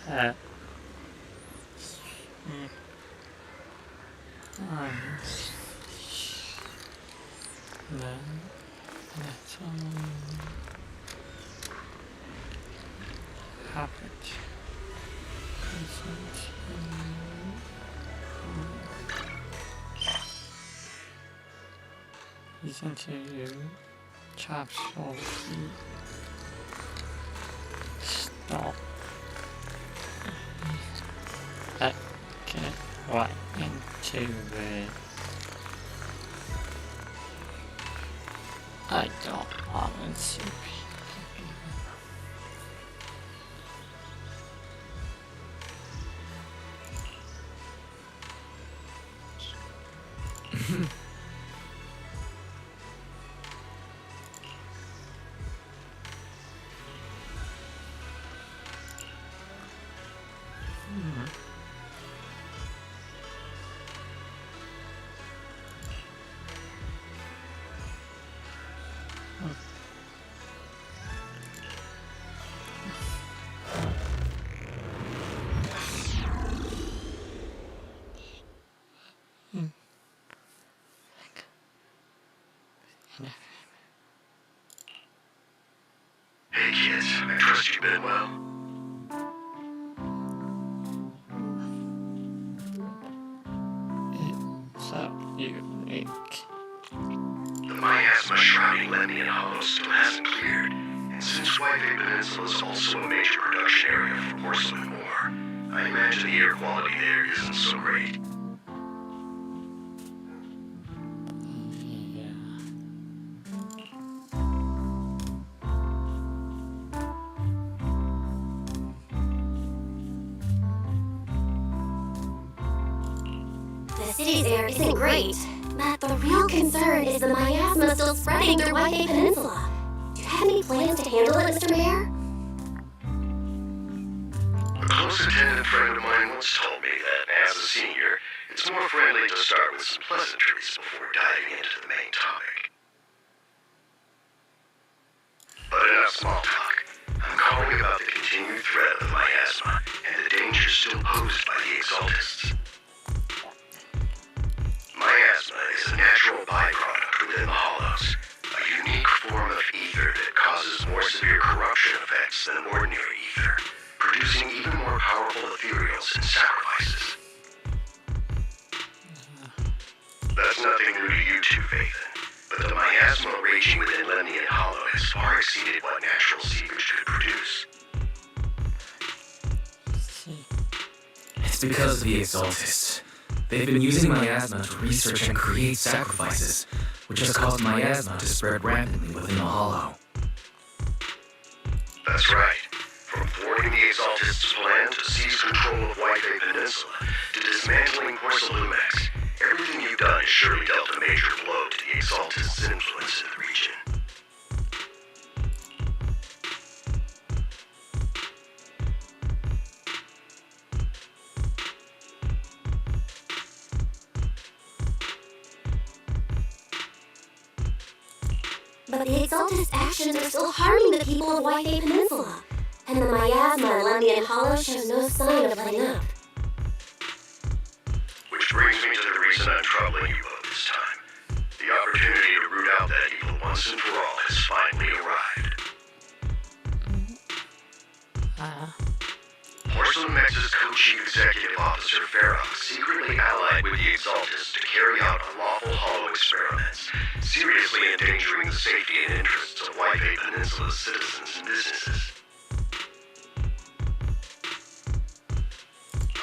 Uh, listen to you, chop salty, stop. Get right into it. I don't want to be. Hey kids, I trust you've been well. It's so unique. The miasma shrouding Lemnian Hollow still hasn't cleared, and since White Peninsula is also a major production area for porcelain ore, I imagine the air quality there isn't so great. The city's air isn't great, but the real concern is the miasma still spreading through White Peninsula. Do you have any plans to handle it, Mr. Mayor? A close attendant friend of mine once told me that, as a senior, it's more friendly to start with some pleasantries before diving into the main topic. But enough small talk. I'm calling about the continued threat of the miasma and the danger still posed by the Exaltists. Miasma is a natural byproduct within the Hollows, a unique form of ether that causes more severe corruption effects than ordinary ether, producing even more powerful ethereals and sacrifices. That's nothing new to you two, Vathan, but the miasma raging within Lemnian Hollow has far exceeded what natural seepage could produce. It's because of the Exaltists. They've been using miasma to research and create sacrifices, which has caused miasma to spread rapidly within the Hollow. That's right. From thwarting the Exaltists' plan to seize control of White Peninsula to dismantling Porcelumex, everything you've done has surely dealt a major blow to the Exaltists' influence in the region. But the Exaltist actions are still harming the people of White Peninsula, and the miasma in Lemnian Hollow shows no sign of letting up. Which brings me to the reason I'm troubling you both this time. The opportunity to root out that evil once and for all has finally arrived. Porcelumex's co-chief executive officer, Ferox, secretly allied with the Exaltists to carry out unlawful hollow experiments, seriously endangering the safety and interests of White Peninsula's citizens and businesses.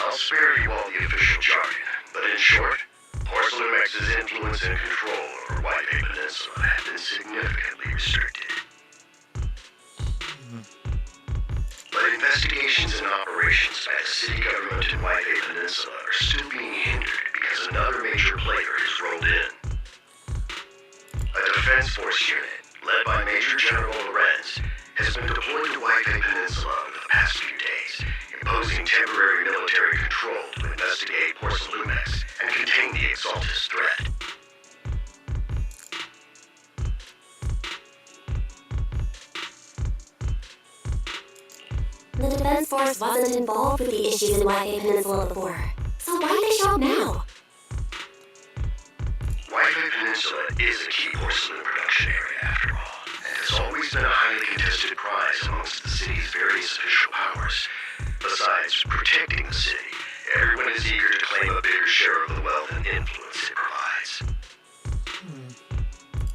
I'll spare you all the official jargon, but in short, Porcelumex's influence and control over White Peninsula have been significantly restricted. But investigations and operations by the city government in White Peninsula are still being hindered because another major player has rolled in. A defense force unit, led by Major General Lorenz, has been deployed to White Peninsula over the past few days, imposing temporary military control to investigate Porcelumex and contain the Exaltist threat. The Defense Force wasn't involved with the issues in White Peninsula before. So why'd they show up now? White Peninsula is a key porcelain production area, after all, and has always been a highly contested prize amongst the city's various official powers. Besides protecting the city, everyone is eager to claim a bigger share of the wealth and influence it provides.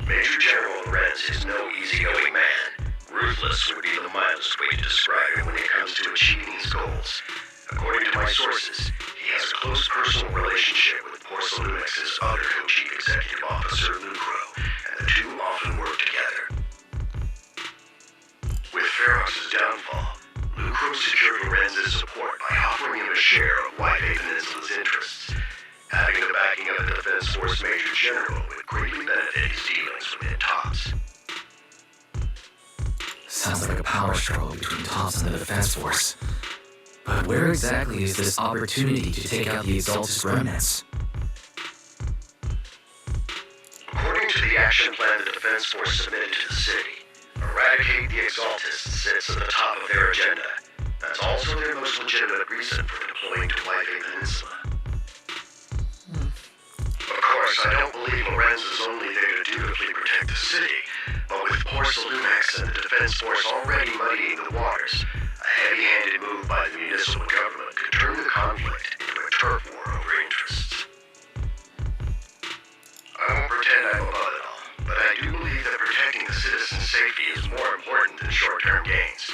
Major General Lorenz is no easygoing man. Ruthless would be the mildest way to describe him when it comes to achieving his goals. According to my sources, he has a close personal relationship with Porcelumex's other co-chief executive officer, Lucro, and the two often work together. With Ferox's downfall, Lucro secured Lorenz's support by offering him a share of White Peninsula's interests. Having the backing of a Defense Force Major General would greatly benefit his dealings with Tops. Sounds like a power struggle between Tops and the Defense Force. But where exactly is this opportunity to take out the Exaltist remnants? According to the action plan the Defense Force submitted to the city, eradicate the Exaltists sits at the top of their agenda. That's also their most legitimate reason for deploying to White Peninsula. Of course, I don't believe Lorenz is only there to dutifully protect the city, but with Porcelumex and the Defense Force already muddying the waters, a heavy-handed move by the municipal government could turn the conflict into a turf war over interests. I won't pretend I'm above it all, but I do believe that protecting the citizens' safety is more important than short-term gains.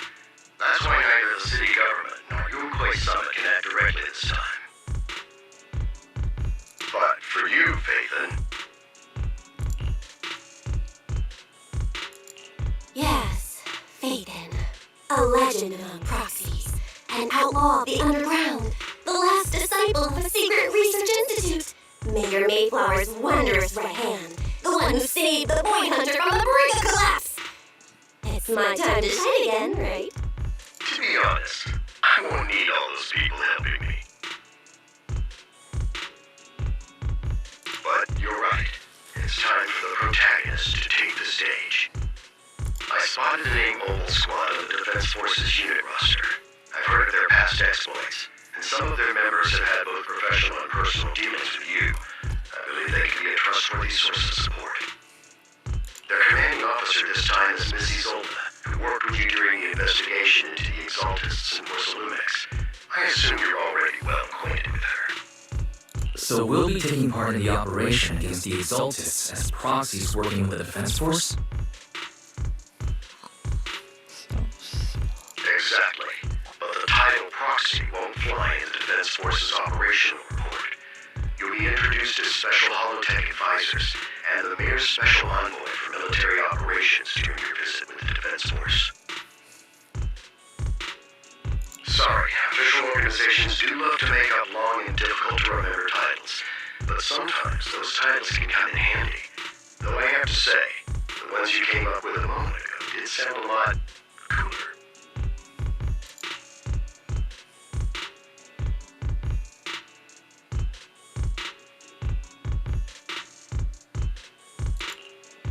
That's why neither the city government nor Yunquay Summit can act directly this time. But for you, Phaethon... Yes, Phaethon. A legend among proxies. An outlaw of the underground. The last disciple of a secret research institute. Mayor Mayflower's wondrous right hand. The one who saved the boy hunter from the Briga collapse. It's my time to shine again, right? To be honest, I won't need all those people helping me. But you're right. It's time for the protagonist to take the stage. I spotted the name Oval Squad on the Defense Force's unit roster. I've heard of their past exploits, and some of their members have had both professional and personal dealings with you. I believe they can be a trustworthy source of support. Their commanding officer this time is Miss Isolda, who worked with you during the investigation into the Exaltists and Porcelumex. I assume you're already well acquainted with her. So we'll be taking part in the operation against the Exaltists as proxies working with the Defense Force? Exactly. But the title proxy won't fly in the Defense Force's operational report. You'll be introduced as special holotech advisors and the Mayor's special envoy for military operations during your visit with the Defense Force. Sorry, official organizations do love to make up long and difficult to remember titles, but sometimes those titles can come in handy. Though I have to say, the ones you came up with a moment ago did sound a lot cooler.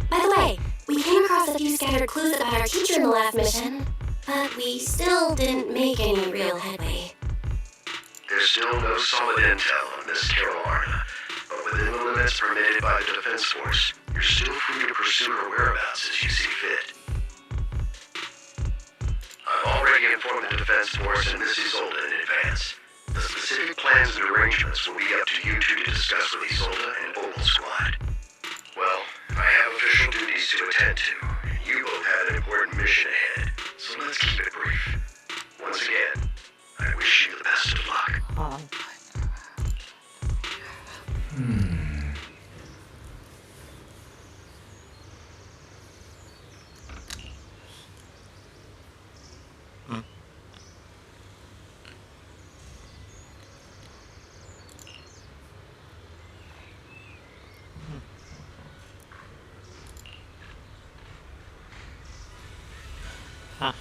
By the way, we came across a few scattered clues about our teacher in the last mission, but we still didn't make any real headway. There's still no solid intel on Miss Carol Arna, but within the limits permitted by the Defense Force, you're still free to pursue her whereabouts as you see fit. I've already informed the Defense Force and Miss Isolda in advance. The specific plans and arrangements will be up to you two to discuss with Isolda and Oval Squad. Well, I have official duties to attend to, and you both have an important mission ahead, so let's keep it brief. Once again, I wish you the best of luck. Oh. Huh.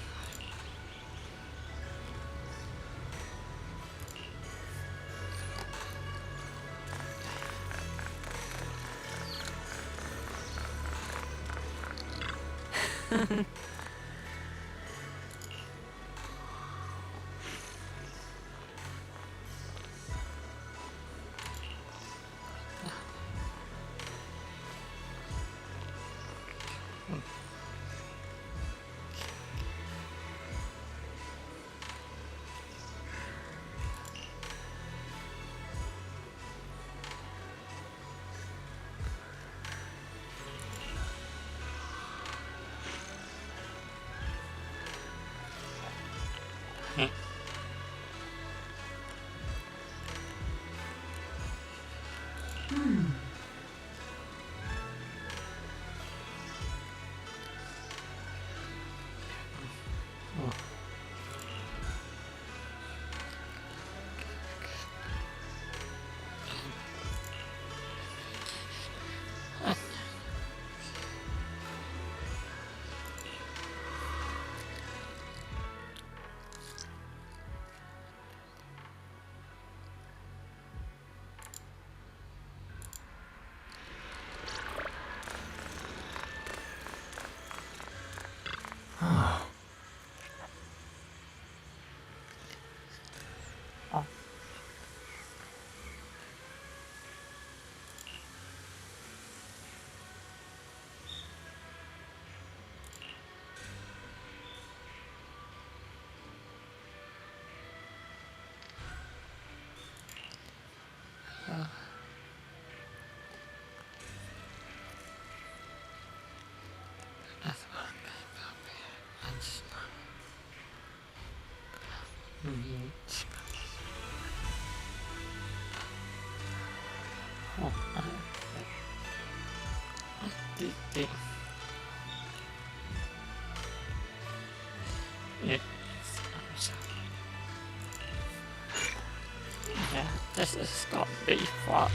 Yeah, this has got to be fun.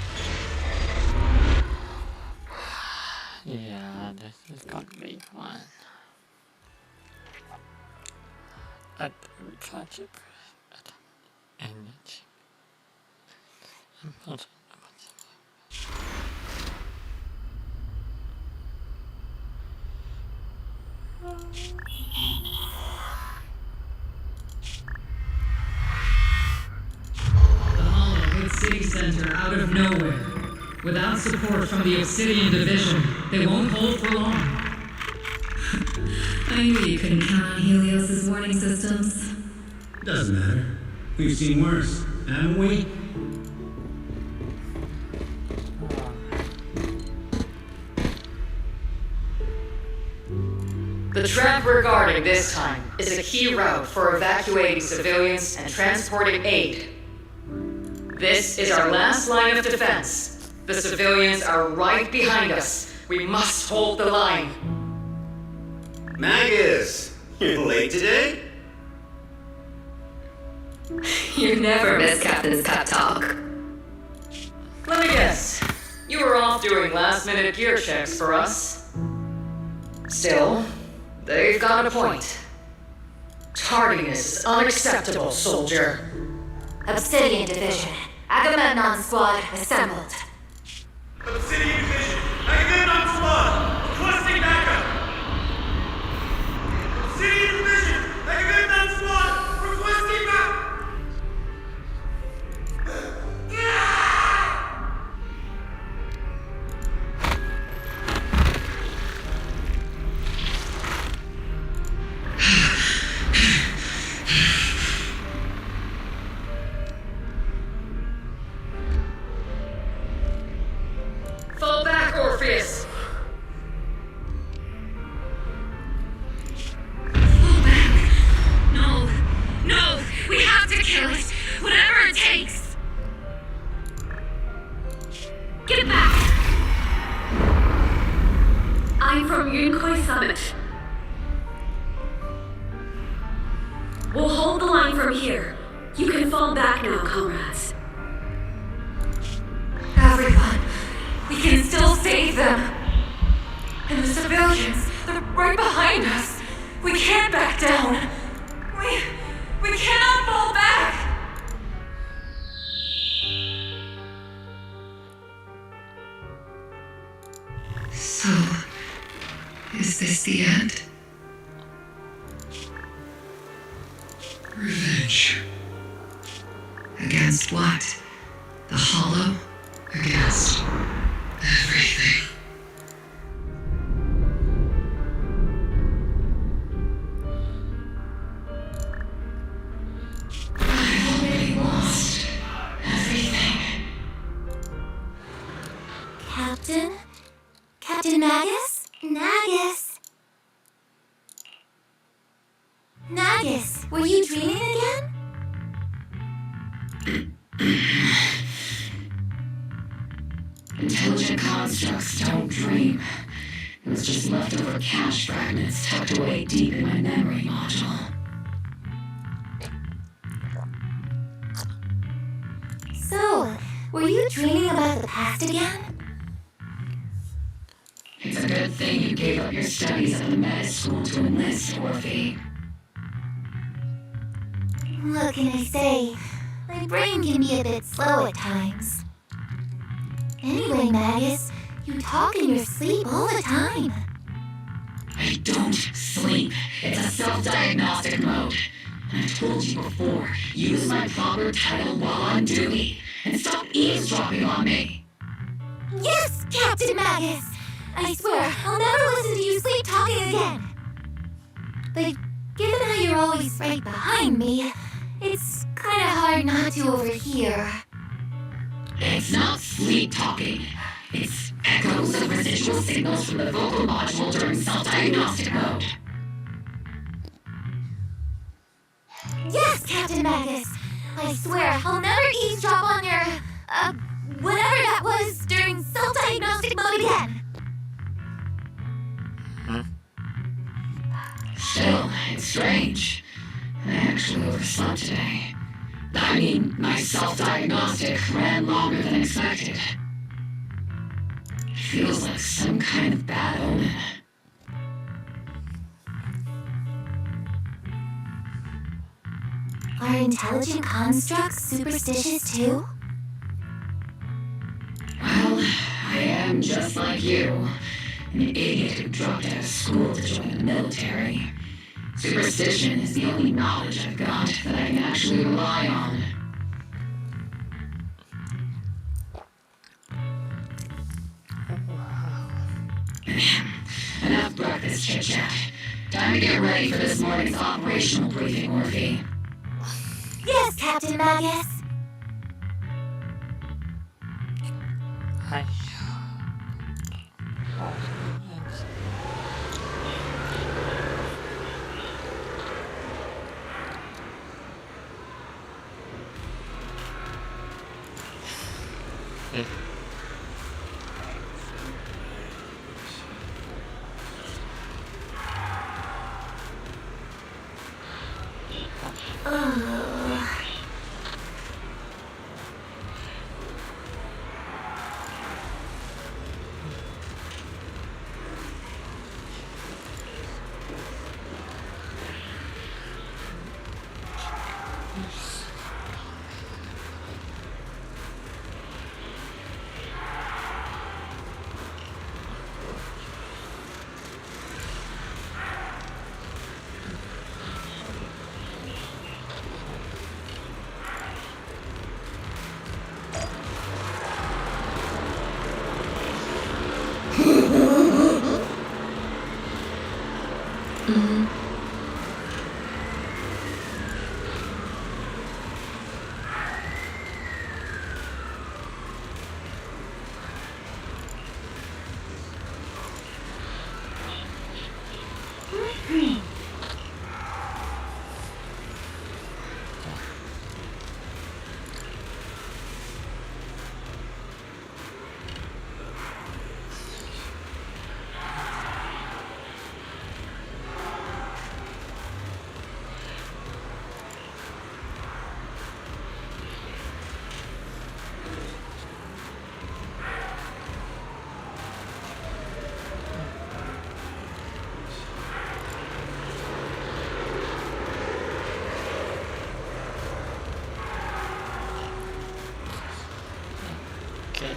Yeah, this has got to be fun. At the recharge it at energy. The Hollow hit City Center out of nowhere. Without support from the Obsidian Division, they won't hold for long. I knew you couldn't count on Helios's warning systems. Doesn't matter. We've seen worse, haven't we? The trap we're guarding this time is a key route for evacuating civilians and transporting aid. This is our last line of defense. The civilians are right behind us. We must hold the line. Magus, you're late today? You never miss Captain's pep talk. Let me guess. You were off doing last-minute gear checks for us. Still, they've got a point. Tardiness is unacceptable, soldier. Obsidian Division. Agamemnon Squad assembled. Obsidian Division, Agamemnon Squad, requesting backup. Obsidian Division, Agamemnon Squad, requesting backup. Fall back, Orpheus! No, no, we have to kill it, whatever it takes. Get back. I'm from Yunkoi Summit. We'll hold the line from here. You can fall back now, comrades. Everyone, we can still save them. And the civilians, they're right behind us. We can't back down. We cannot fall back. So, is this the end? Revenge. Against what? The Hollow? Against everything. I've already lost everything. Captain? Captain Magus? Nagus? Nagus? Magus, were you dreaming again? Intelligent constructs don't dream. It was just leftover cache fragments tucked away deep in my memory module. So, were you dreaming about the past again? It's a good thing you gave up your studies at the med school to enlist, Orphe. What can I say? My brain can be a bit slow at times. Anyway, Magus, you talk in your sleep all the time. I don't sleep. It's a self-diagnostic mode. And I've told you before, use my proper title while on duty, and stop eavesdropping on me. Yes, Captain Magus! I swear, I'll never listen to you sleep talking again. But given how you're always right behind me, it's kinda hard not to overhear. It's not sleep talking. It's echoes of residual signals from the vocal module during self-diagnostic mode. Yes, Captain Magus! I swear, I'll never eavesdrop on your, whatever that was during self-diagnostic mode again. Still, it's strange. I actually overslept today. I mean, my self-diagnostic ran longer than expected. It feels like some kind of bad omen. Are intelligent constructs superstitious too? Well, I am just like you. An idiot who dropped out of school to join the military. Superstition is the only knowledge I've got that I can actually rely on. Enough breakfast chit-chat. Time to get ready for this morning's operational briefing, Orphe. Yes, Captain Magus. Hi. Okay.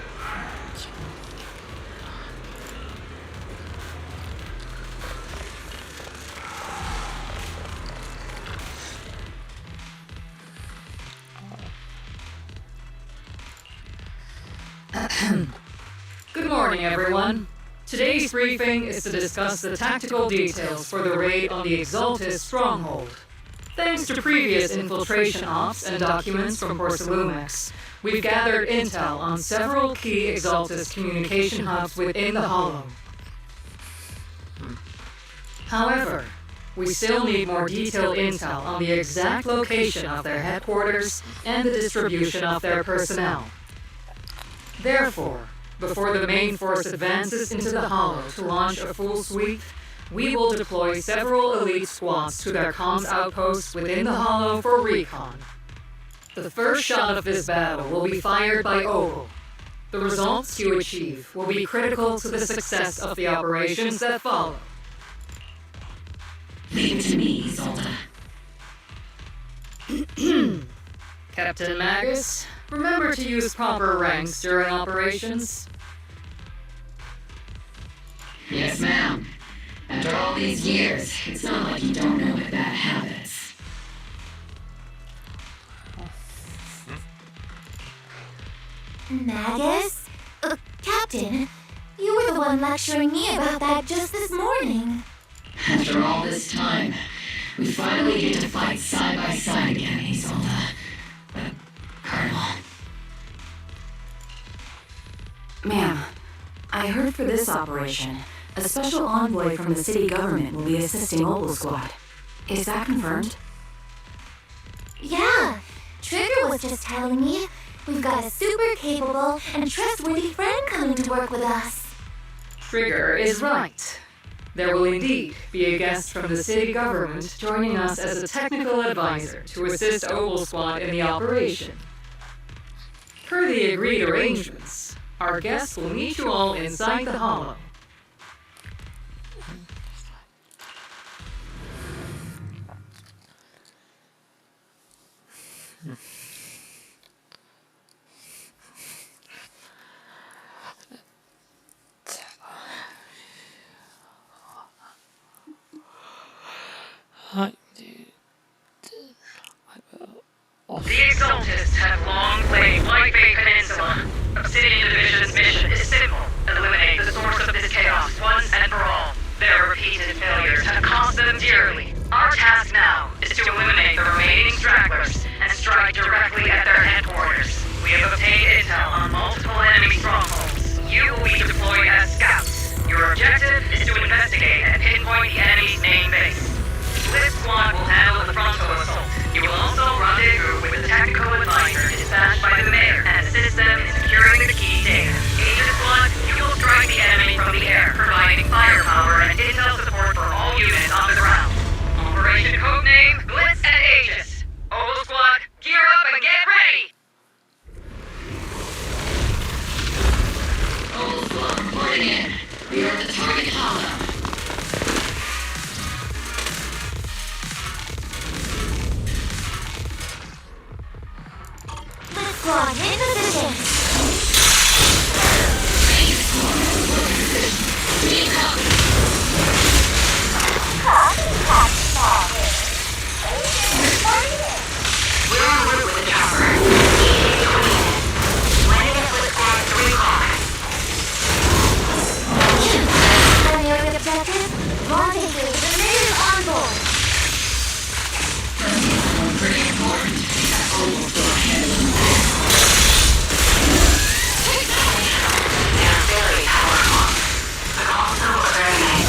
Good morning, everyone. Today's briefing is to discuss the tactical details for the raid on the Exaltis stronghold. Thanks to previous infiltration ops and documents from Porcelumex, we've gathered intel on several key Exaltis communication hubs within the Hollow. However, we still need more detailed intel on the exact location of their headquarters and the distribution of their personnel. Therefore, before the main force advances into the Hollow to launch a full sweep, we will deploy several elite squads to their comms outposts within the Hollow for recon. The first shot of this battle will be fired by Ogle. The results you achieve will be critical to the success of the operations that follow. Leave it to me, Isolde. Captain Magus, remember to use proper ranks during operations. Yes, ma'am. After all these years, it's not like you don't know my bad habits. Magus? Captain, you were the one lecturing me about that just this morning. After all this time, we finally get to fight side by side again, Isolde. Colonel. Ma'am, I heard for this operation, a special envoy from the city government will be assisting Ogle Squad. Is that confirmed? Yeah, Trigger was just telling me we've got a super capable and trustworthy friend coming to work with us. Trigger is right. There will indeed be a guest from the city government joining us as a technical advisor to assist Ogle Squad in the operation. Per the agreed arrangements, our guest will meet you all inside the Hollow. The Exaltists have long plagued White Bay Peninsula. Obsidian Division's mission is simple: eliminate the source of this chaos once and for all. Their repeated failures have cost them dearly. Our task now is to eliminate the remaining stragglers and strike directly at their headquarters. We have obtained intel on multiple enemy strongholds. You will be deployed as scouts. Your objective is to investigate and pinpoint the enemy's main base. This squad will handle the frontal assault. You will also rendezvous with the tactical advisor dispatched by the mayor and assist them in securing the key data. Agent Squad, you will strike the enemy from the air, providing firepower and intel support for all units on the ground. Operation codename Blitz and Aegis. Ogle Squad, gear up and get ready! Ogle Squad reporting in. We are at the target hollow. Squad, in position. We're en route with the chopper. Landing at Blitz Squad 3 o'clock. Primary objective, rendezvous with the mayor's on board. Pretty important. Ogle Squad handling this. They're very powerful, but also very nice.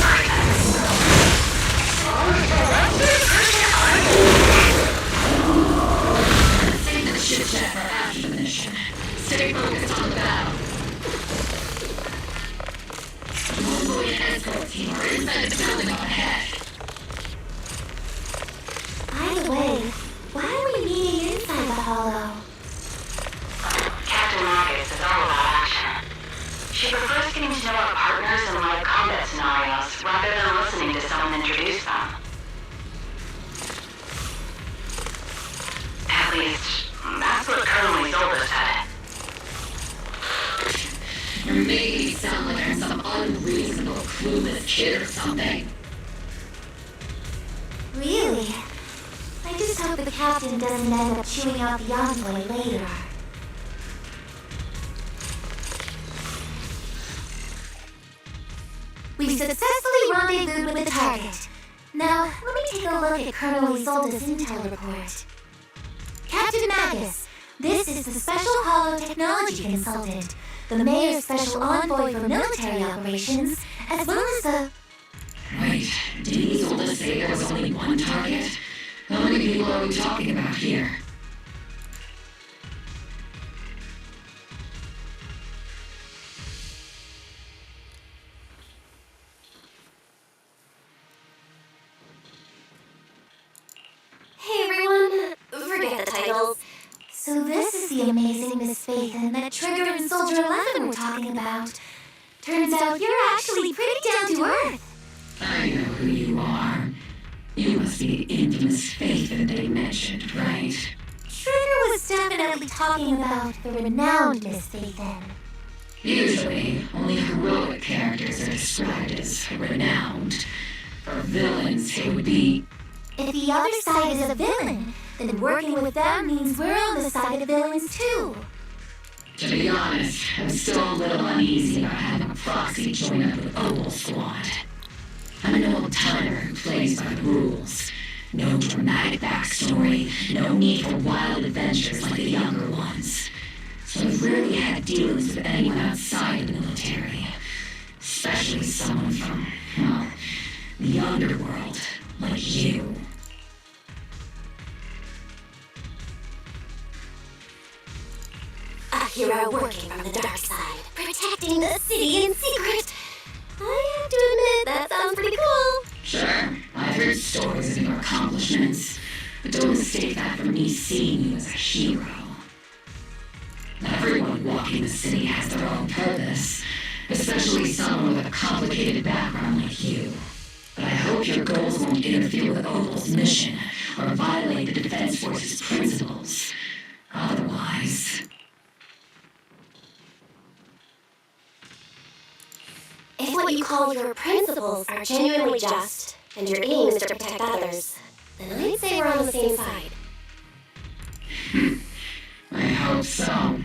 Save the chit chat for after the mission. Stay focused on the battle. The Mongolian escort team are inside the building up ahead. By the way, why are we meeting inside the Hollow? Captain Magus is all about action. She prefers getting to know our partners in live combat scenarios rather than listening to someone introduce them. At least, that's what Colonel Isolde said. You're making me sound like I'm some unreasonable, clueless kid or something. Really? I just hope the captain doesn't end up chewing out the envoy later. We've successfully rendezvoused with the target. Now, let me take a look at Colonel Isolde's intel report. Captain Magus, this is the Special Hollow Technology Consultant, the Mayor's Special Envoy for Military Operations, as well as the... Wait, didn't Isolde say there was only one target? How many people are we talking about here? Hey everyone, forget the titles. So this is the amazing Miss Phaethon that Trigger and Soldier 11 were talking about. Turns out you're actually pretty down to earth. I know who you are. You must be the infamous Phaethon they mentioned, right? Trigger was definitely talking about the renowned Miss Phaethon. Usually, only heroic characters are described as renowned. For villains, it would be... If the other side is a villain, then working with them means we're on the side of villains too. To be honest, I'm still a little uneasy about having a proxy join up with Opal Squad. I'm an old-timer who plays by the rules. No dramatic backstory, no need for wild adventures like the younger ones. So I've rarely had dealings with anyone outside the military. Especially someone from, well, the underworld, like you. A hero working from the dark side, protecting the city in secret. I have to admit, that sounds pretty cool. Sure, I've heard stories of your accomplishments, but don't mistake that for me seeing you as a hero. Everyone walking the city has their own purpose, especially someone with a complicated background like you. But I hope your goals won't interfere with Opal's mission or violate the Defense Force's principles. Otherwise... If what you call your principles are genuinely just, and your aim is to protect others, then I'd say we're on the same side. I hope so.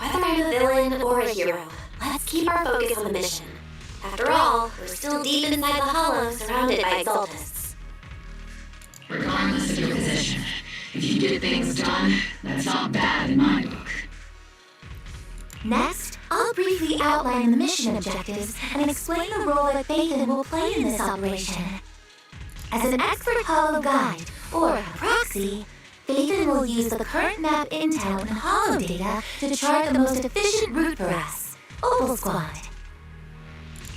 Whether I'm a villain or a hero, let's keep our focus on the mission. After all, we're still deep inside the hollow, surrounded by exaltists. Regardless of your position, if you get things done, that's not bad in my book. Next, I'll briefly outline the mission objectives and explain the role that Phaethon will play in this operation. As an expert hollow guide, or a proxy, Phaethon will use the current map intel and hollow data to chart the most efficient route for us, Opal Squad.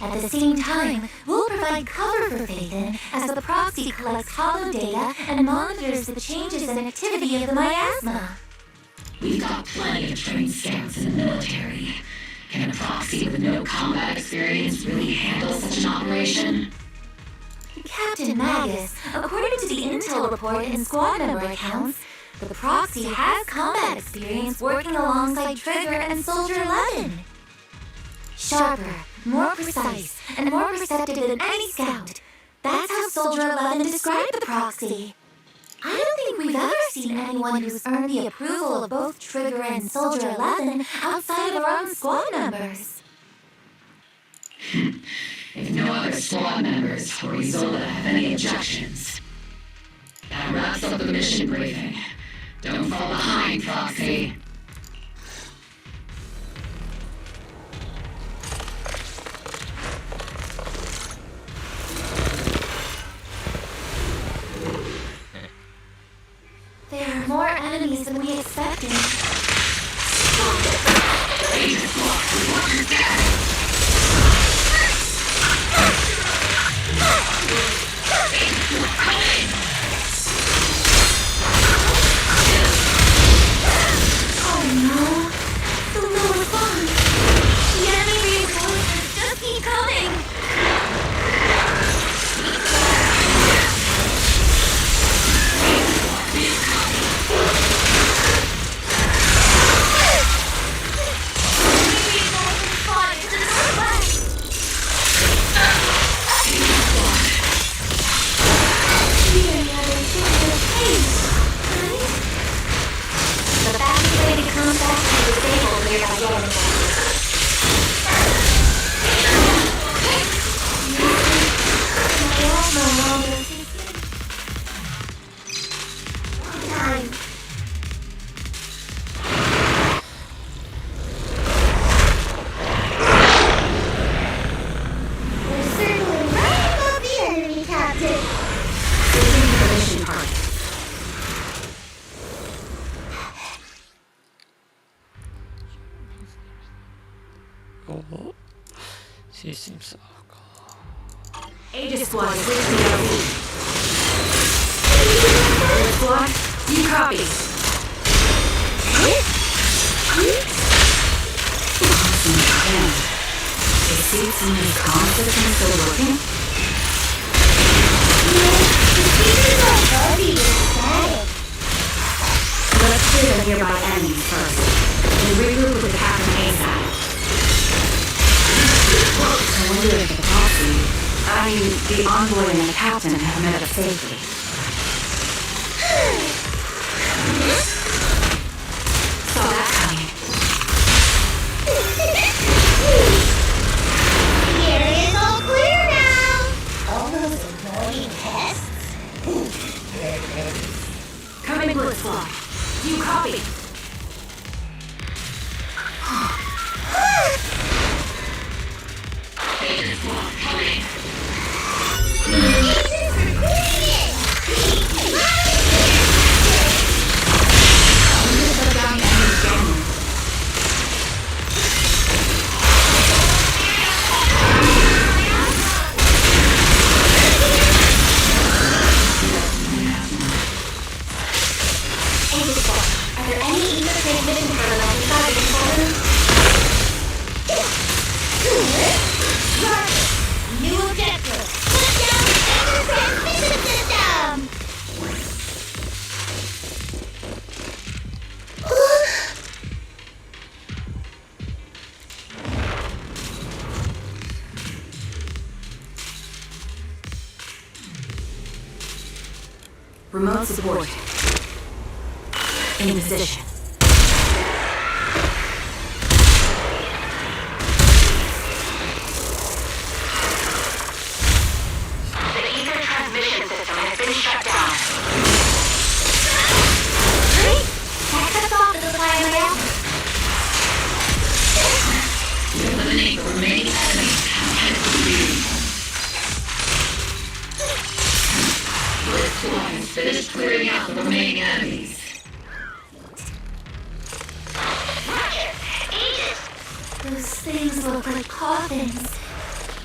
At the same time, we'll provide cover for Phaethon as the proxy collects hollow data and monitors the changes in activity of the miasma. We've got plenty of trained scouts in the military. Can a proxy with no combat experience really handle such an operation? Captain Magus, according to the intel report and squad member accounts, the proxy has combat experience working alongside Trigger and Soldier 11. Sharper, more precise, and more perceptive than any scout. That's how Soldier 11 described the proxy. I don't think we've ever seen anyone who's earned the approval of both Trigger and Soldier 11 outside of our own squad members. If no other squad members or Isolde have any objections. That wraps up the mission briefing. Don't fall behind, Proxy. There are more enemies than we expected. Agent Block, we want you dead! Aegis Squad is reaching the LZ. Aegis Squad, do you copy? Is CC's comm system still working? Let's clear the nearby enemies first, and regroup with the Captain ASAP. I wonder if the proxy, the envoy and the captain have met up safely. Saw that coming. The area's all clear now. All those annoying pests. Coming Blitz Squad. Do you copy? Are there any ether transmission terminals inside the control room? New objective. Put down the ether transmission system! Remote support. In position. The ether transmission system has been shut down. Great! That cuts off the supply of mail. Eliminate the remaining enemies. Blitz Squad has finished clearing out the remaining enemies. Those things look like coffins.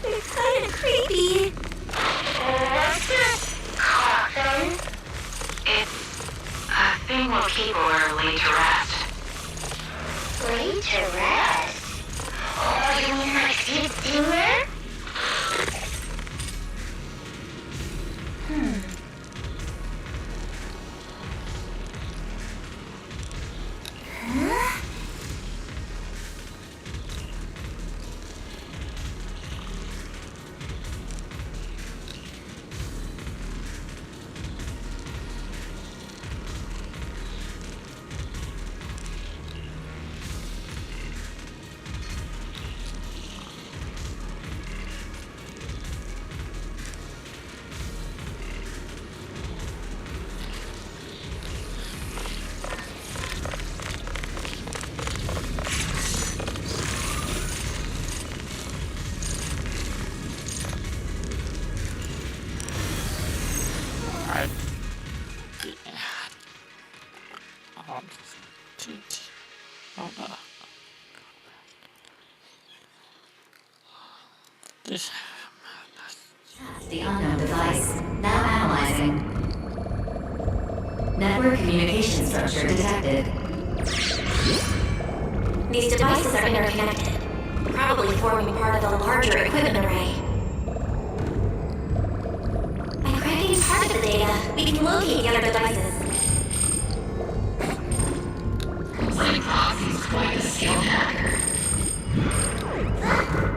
They're kind of creepy. What's this coffin? It's a thing we'll keep or laid to rest. Laid to rest? Oh, you mean like deep dinner? Huh? The unknown device. Now analyzing. Network communication structure detected. These devices are interconnected, probably forming part of the larger equipment array. By cracking part of the data, we can locate the other devices. Looks like Proxy's quite a skilled hacker.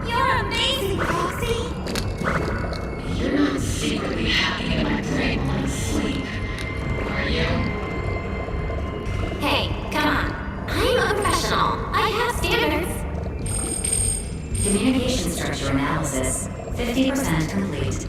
You're amazing, Roxy! You're not secretly hacking in my brain while I'm asleep, are you? Hey, come on. I'm a professional. I have standards. Communication structure analysis. 50% complete.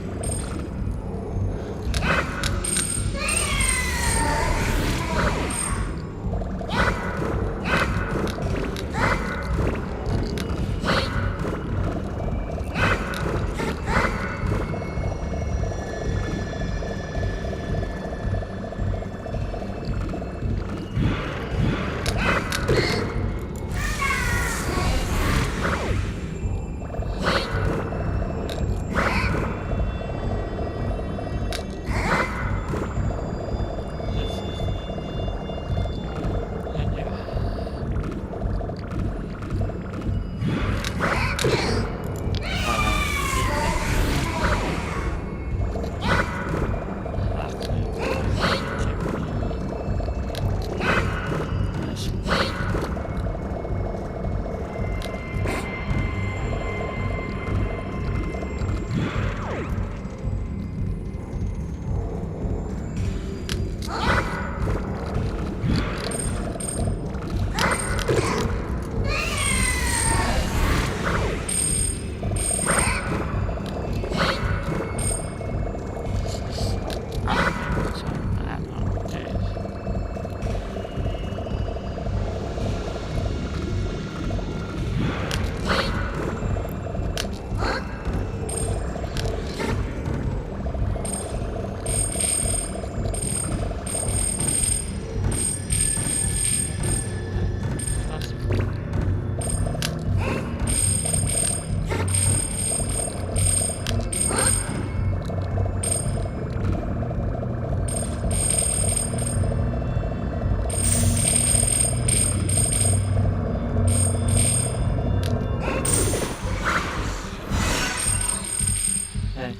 Okay.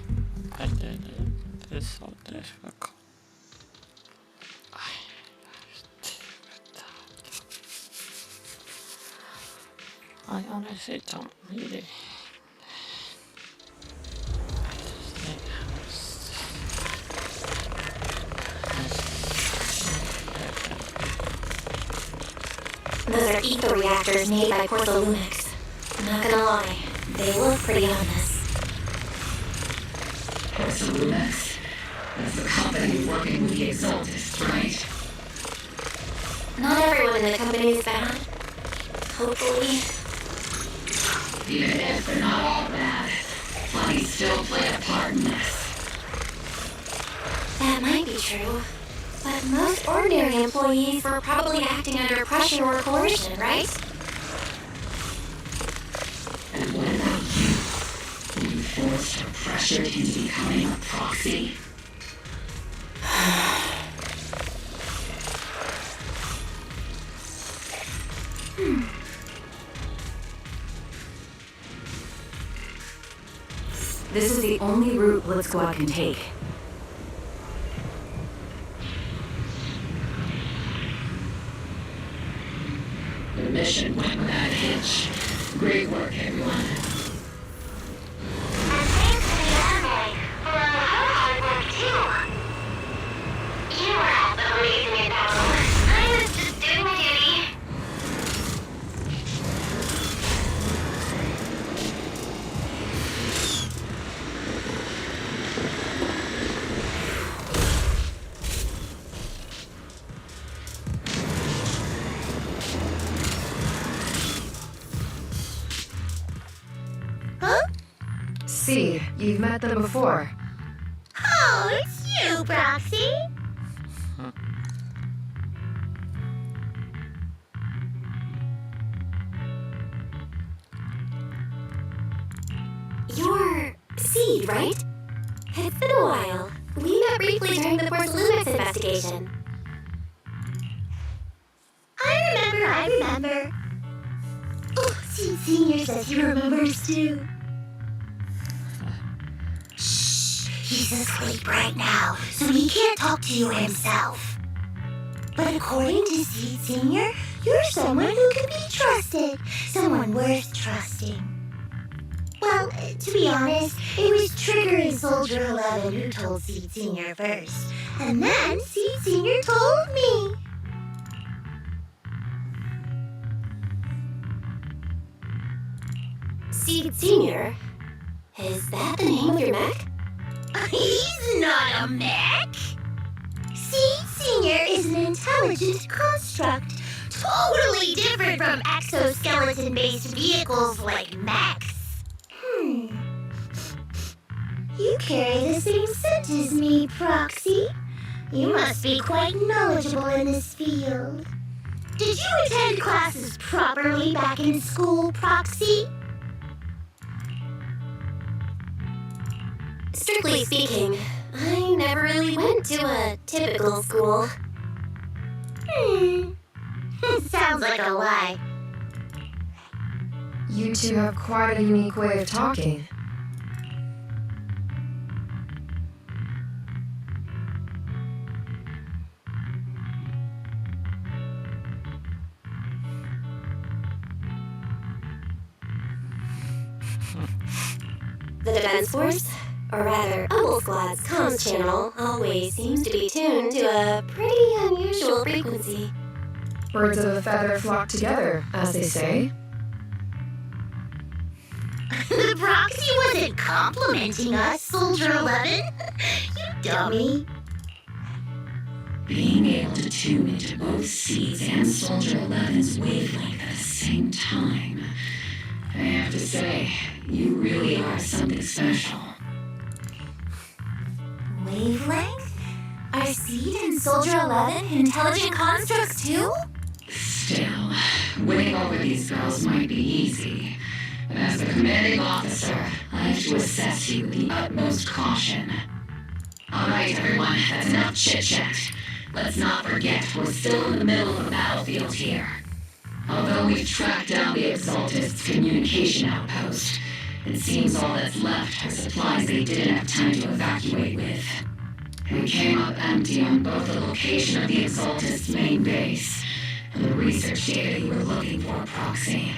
I did it. This is so difficult. I honestly don't really. Those are ether reactors made by Porthalumix. Not gonna lie, they look pretty ominous. Porcelanex? That's the company working with the Exaltists, right? Not everyone in the company is bad. Hopefully. Even if they're not all bad, money still play a part in this. That might be true. But most ordinary employees were probably acting under pressure or coercion, right? And what about you? Were you forced or pressured into becoming a proxy? This is the only route Blitz Squad can take. The mission went without a hitch. Great work, everyone. And thanks to the anime for all her hard work, too. You were also amazing in battle. I was just doing my duty. See, you've met them before. Oh, it's you, Proxy. You're Seed, right? It's been a while. We met briefly during the Porthalumix investigation. I remember. Oh, Seed Senior says he remembers too. He's asleep right now, so he can't talk to you himself. But according to Seed Senior, you're someone who can be trusted. Someone worth trusting. Well, to be honest, it was Trigger and Soldier 11 who told Seed Senior first. And then Seed Senior told me. Seed Senior? Is that the name of your mech? He's not a mech. Seed Senior is an intelligent construct, totally different from exoskeleton-based vehicles like mechs. You carry the same scent as me, Proxy. You must be quite knowledgeable in this field. Did you attend classes properly back in school, Proxy? Strictly speaking, I never really went to a typical school. Sounds like a lie. You two have quite a unique way of talking. The Defense Force, or rather, Bubble Squad's comms channel always seems to be tuned to a pretty unusual frequency. Birds of a feather flock together, as they say. The Proxy wasn't complimenting us, Soldier 11. You dummy. Being able to tune into both Seeds and Soldier 11's wavelength at the same time. I have to say, you really are something special. Wavelength? Are Seed and Soldier 11 intelligent constructs too? Still, winning over these girls might be easy. But as the commanding officer, I have to assess you with the utmost caution. All right, everyone, that's enough chit-chat. Let's not forget we're still in the middle of a battlefield here. Although we've tracked down the Exaltists' communication outpost, It seems all that's left are supplies they didn't have time to evacuate with. We came up empty on both the location of the Exaltist's main base and the research data you were looking for, Proxy.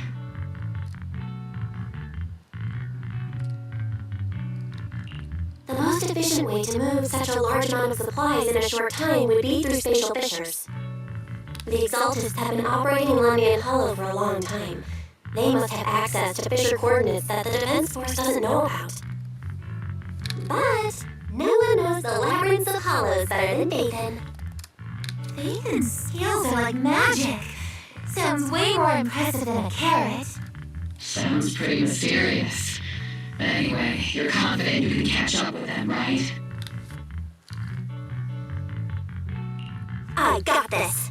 The most efficient way to move such a large amount of supplies in a short time would be through spatial fissures. The Exaltists have been operating in London Hollow for a long time. They must have access to fissure coordinates that the Defense Force doesn't know about. But no one knows the labyrinths of hollows better than Dathan. Dathan's skills are like magic. Sounds way more impressive than a carrot. Sounds pretty mysterious. Anyway, you're confident you can catch up with them, right? I got this.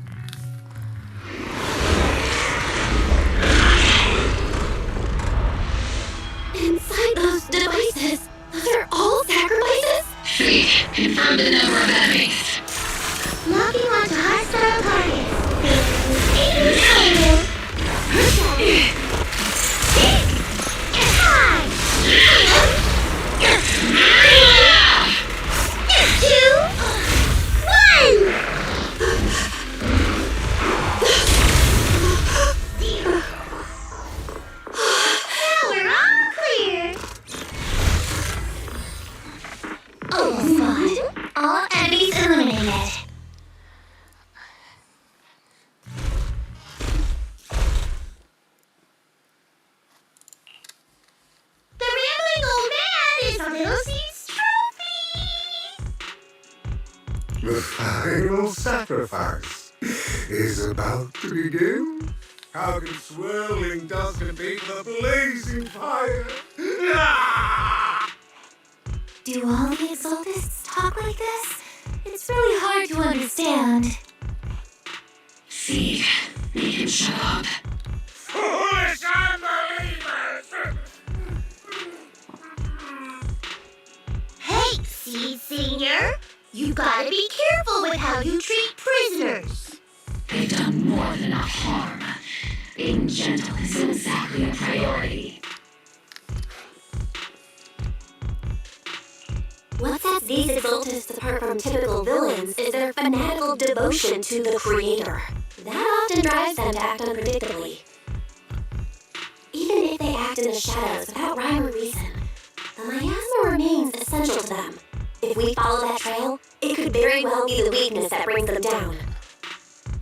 Inside those devices, those are all sacrifices? Fleet, confirm the number of enemies. Locking onto hostile targets. All enemies eliminated. The rambling old man is a little C's trophy! The final sacrifice is about to begin. How can swirling dust beat the blazing fire? Do all the Exaltists talk like this? It's really hard to understand. Seed, make him shut up. Foolish unbelievers! Hey, Seed Senior! You gotta be careful with how you treat prisoners! They've done more than enough harm. Being gentle isn't exactly a priority. What sets these Exaltists apart from typical villains is their fanatical devotion to the Creator. That often drives them to act unpredictably. Even if they act in the shadows without rhyme or reason, the miasma remains essential to them. If we follow that trail, it could very well be the weakness that brings them down.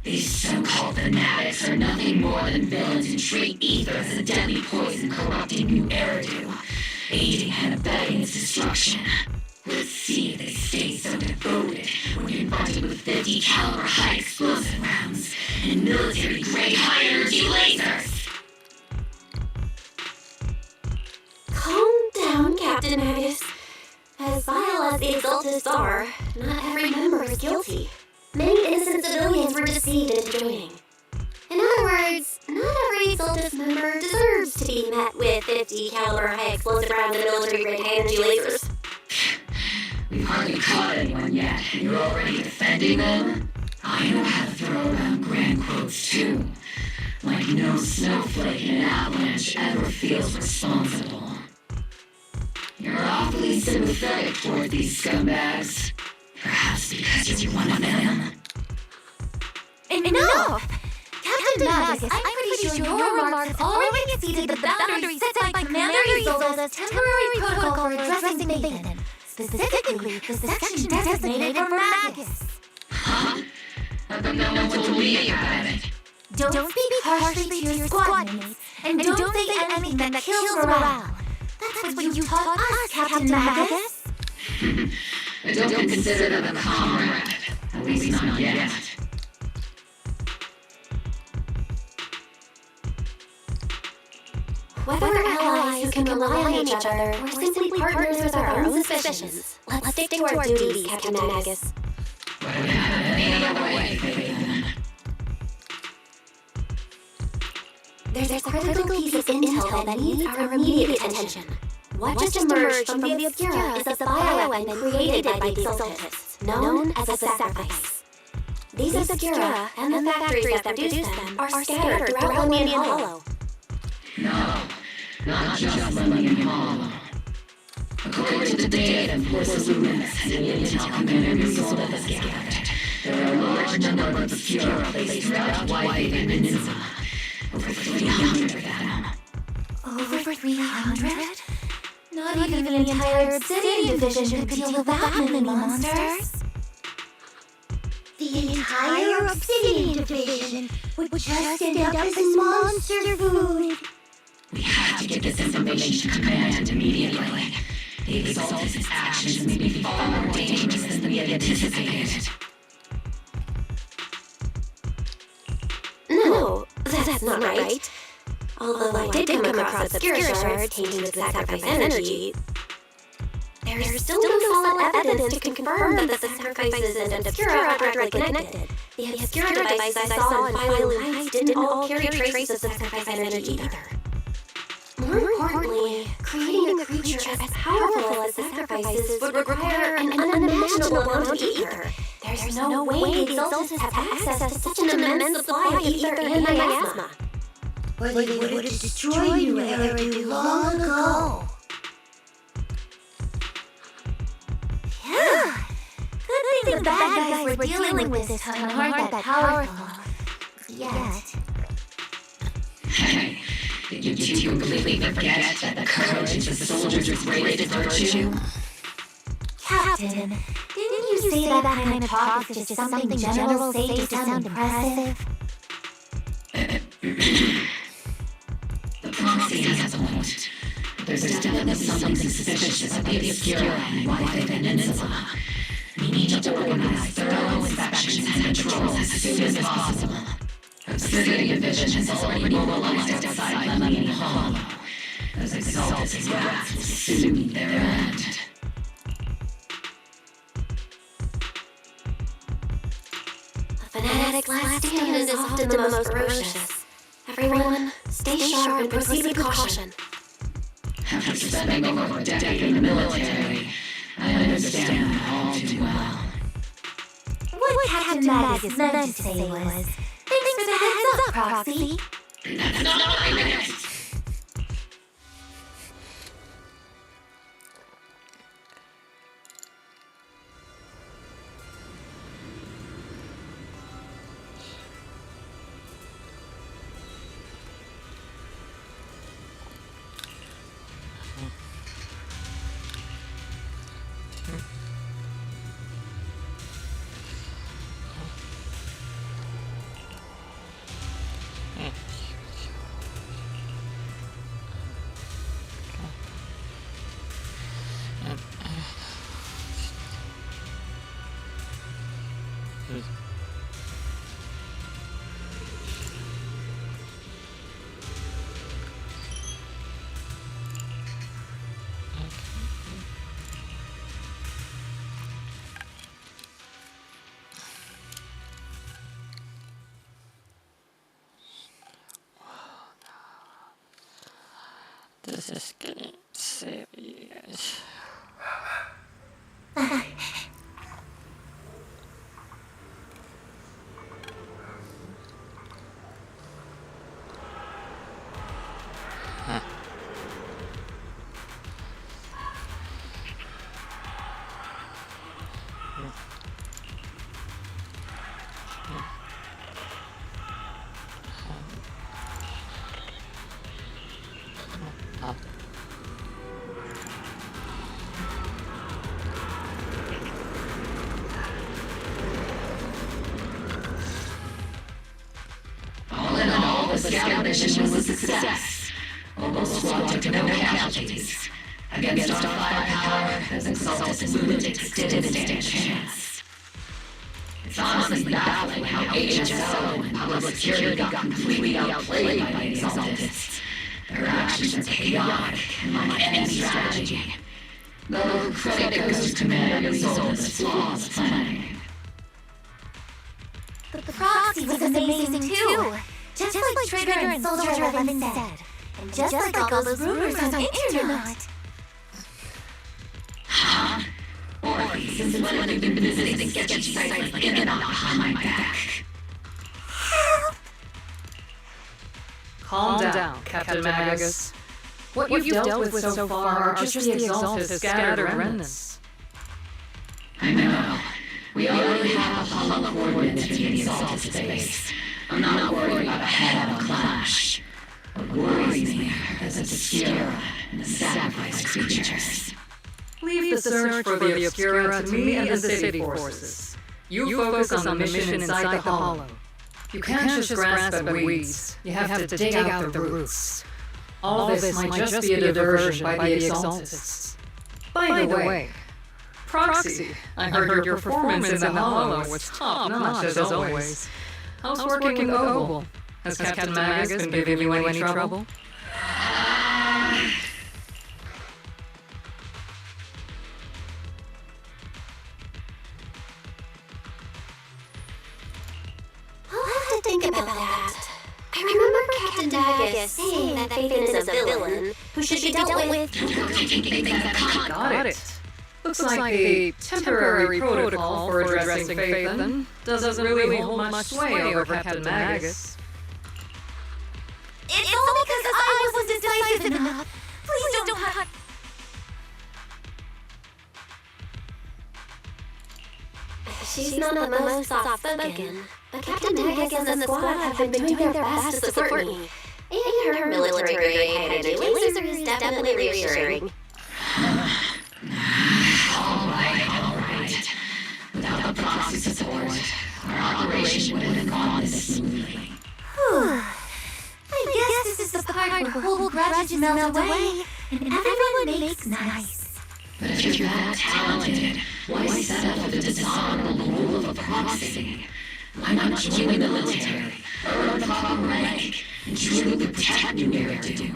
These so-called fanatics are nothing more than villains who treat ether as a deadly poison corrupting new Eridu, aiding and abetting its destruction. Let's see if they stay so devoted when confronted with 50 caliber high explosive rounds and military-grade high-energy lasers. Calm down, Captain Magus. As vile as the Exaltists are, not every member is guilty. Many innocent civilians were deceived into joining. In other words, not every Exaltist member deserves to be met with 50 caliber high explosive rounds and military-grade high-energy lasers. We've hardly caught anyone yet, and you're already defending them? I know how to throw around grand quotes, too. Like no snowflake in an avalanche ever feels responsible. You're awfully sympathetic toward these scumbags. Perhaps because you're one of them. Enough! Captain Magus, I'm pretty sure your remarks have already exceeded the boundaries set by Commander Isolda's temporary protocol for addressing Dathan. Specifically, the section designated for Magus. Huh? But no one told me about it. Don't speak harshly to your squad mates, and don't say anything that kills morale. That's what you taught us, Captain Magus. I don't consider them a comrade. At least not yet. Whether we're allies who can rely on each other, or simply partners with our own suspicions, let's stick to our duties, Captain Magus. But it happened any other way, Fabian. There's a critical piece of intel that needs our immediate attention. What just emerged from the Obscura is a bioweapon created by the Exaltists, known as a sacrifice. These Obscura and the factories that produce them are scattered throughout London Hollow. No, not just Millennium Hollow. According to the data Force Luminous and the intel Commander Isolde has gathered, there are a large number of obscura placed throughout Whitehaven Peninsula. Over 300 of them. Over 300? Not even an entire obsidian division could deal with that many monsters. The entire obsidian division would just end up as monster food. We have to get this information to Command immediately. The Exalted's actions may be far more dangerous than we had anticipated. No, that's not right. Although I did come across obscura shards tainted with sacrifice energy, there's still no solid evidence to confirm that the sacrifices and obscura are directly connected. The obscura devices I saw in Phylum Heights didn't all carry traces of sacrifice energy either. More importantly, creating a creature as powerful as the sacrifices would require an unimaginable amount of ether. There's no way the Exaltists have access to such an immense supply of ether and miasma. Or they would have destroyed New Eridu long ago. Yeah. Good thing the bad guys we're dealing with this time aren't that powerful. Yet. Hey, did you two completely forget that the courage of the soldiers' greatest virtue? Captain, didn't you say that kind of talk is just something generals say to sound impressive? The proxy has a point. There's definitely something suspicious of the obscura and Whitehaven Peninsula. We need to organize thorough inspections and patrols as soon as possible. Obsidian Division has already mobilized outside Millennium Hollow. Those Exalted rats will soon meet their end. A fanatic's last stand is often the most ferocious. Everyone, stay sharp and proceed with caution. After spending over a decade in the military, I understand that all too well. What Captain Magus meant to say was, thanks for the heads up, Proxy. That's not what I meant. This is getting serious. The scout mission was a success. Opal Squad took no casualties. Against our firepower, those exalted lunatics didn't stand a chance. It's honestly baffling how HSO and public security got completely outplayed by the exaltists. Their actions are chaotic and like any strategy. Though credit goes to Commander Isolde's flawless planning. The proxy was amazing too. Just like Trigger and Soldier 11 said. And just like all those rumors on the internet. Huh? Orphe, since when have you been visiting the sketchy sites like in and out behind my back? Calm down, Captain Magus. What you've dealt with so far are just the Exalted scattered remnants. I know. We already have Apollo coordinates to the Exalted base. I'm not worried about a head-on clash. What worries me are the Obscura and the sacrifice creatures. Leave the search for the Obscura to me and the city forces. You focus on the mission inside the Hollow. You can't just grasp at weeds. You have to dig out the roots. All this might just be a diversion by the Exaltists. By the way, Proxy, I heard your performance in the Hollow was top-notch as always. How's working with Ogle? Has Captain Magus been giving you any trouble? I'll have to think about that. I remember Captain Magus saying that Phaethon is a villain who should be dealt with. Got it. Looks like the temporary protocol for addressing Phaethon doesn't really hold much sway over Captain Magus. It's all because I wasn't decisive enough. Please don't hurt. She's not the most soft-spoken, but Captain Magus and the squad have been doing their best to support me. And her military-grade high-energy laser is definitely reassuring. All right. Without the proxy support, our operation would have gone this smoothly. I guess this is the part where whole grudges melt away and everyone makes nice. But if you're that talented, why settle for the dishonorable rule of a proxy? Why not join the military, earn proper rank, and truly protect your due?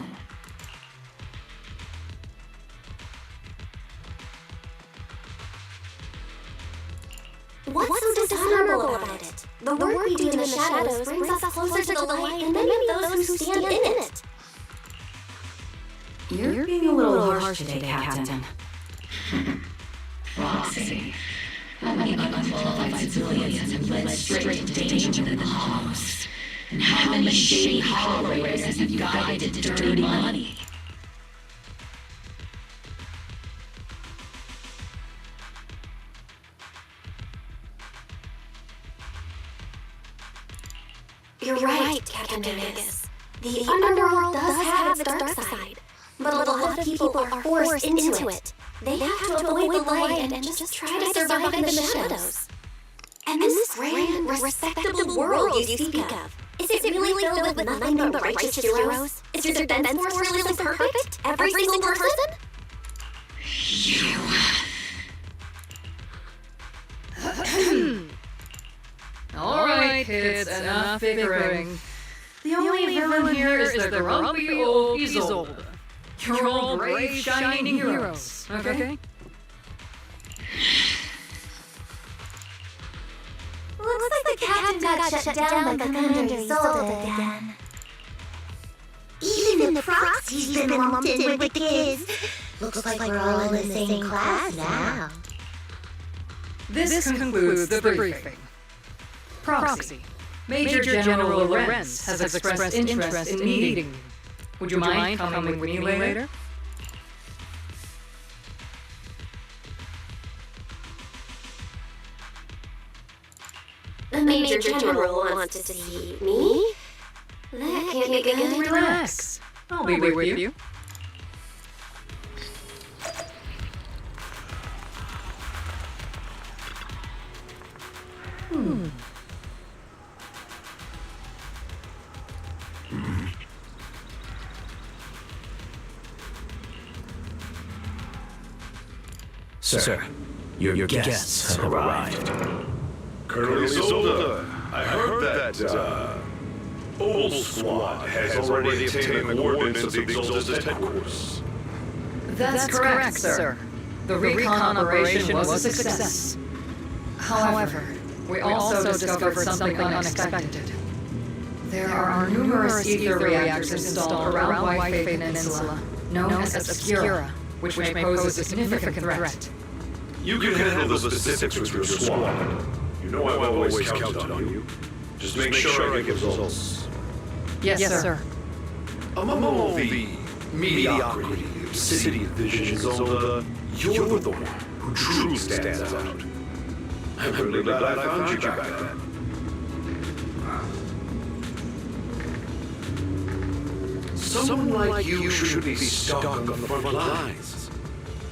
What's so dishonorable about it? The work we do in the shadows brings us closer to the light and many of those who stand in it. You're being a little harsh today, Captain. Proxy. How many unqualified civilians have been led straight into danger within the Hollows? And how many shady Hollow raiders have you guided to dirty money? You're right, Captain Magus. The underworld does have its dark side, but a lot of people are forced into it. They have to avoid the light and just try to survive in the shadows. And this grand, respectable world you speak of, is it really filled with nothing but righteous heroes? Is your defense force really so perfect? Every single person? All right, kids, enough bickering. The only villain here is the grumpy old Isolde. You're all brave, shining heroes, okay? Looks like the captain got shut down by Commander Isolde again. Even the proxy's been lumped in with the kids. Looks like we're all in the same class now. This concludes the briefing. Proxy, Major General Lorenz has expressed interest in meeting you. Would you mind coming with me later? The Major General wants to see me? That can't be good. Relax. I'll be with you. Sir, your guests have arrived. Colonel Isolde, I heard that, Old Squad has already obtained the coordinates of the Exalted headquarters. That's correct, sir. The recon operation was a success. However, we also discovered something unexpected. There are numerous ether reactors installed around White Peninsula, known as Obscura, which may pose a significant threat. You can handle the specifics with your squad. You know I've always counted on you. Just make sure I get results. Yes, sir. Among all the Mediocrity, city vision, Zola, you're the one who truly stands out. I'm really glad I found you back then. Someone like you shouldn't be stuck on the front lines.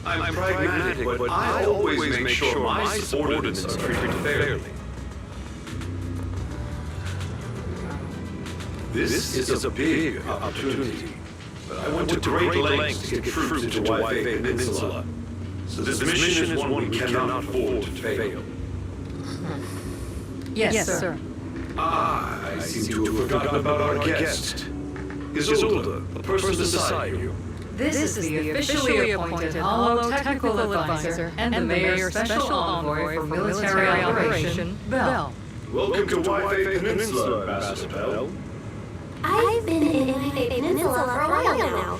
I'm pragmatic, but I always make sure my subordinates are treated fairly. This is a big opportunity, but I went to great lengths to get troops into Waifei Peninsula, so this mission is one we cannot afford to fail. Yes, sir. I seem to have forgotten about our guest. Isolde, the person beside you. This is the officially appointed Hollow Technical Advisor and the Mayor's Special Envoy for Military Operation, Bell. Welcome to Waifei Peninsula, Ambassador Bell. I've been in Waifei Peninsula for a while now.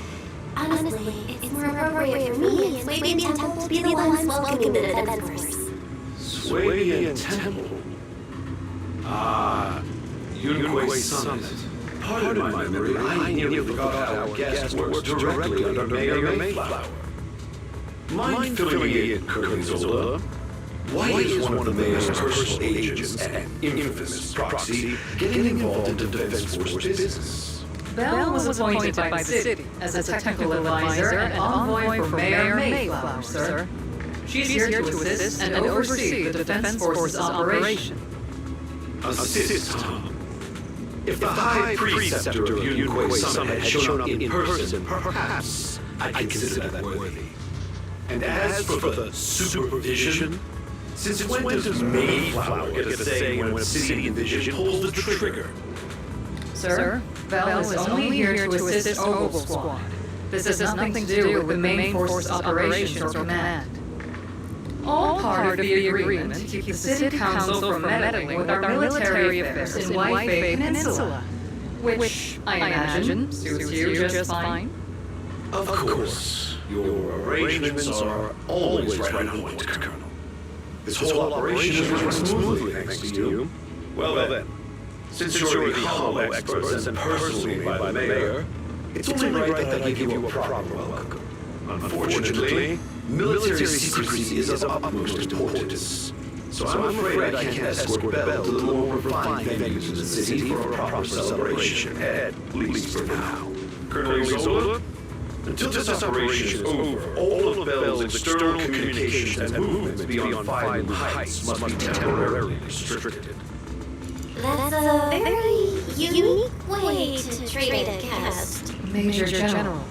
Honestly, it's more appropriate for me and Sway Temple to be the ones welcoming the defense force. Sway Temple. Yunquay Summit. Pardon my memory, I nearly forgot how our guest works directly under Mayor Mayflower. Mind filling me in, Colonel Zola? Why is one of the Mayor's personal agents and infamous proxy getting involved in the Defense Force business? Bell was appointed by the city as a technical advisor and envoy for Mayor Mayflower, sir. She's here to assist and oversee the Defense Force's operation. Assist, huh? If the High Preceptor of Yunquay Summit had shown up in person, perhaps I'd consider that worthy. And as for the supervision, since when does Mayflower get a say when City Vision pulls the trigger? Sir, Bell is only here to assist Oval Squad. This has nothing to do with the main force's operations or command. All part of the agreement to keep the City Council from meddling with our military affairs in Waifei Peninsula, which, I imagine, suits you just fine. Of course, your arrangements are always right on point, Colonel. This whole operation is running smoothly, thanks to you. Well then, since you're the Hollow experts and personally by the Mayor, it's only right that I give you a proper welcome. Unfortunately, military secrecy is of utmost importance, so I'm afraid I can't escort Bell to the more refined venues in the city for a proper celebration, at least for now. Colonel Zola, until this operation is over, all of Bell's external communications and movements beyond Five Heights must be temporarily restricted. That's a very unique way to treat a guest. Major General,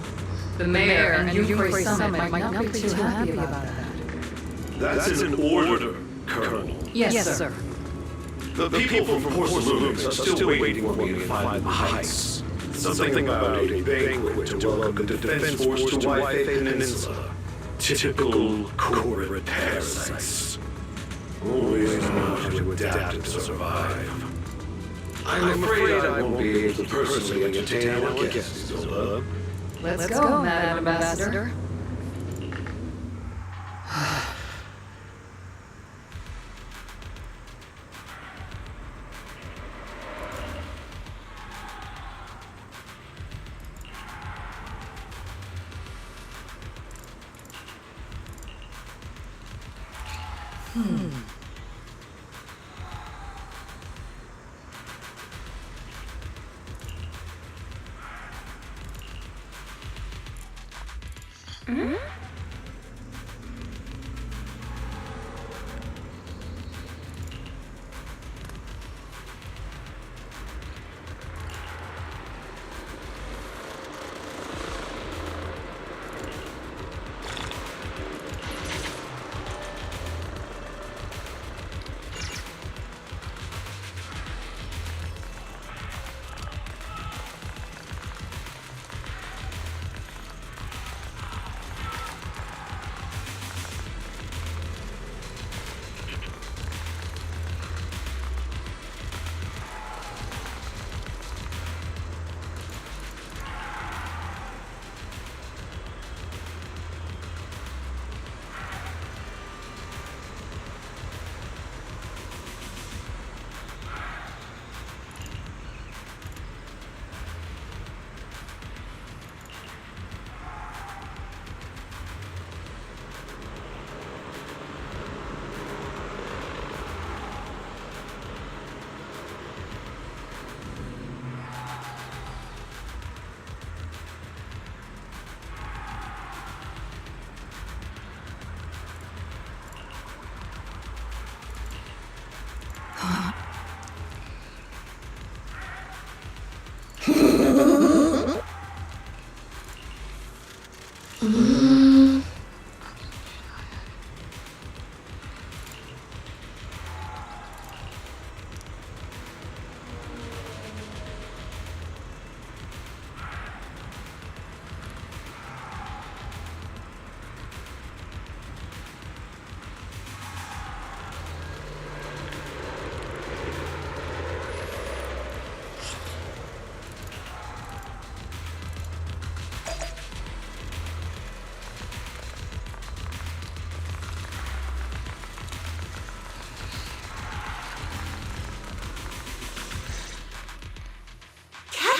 the Mayor and Yunquay Summit might not be too happy about that. That's an order, Colonel. Yes, sir. The people from Porcelains are still waiting for me in Five Heights. Something about a banquet to welcome the Defense Force to Waifei Peninsula. Typical corporate parasites. Always know how to adapt and survive. I'm afraid I won't be able to personally entertain our guests, Zola. Let's go, Madam Ambassador.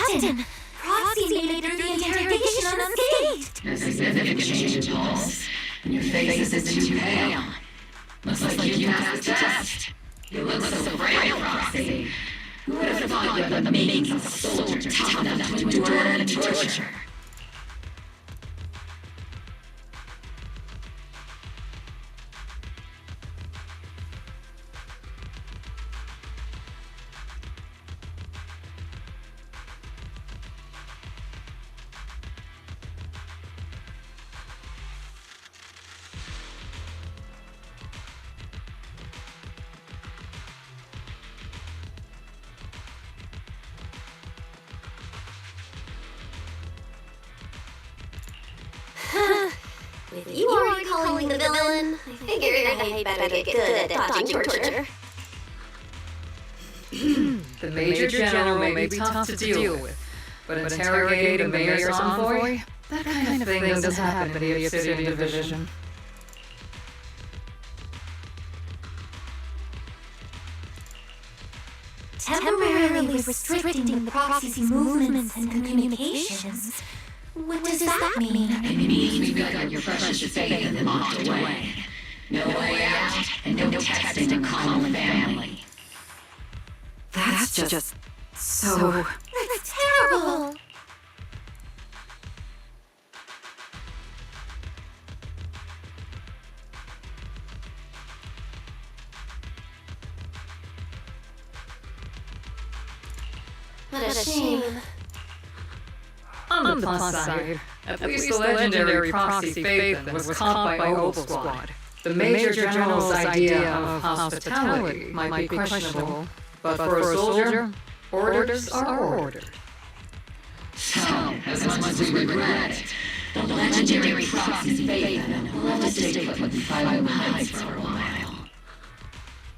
Captain! Proxy made it through the interrogation unscathed! There's a significant change in pulse, and your face isn't too pale. Looks like you passed the test. You look so frail, Proxy. Who would have thought you had the makings of a soldier tough enough to endure and torture? With you already calling the villain, I figured I'd better get good at dodging torture. The Major General may be tough to deal with, but interrogating the Mayor's envoy? That kind of thing doesn't happen in the Obsidian Division. Temporarily restricting the proxy's movements and communications. What does that mean? It means we've got your precious faith in them locked away. No way out, and no texting to calm the family. That's just so... That's terrible! What a shame. On the plus side, at least the legendary Proxy Phaethon was caught by Opal Squad. The Major General's idea of hospitality might be questionable, but for a soldier, orders are ordered. So, as much as we regret it, the legendary Proxy Phaethon will have to stay put in Phylum Heights for a while.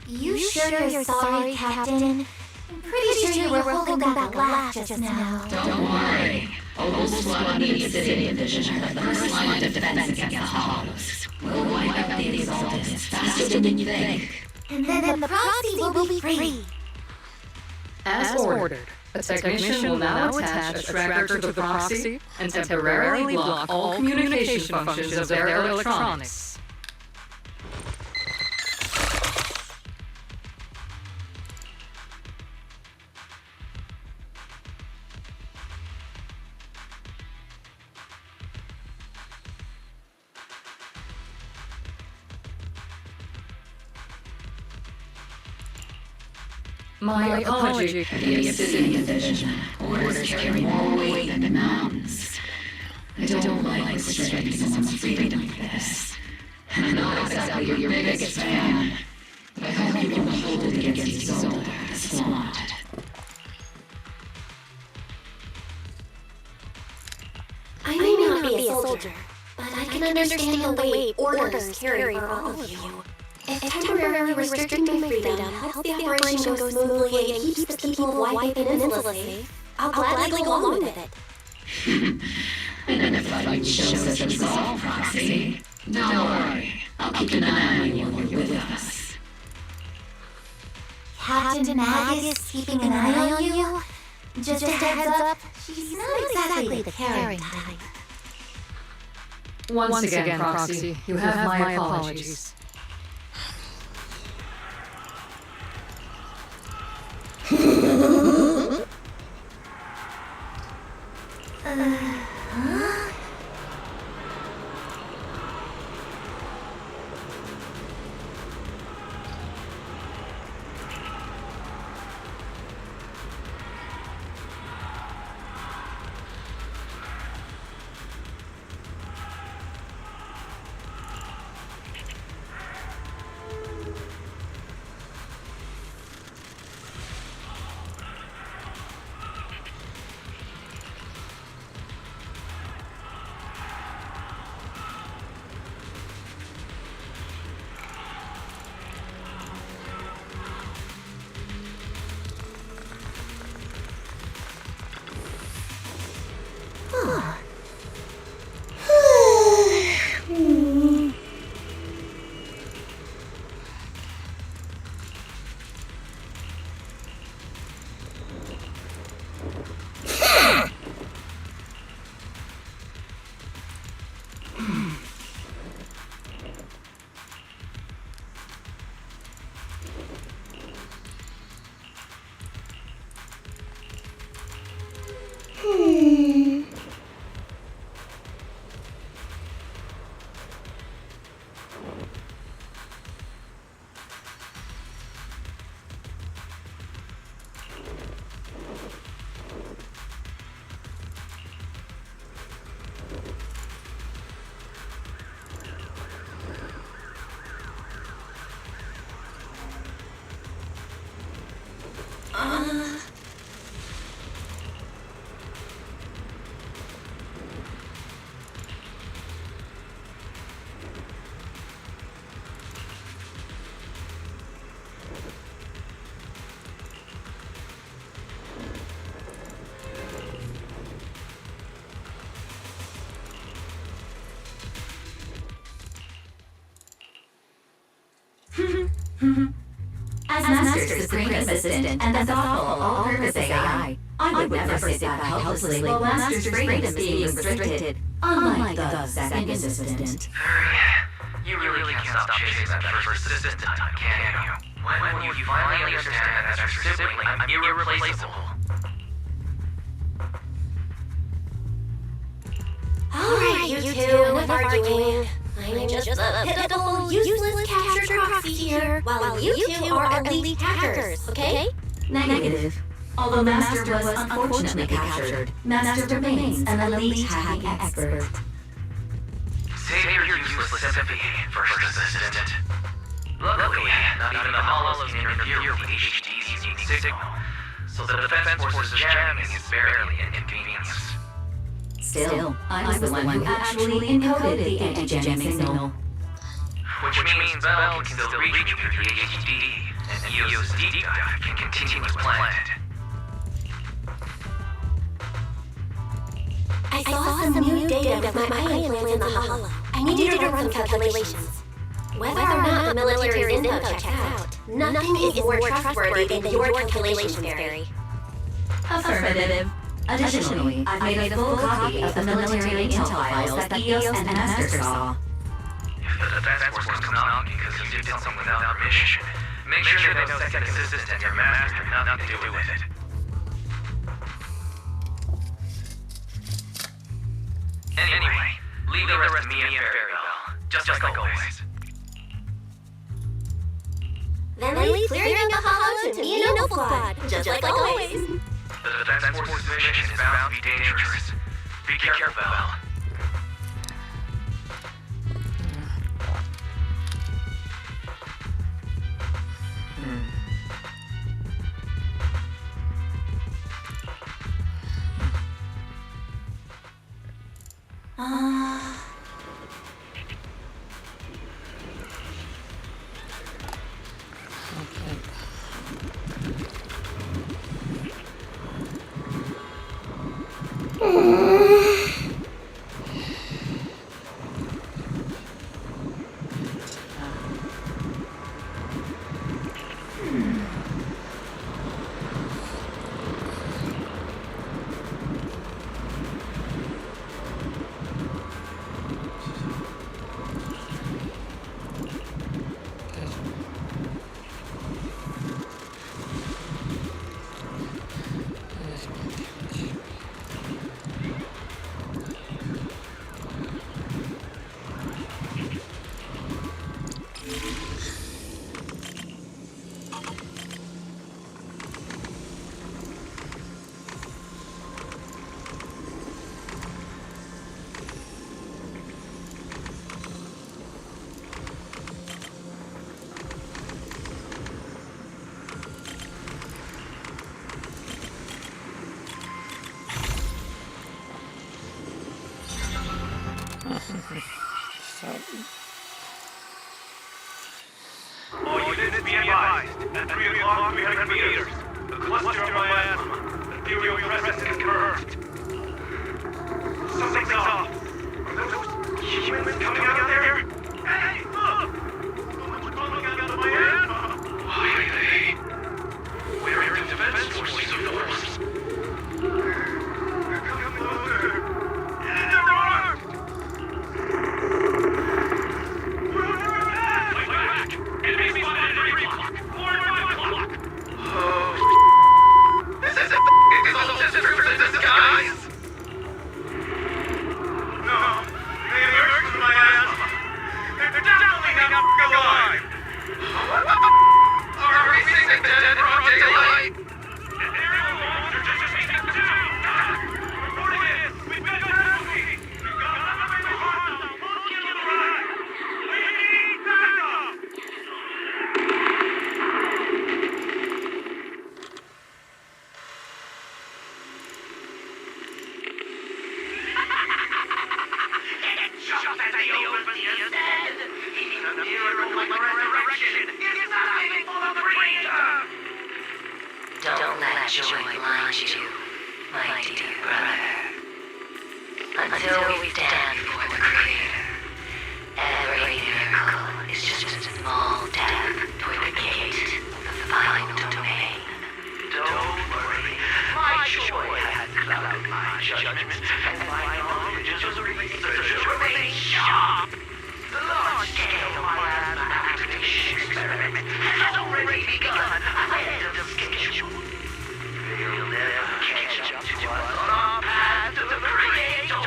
You sure you're sorry, Captain? I'm pretty sure you were holding back a laugh just now. Don't worry. Opal Squad and the Obsidian Division are the first line of defense against the Hollows. We'll wipe out the Exaltists faster than you think. And then the proxy will be free. As ordered, a technician will now attach a tracker to the proxy and temporarily block all communication functions of their electronics. My apology. The Obsidian Division orders carry more weight than the mountains. I don't like restricting someone's freedom like this. I'm not exactly your biggest fan, but I hope you won't hold it against Isolde, the squad. I may not be a soldier, but I can understand the weight orders carry for all of you. If temporarily restricting my freedom helps the operation go smoothly and keeps the people of White Peninsula safe, I'll gladly go along with it. And if the fight shows us resolve, Proxy, don't worry. I'll keep an eye on you when you're with us. Captain Magus keeping an eye on you? Just a heads up, she's not exactly the caring type. Once again, Proxy, you have my apologies. As Master's supreme assistant and the thoughtful, all-purpose AI, I would never sit back helplessly while Master's freedom is being restricted, unlike the second assistant. You really can't stop chasing that first assistant type, can you? When you finally understand that as your sibling, I'm irreplaceable. Alright, you two, enough arguing. I'm just a pitiful, useless captured proxy here, while you two are elite hackers, okay? Negative. Although Master was unfortunately captured, Master remains an elite hacking expert. Save your useless sympathy, first assistant. Luckily, not even the hollows can interfere with the HD's unique signal, so the defense force's jamming is barely an inconvenience. Still, I was the one who actually encoded the anti-jamming signal. Which means Bell can still reach you through the HD, and EO's deep dive can continue as planned. I saw some new data with my plans in the hollow. I need you to run some calculations. Whether or not the military's info checks out, nothing is more trustworthy than your calculation fairy. Affirmative. Additionally, I've made a full copy of the military intel files that EOS and Master saw. If the defense force comes knocking because you did something without permission, make sure they know second assistant and your master have nothing to do with it. Anyway, leave the rest to me and Fairy Bell, just like always. Then leave clearing the hollow to me and Noble Squad, just like always. The defense force's mission is bound to be dangerous. Be careful, Bell. All units be advised. At 3 o'clock, 300 meters. The cluster of miasma. Ethereal presence confirmed. Something's off. Are those humans coming out of there? Hey, look! Someone's coming out of the miasma. Why are they? Where are the defense forces of yours? They're coming closer. They're armed! Enemy spotted at 3 o'clock. 4 and 5 o'clock. Oh, this is exalted troops in disguise. No, they emerged from my asthma. They're definitely not alive. Are we seeing the dead in broad daylight? Everyone monster just speaking too. Reporting in. We've been casualties. We've got another way hostile. Won't get alive. We need backup. Just as I opened the dead, even a miracle like resurrection is nothing for the freedom. Don't let joy blind you, my dear brother. Until we stand before the Creator, every miracle is just a small step toward the my judgment and my knowledge of research remain sharp. The large-scale plasma activation experiment has already begun ahead of schedule. They'll never catch up to us on our path to the Creator.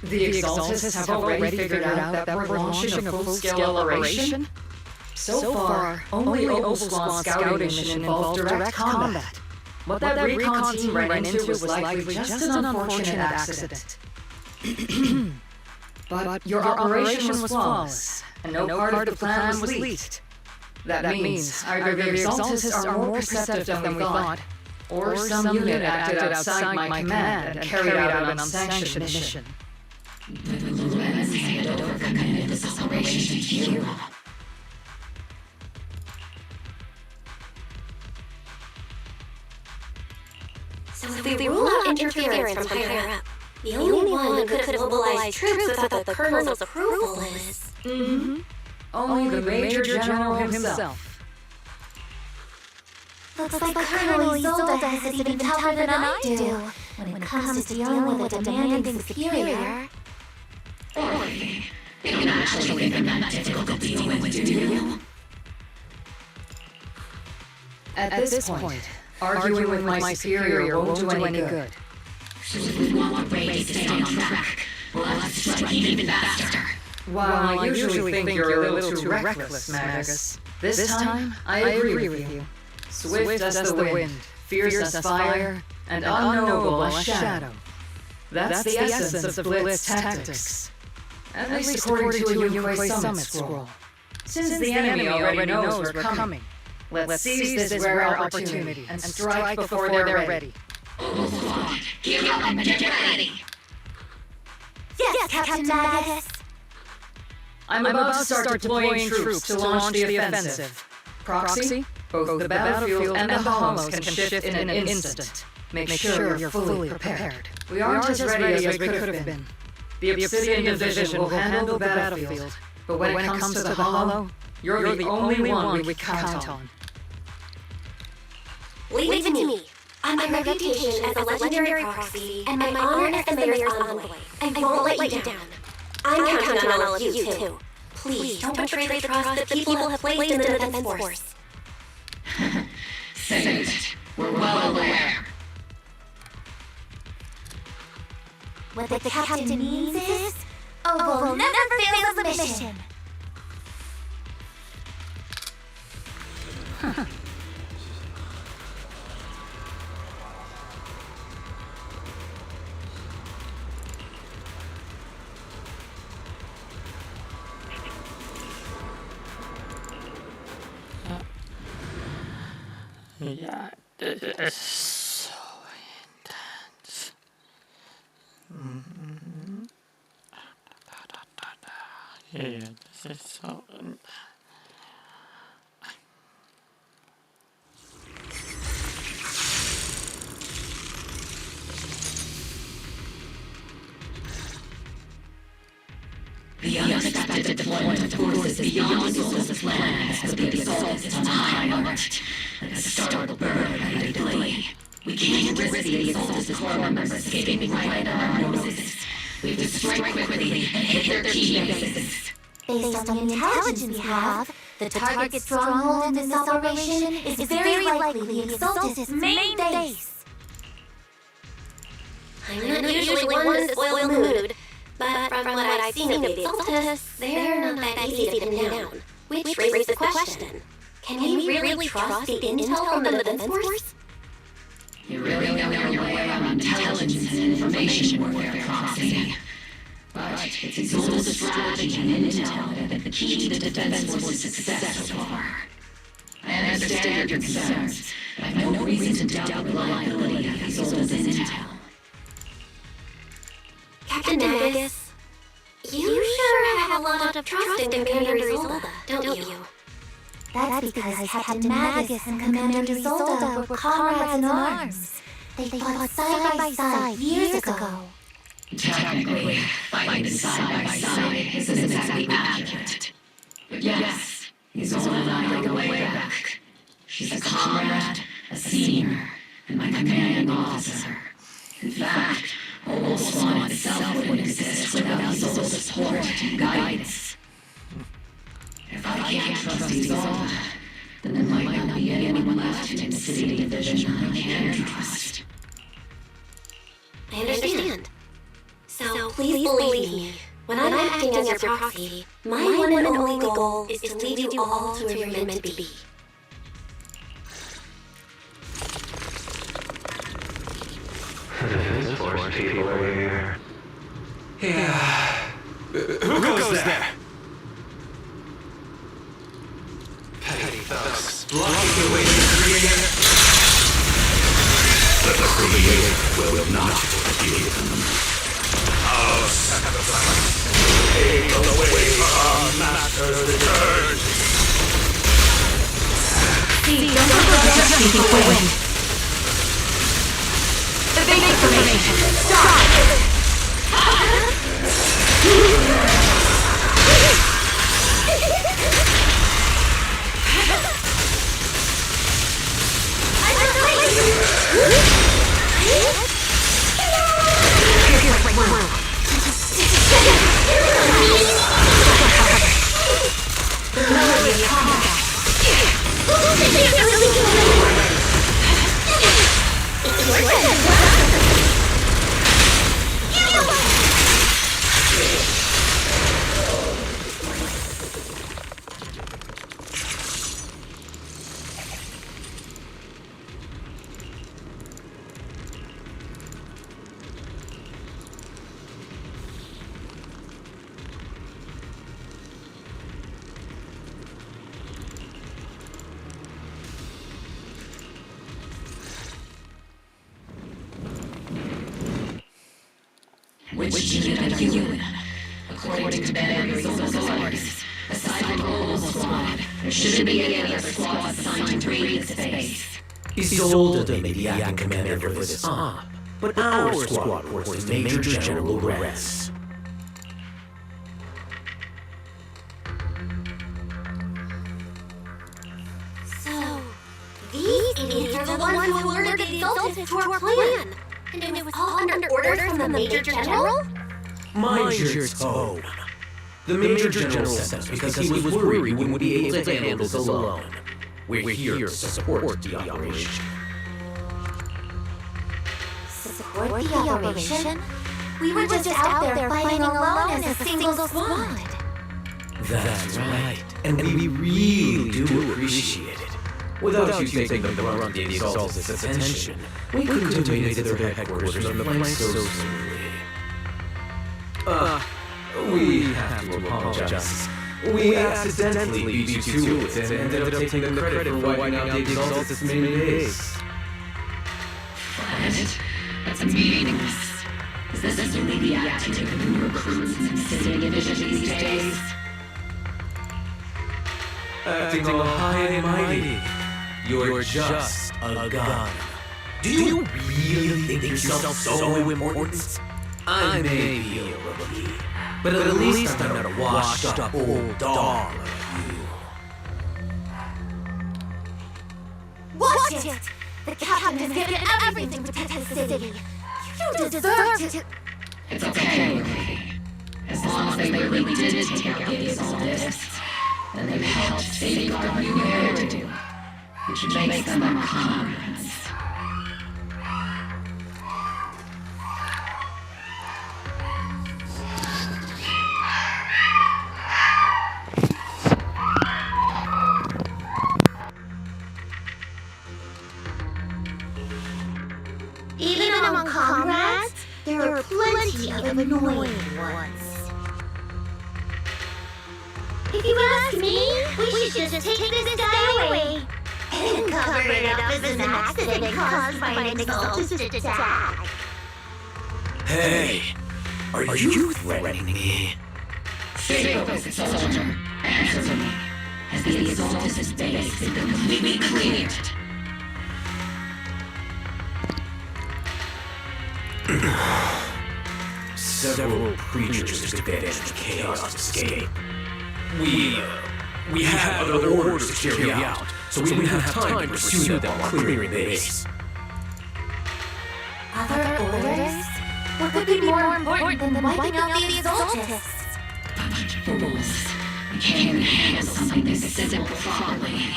The Exaltists have already figured out that we're launching a full-scale operation? So far, only Opal Squad's scouting mission involved direct combat. What that recon team ran into was likely just an unfortunate accident. But your operation was flawless, and no part of the plan was leaked. That means either the Exaltists are more perceptive than we thought, or some unit acted outside my command and carried out an unsanctioned mission. But the Lululemons handed over command of this operation to you. So if we rule out interference from higher up, the only one who could have mobilized troops without the Colonel's approval is... Only the Major General himself. Looks like Colonel Isolde has it even tougher than I do when it comes to dealing with a demanding superior. Orly, you don't actually think I'm that difficult to deal with, do you? At this point, arguing with my superior won't do any good. So if we want Ray to stay on track, we'll have to strike even faster. While I usually think you're a little too reckless, Magus, this time I agree with you. Swift as the wind, fierce as fire, and unknowable as shadow. That's the essence of Blitz tactics. At least according to a Yunque Summit scroll. Since the enemy already knows we're coming, let's seize this rare opportunity and strike before they're ready. Gear up and get ready! Yes, Captain Magus. I'm about to start deploying troops to launch the offensive. Proxy, both the battlefield and the hollows can shift in an instant. Make sure you're fully prepared. We aren't as ready as we could have been. The Obsidian Division will handle the battlefield, but when it comes to the hollow, you're the only one we count on. Leave it to me. On my reputation as a legendary proxy and my honor as the mayor's envoy, I won't let you down. I'm counting on all of you, too. Please don't betray the trust that people have placed in the Defense Force. Say it. We're well aware. What the captain means is, Opal never fails a mission. Yeah, this is so intense. Yeah, this is so intense. The unexpected deployment of forces beyond Solstice's land has put the Exaltists on high alert, like a startled bird ready to flee. We can't risk the Exaltists' core members escaping right under our noses. We have to strike quickly and hit their key bases. Based on the intelligence we have, the target stronghold in this operation is very likely the Exaltus' main base. I'm not usually one to spoil the mood, but from what I've seen of the Exaltus, they're not that easy to pin down. Which raises the question, can we really trust the intel from the defense force? You really know your way around intelligence and information warfare, Proxy. But it's Exaltus' strategy and intel that are the key to the defense force's success so far. I understand your concerns, but I have no reason to doubt the reliability of Exaltus' intel. Captain Magus, you sure have a lot of trust in Commander Isolde, don't you? That's because Captain Magus and Commander Isolde were comrades in arms. They fought side by side years ago. Technically, fighting side by side isn't exactly accurate. But yes, Isolde and I go way back. She's a comrade, a senior, and my commanding officer. In fact, Old Swan itself wouldn't exist without Isolde's support and guidance. If I can't trust Isolde, then there might not be anyone left in the city division I can trust. I understand. So please believe me, when I'm acting as your proxy, my one and only goal is to lead you all to where you're meant to be. Defense Force people are here. Yeah. Who goes there? Petty thugs blocking the way to the Creator. The Creator will not forgive them. Our sacrifice. Pave the way for our master's return. See, don't let people win. Evade information. Stop! Which unit are you in? According to Commander Isolde's orders, aside from Old Squad, there shouldn't be any other squads assigned to raid this base. Isolde may be acting commander for this op, but our squad reports to Major General Ress. So, these idiots are the ones who alerted the Exaltus to our plan. And it was all under orders from the Major General? Mind your tone. The Major General sent us because he was worried we wouldn't be able to handle this alone. We're here to support the operation. Support the operation? We were just out there fighting alone as a single squad. That's right, and we really do appreciate it. Without you taking the brunt of the Exaltus' attention, we couldn't have made it to their headquarters from the flank so smoothly. We have to apologize. We accidentally beat you to it and ended up taking the credit for wiping out the Exaltus' main base. What? That's meaningless. Is this really the attitude of new recruits in the city division these days? Acting all high and mighty. You're just a gun. Do you really think yourself so important? I may be a rookie, but at least I'm not a washed-up old dog like you. Watch it! The captain has given everything to protect the city. You don't deserve to... It's okay, Rookie. As long as they really did take out the assault discs, then they've helped safeguard new air, which makes them our comrades. Even among comrades, there are plenty of annoying ones. If you ask me, we should just take this guy away and cover it up as an accident caused by an exalted attack. Hey, are you threatening me? Stay focused, soldier. Answer to me. Has the exalted base been completely cleared? Several creatures took advantage of the chaos to escape. We had other orders to carry out, so we didn't have time to pursue them while clearing the base. Other orders? What could be more important than wiping out the exaltists? Bunch of fools. We can't even handle something this simple properly.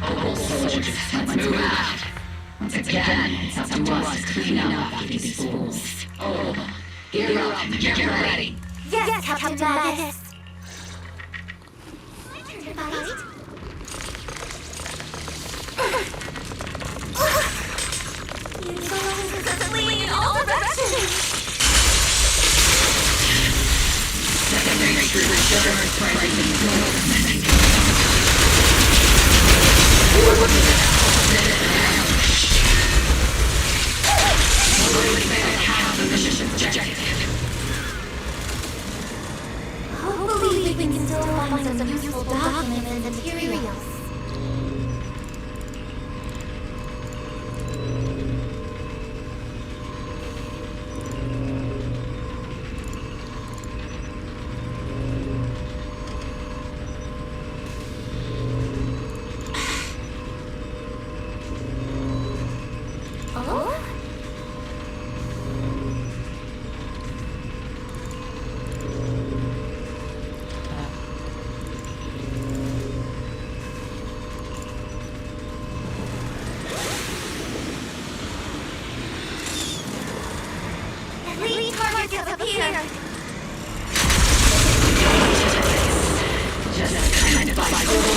All soldiers, let's move out. Once again, it's up to us to clean up after these fools. Oh, gear up and get ready. Yes, Captain Magus. My turn to fight. The exaltists are fleeing in all directions. Secondary reserve presence. Hopefully we can still find some useful documents and materials. Oh? Lead targets have appeared. Just kind of like old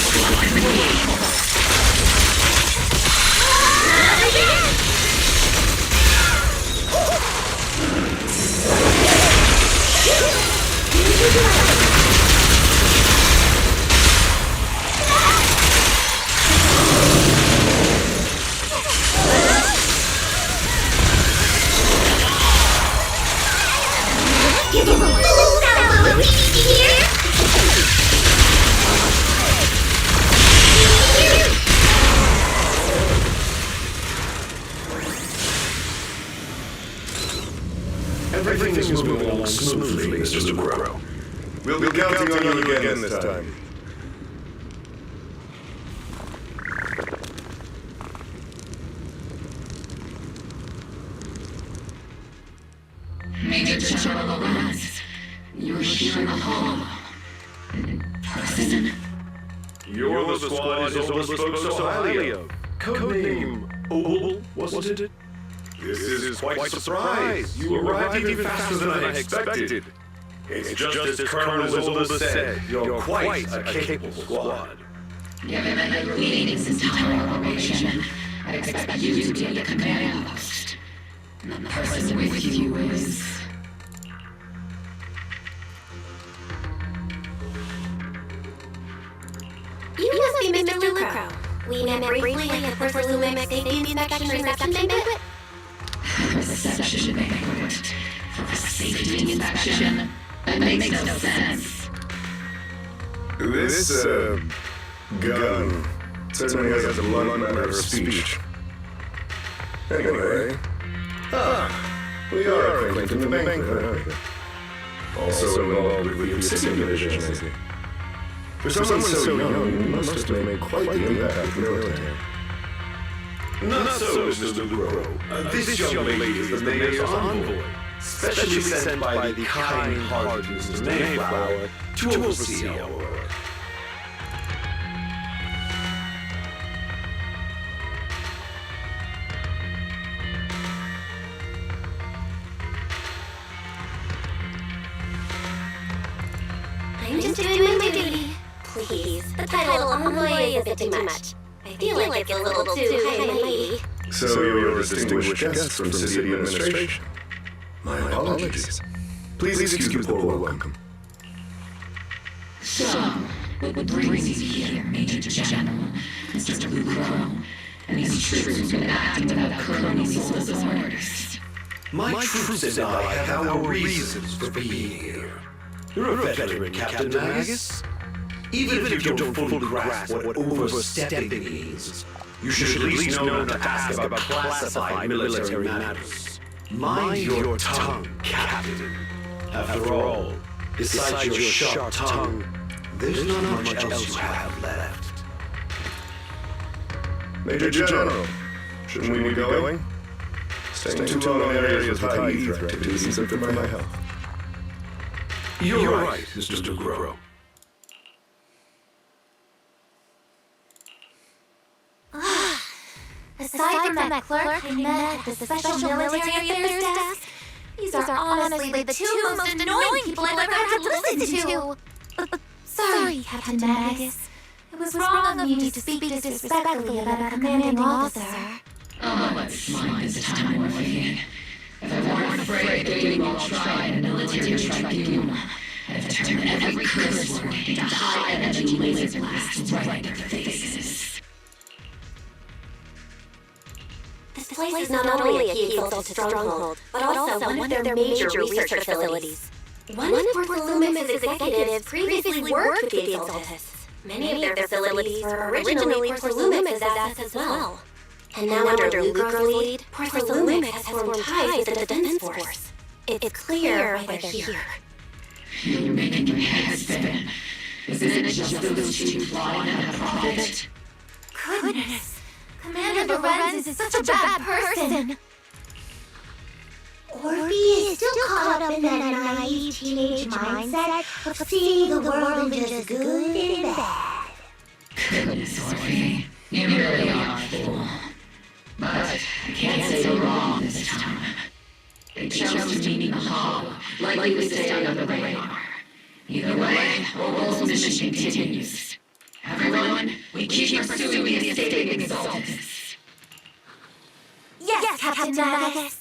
Everything is moving along smoothly, Mr. Zero. We'll be counting on you again this time. Major General Lawrence, you were here in the hall. In person. You're the squad his oldest spoke so highly of. Codename Opal, wasn't it? This is quite a surprise. You arrived even faster than I expected. It's just as Colonel Isolde said, you're quite a capable squad. Given that you're leading this entire operation, I'd expect you to be at the command post. And the person with you is... You must be Mr. Lucro. We met briefly at the first Lumix safety inspection reception banquet. Reception banquet for a safety inspection? That makes no sense. This, gun certainly has a blunt manner of speech. Anyway, we are acquainted in the banquet, aren't we? Also involved with the obsidian division, I see. For someone so young, you must have made quite the impact with the military. Not so, Mr. Lucro. This young lady is the mayor's envoy. specially sent by the kind-hearted Mr. Mayflower to oversee our work. I'm just doing my duty. Please, the title envoy is a bit too much. I feel like it's a little too high and mighty. So you're a distinguished guest from city administration. My apologies. Please excuse the poor welcome. So, what brings you here, Major General, Mr. Lucro, and these troops who've been acting without Colonel Sol's orders? My troops and I have our reasons for being here. You're a veteran, Captain Magus. Even if you don't fully grasp what overstepping means, you should at least know not to ask about classified military matters. Mind your tongue, Captain. After all, besides your sharp tongue, there's not much else you have left. Major General, shouldn't we be going? Staying too long in areas with high ether activities isn't good for my health. You're right, Mr. Grow. Aside from that clerk I met at the Special Military Affairs desk, these are honestly the two most annoying people I've ever had to listen to. Sorry, Captain Magus. It was wrong of me to speak disrespectfully about a commanding officer. Oh, what's mine this time, Morphe? If I weren't afraid of getting all tried in a military tribunal, I'd have turned every curse word into high-energy laser blasts right in their faces. This place is not only a key Exalted stronghold, but also one of their major research facilities. One of Port Lumis's executives previously worked with the Exaltists. Many of their facilities were originally Port Lumis's assets as well. And now under Lucro's lead, Port Lumis has formed ties with the Defense Force. It's clear why they're here. You're making your head spin. Isn't it just those two flying at a profit? Goodness. Commander Lorenz is such a bad person. Orphe is still caught up in that naive teenage mindset of seeing the world in just good and bad. Goodness, Orphe. You really are a fool. But I can't say you're wrong this time. They chose to meet in the hollow, likely to stay under the radar. Either way, Orwell's mission continues. Everyone, we keep pursuing the escaping Exaltists. Yes, Captain Magus.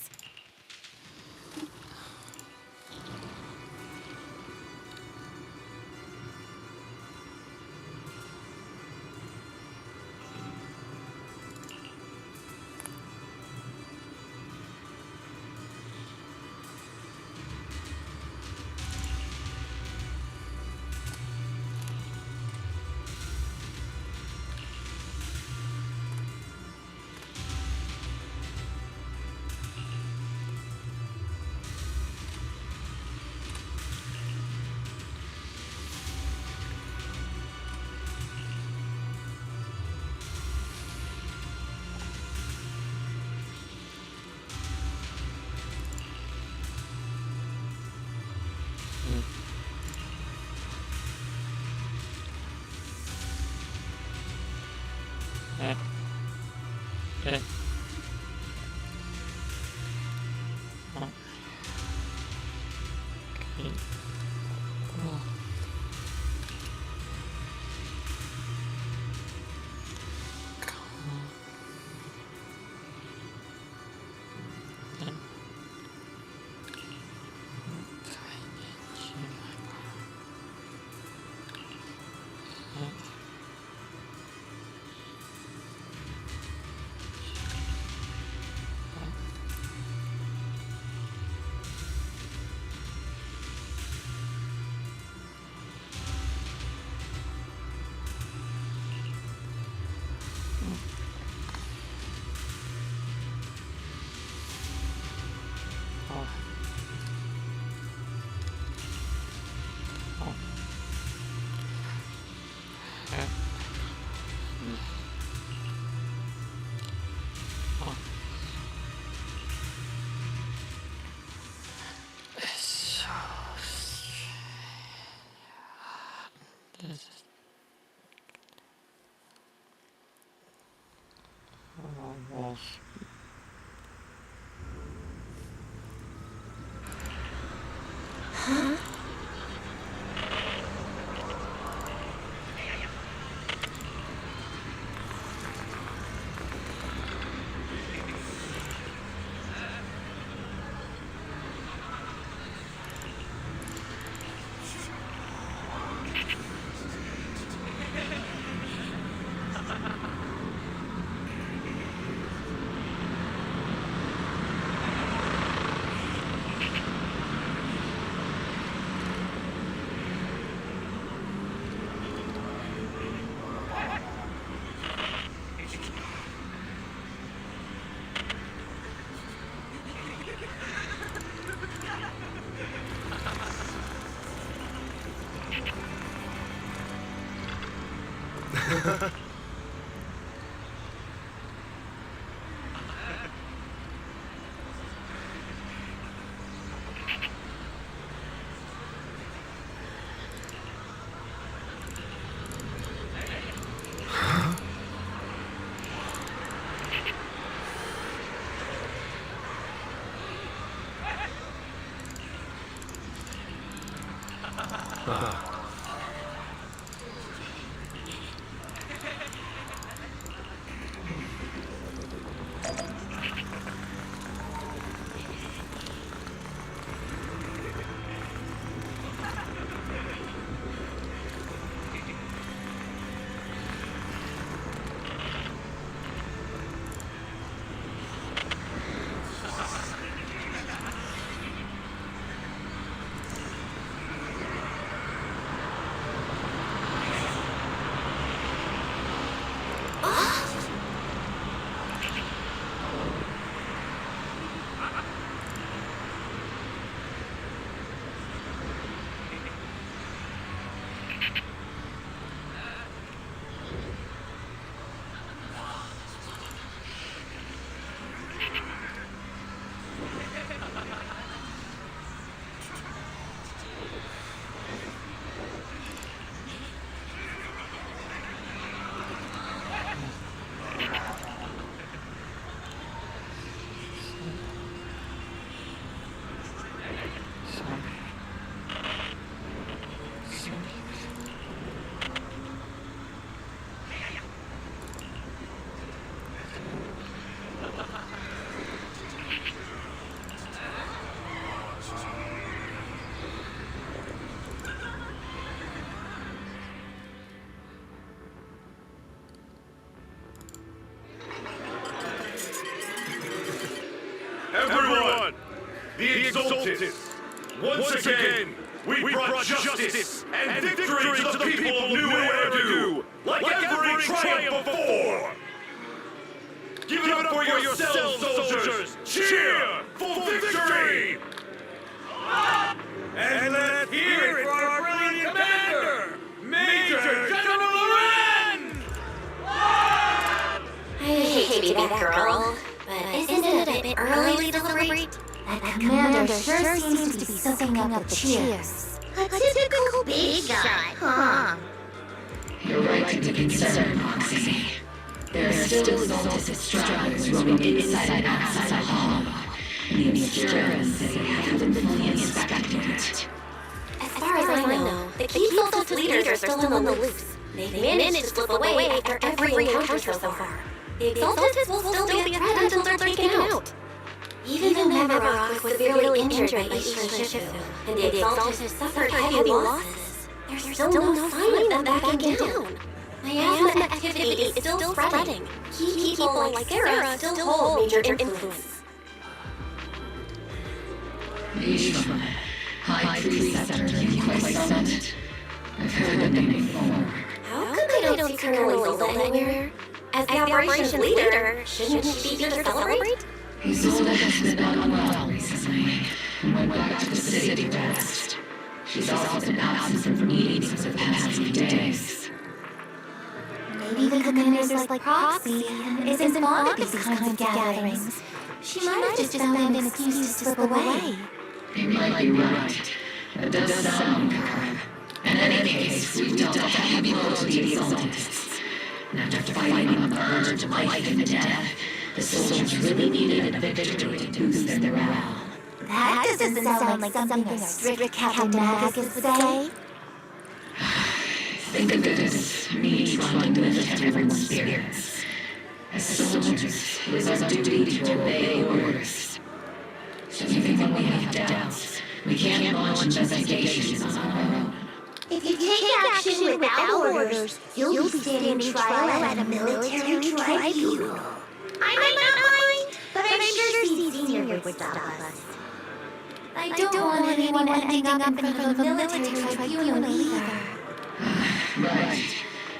Huh? Everyone, the Exalted, once again, we brought justice and victory to the people of New Eridu, like every triumph before. Give it up for yourselves, soldiers! Cheer for victory! And let's hear it for our brilliant commander, Major General Loren! I hate to be that girl, but isn't it a bit early to celebrate? That commander sure seems to be soaking up the cheers. A typical big guy, huh? You're right to be concerned, Moxie. There are still exalted stragglers roaming inside and outside Hollow, and the obscure city haven't been fully inspected. As far as I know, the key Exalted leaders are still on the loose. They've managed to slip away after every encounter so far. The Exalted will still be a threat until they're taken out. Even though Neverrock was severely injured by Ishinshifu, and the Exalted suffered heavy losses, there's still no sign of them backing down. Miasma activity is still spreading. Key people like Sarah still hold major influence. Ishma, High Preceptor of the Quest Summit. I've heard the name before. How come I don't see Colonel Isolde anywhere? As the operations leader, shouldn't she be here to celebrate? Isolde has been unwell recently, and went back to the city to rest. She's also been absent from meetings for the past few days. Maybe the commander's like Proxy and isn't fond of these kinds of gatherings. She might have just found an excuse to slip away. You might be right. That does sound correct. In any case, we've dealt a heavy blow to the Exaltists. And after fighting on the verge of life and death, the soldiers really needed a victory to boost their morale. That doesn't sound like something a strict Captain Magus would say. Think of it as me trying to lift everyone's spirits. As soldiers, it is our duty to obey orders. So even when we have doubts, we can't launch investigations on our own. If you take action without orders, you'll be standing trial at a military tribunal. I might not mind, but I'm sure Senior would stop us. I don't want anyone ending up in front of a military tribunal either. Right.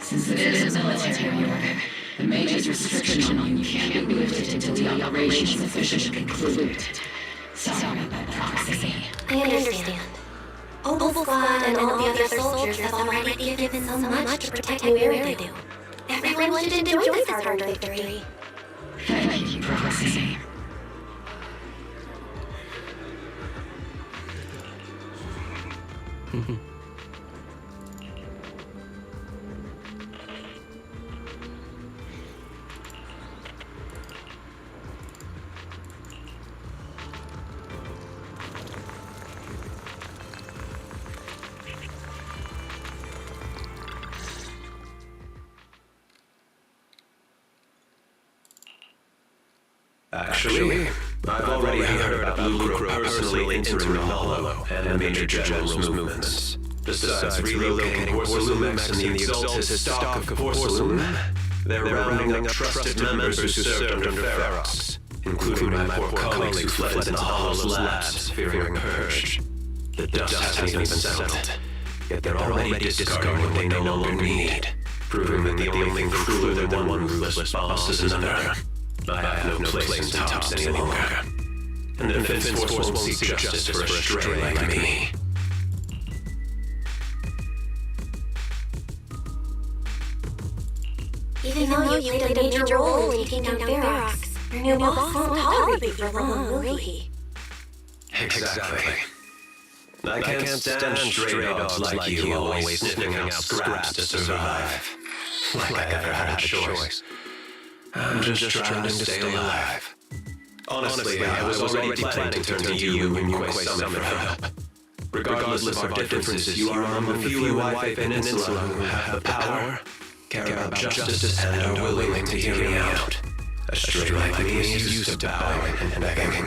Since it is a military order, the major restriction on you can't be lifted until the operation is officially concluded. Sorry about proxy. I understand. Oval Squad and all the other soldiers have already given so much to protect New Eridu. Everyone should enjoy this hard-earned victory. Thank you, Proxy. Actually, I've already heard about Lucro personally entering the Hollow and the Major General's movements. Besides relocating Porcelamex and the Exalted stock of porcelain, they're rounding up trusted members who served under Ferox, including my poor colleagues who fled into the Hollow's labs, fearing a purge. The dust hasn't even settled, yet they're already discarding what they no longer need, proving that the only thing crueler than one ruthless boss is another. I have no place in Tops any longer, and the Defense Force won't seek justice for a stray like me. Even though you played a major role in taking down Ferox, your new boss won't tolerate you for long, will he? Exactly. I can't stand stray dogs like you always sniffing out scraps to survive. Like I ever had a choice. I'm just trying to stay alive. Honestly, I was already planning to turn to you and Yunque Summit for help. Regardless of our differences, you are among the few Wi-Fi Peninsula who have the power, care about justice, and are willing to hear me out. A stray like me is used to bowing and begging.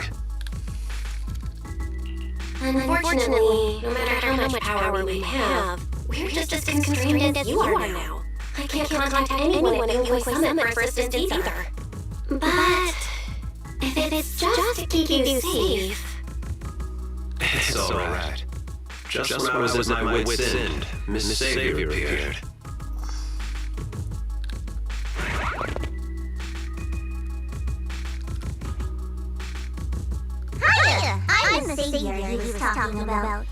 Unfortunately, no matter how much power we have, we're just as constrained as you are now. I can't contact anyone at Yunque Summit for assistance either. But if it's just to keep you safe... It's alright. Just when I was at my wit's end, Miss Savior appeared. Hiya! I'm the savior he was talking about.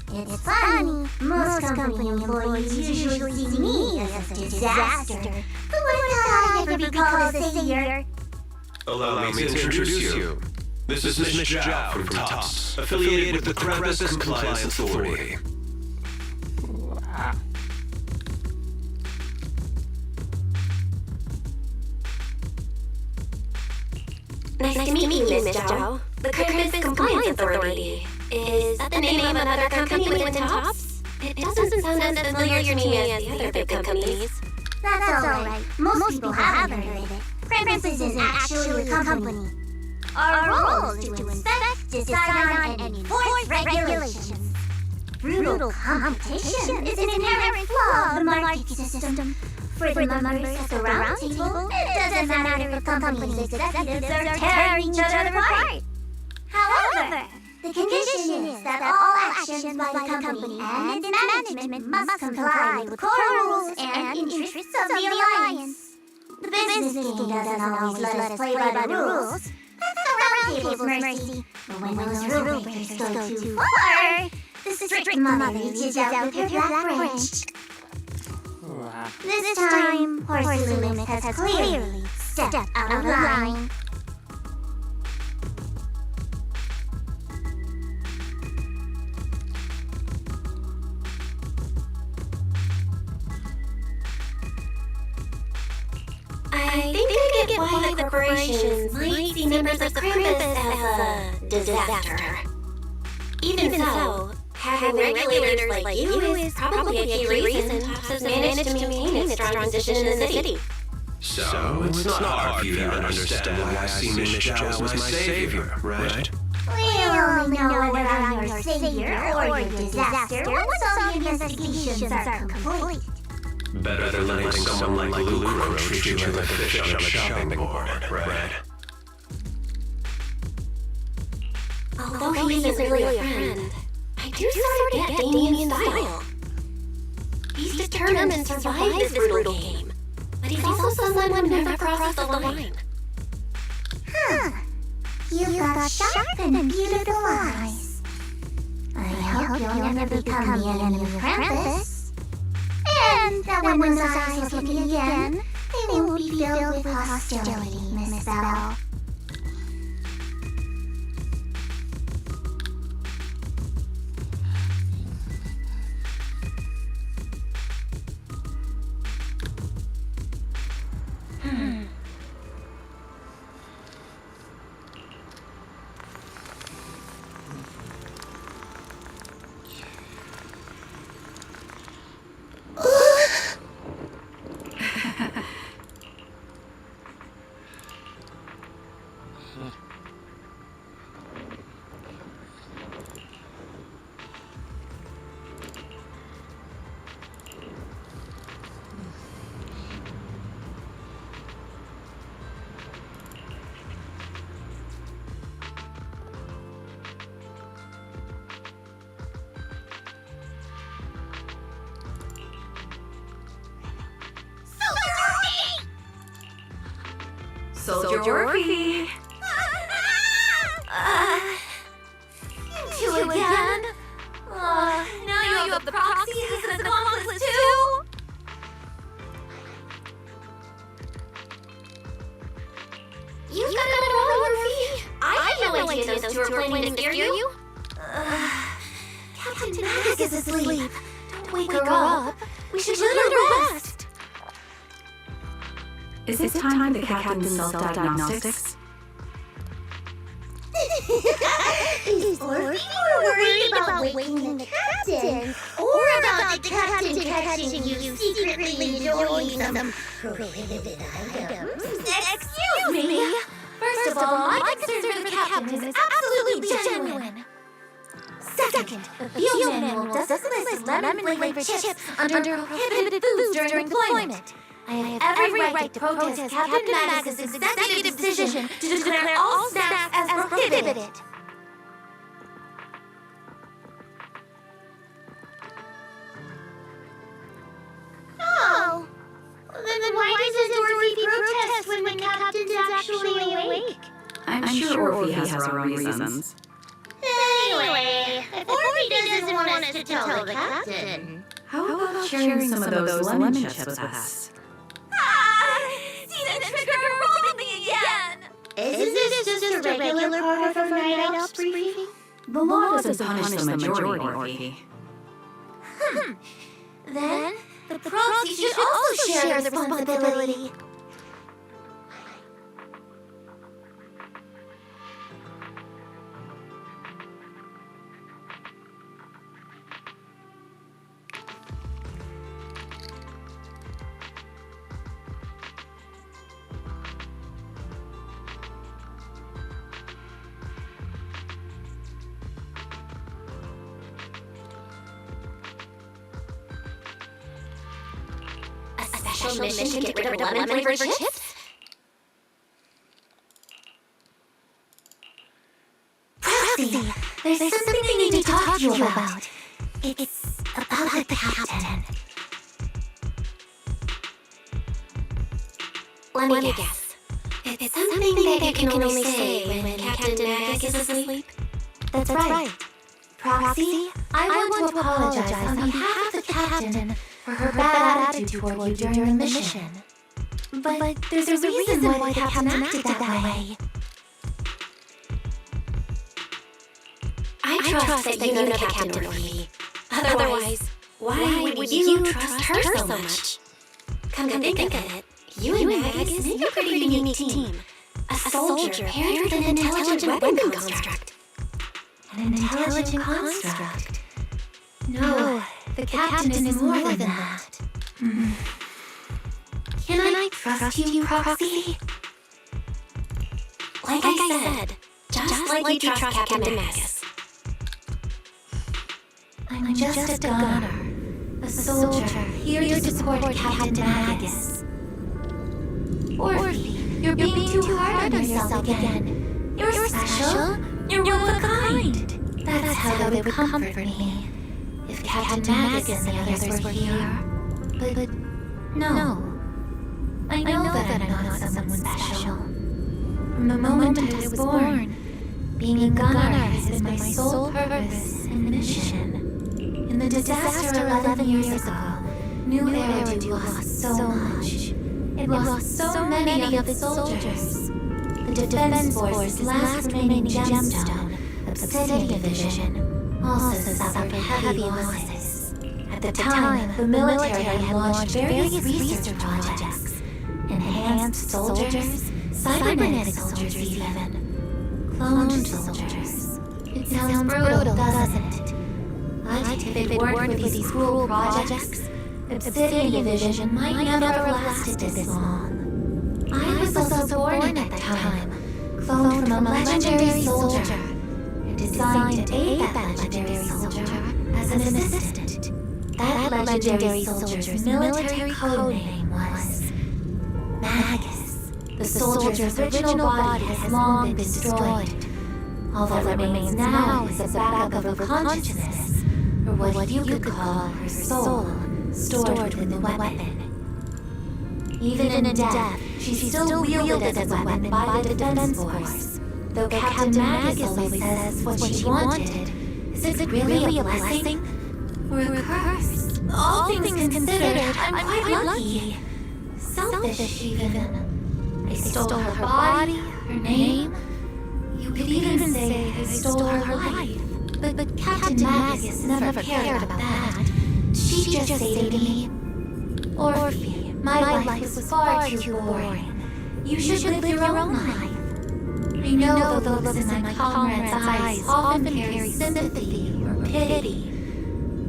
It's funny, most company employees usually see me as a disaster. Who would have thought I'd ever be called a savior? Allow me to introduce you. This is Miss Zhao from TOPS, affiliated with the Krampus Compliance Authority. Wow. Nice to meet you, Miss Zhao. The Krampus Compliance Authority. Is that the name of another company within TOPS? It doesn't sound as familiar to me as the other big companies. That's alright. Most people haven't heard of it. Krampus isn't actually a company. Our role is to inspect, decide on, and enforce regulations. Brutal competition is an inherent flaw of the market system. For the members at the round table, it doesn't matter if company's executives are tearing each other apart. However, the condition is that all actions by the company and its management must comply with core rules and interests of the Alliance. The business game doesn't always let us play by the rules. That's the round table's mercy. But when those rule breakers go too far, the strict mother reaches out with her black wrench. Wow. This time, Porcelamex has clearly stepped out of line. I think I get why the corporations might see members of Krampus as a disaster. Even so, having regulators like you is probably a key reason Tops has managed to maintain its strong position in the city. So, it's not hard for you to understand why I see Miss Zhao as my savior, right? We only know whether I'm your savior or your disaster once all the investigations are complete. Better than letting someone like Lucro treat you like a fish on a chopping board, right? Although he isn't really a friend, I do sort of get Damien's style. He's determined to survive this brutal game, but he's also someone who never crosses the line. Huh. You've got sharp and beautiful eyes. I hope you'll never become the enemy of Krampus. And that when those eyes look at me again, they won't be filled with hostility, Miss Bell. Soldier Orphe! You again? Now you have the proxy as an accomplice too? You've got it all, Orphe. I had no idea those two were planning to scare you. Captain Magus is asleep. Don't wake her up. We should let her rest. Is it time for the captain's self-diagnostics? Is Orphe more worried about waking the captain, or about the captain catching you secretly enjoying some prohibited items? Excuse me! First of all, my concern for the captain is absolutely genuine. Second, the field manual doesn't list lemon-flavored chips under prohibited foods during deployment. I have every right to protest Captain Magus' executive decision to declare all snacks as prohibited. Oh, then why doesn't Orphe protest when the captain's actually awake? I'm sure Orphe has her own reasons. Anyway, if Orphe doesn't want us to tell the captain, how about sharing some of those lemon chips with us? See the trigger rolling again! Isn't this just a regular part of our night ops briefing? The law doesn't punish the majority, Orphe. Then, the proxy should also share the responsibility. Special mission to get rid of lemon-flavored chips? Proxy, there's something I need to talk to you about. It's about the captain. Let me guess. It's something that you can only say when Captain Magus is asleep? That's right. Proxy, I want to apologize on behalf of the captain for her bad attitude toward you during the mission. But there's a reason why the captain acted that way. I trust that you know the captain, Orphe. Otherwise, why would you trust her so much? Come to think of it, you and Magus make a pretty unique team. A soldier paired with an intelligent weapon construct. An intelligent construct. No, the captain is more than that. Can I trust you, Proxy? Like I said, just like you trust Captain Magus. I'm just a gunner, a soldier, here to support Captain Magus. Orphe, you're being too hard on yourself again. You're special. You're one of a kind. That's how they would comfort me. If Captain Magus and the others were here. But no. I know that I'm not someone special. From the moment I was born, being a gunner has been my sole purpose and mission. In the disaster 11 years ago, New Eridu lost so much. It lost so many of its soldiers. The Defense Force's last remaining gemstone, Obsidian Division, also suffered heavy losses. At the time, the military had launched various research projects. Enhanced soldiers, cybernetic soldiers even. Cloned soldiers. It sounds brutal, doesn't it? But if it weren't for these cruel projects, Obsidian Division might never have lasted this long. I was also born at that time, cloned from a legendary soldier, and designed to aid that legendary soldier as an assistant. That legendary soldier's military code name was Magus. The soldier's original body has long been destroyed. All that remains now is a backup of her consciousness, or what you could call her soul, stored within the weapon. Even in death, she's still wielded as a weapon by the Defense Force. Though Captain Magus always says what she wanted, is it really a blessing? Or a curse? All things considered, I'm quite lucky. Selfish, even. I stole her body, her name. You could even say I stole her life. But Captain Magus never cared about that. She just say to me, Orphe, my life was far too boring. You should live your own life. I know the looks in my comrades' eyes often carry sympathy or pity,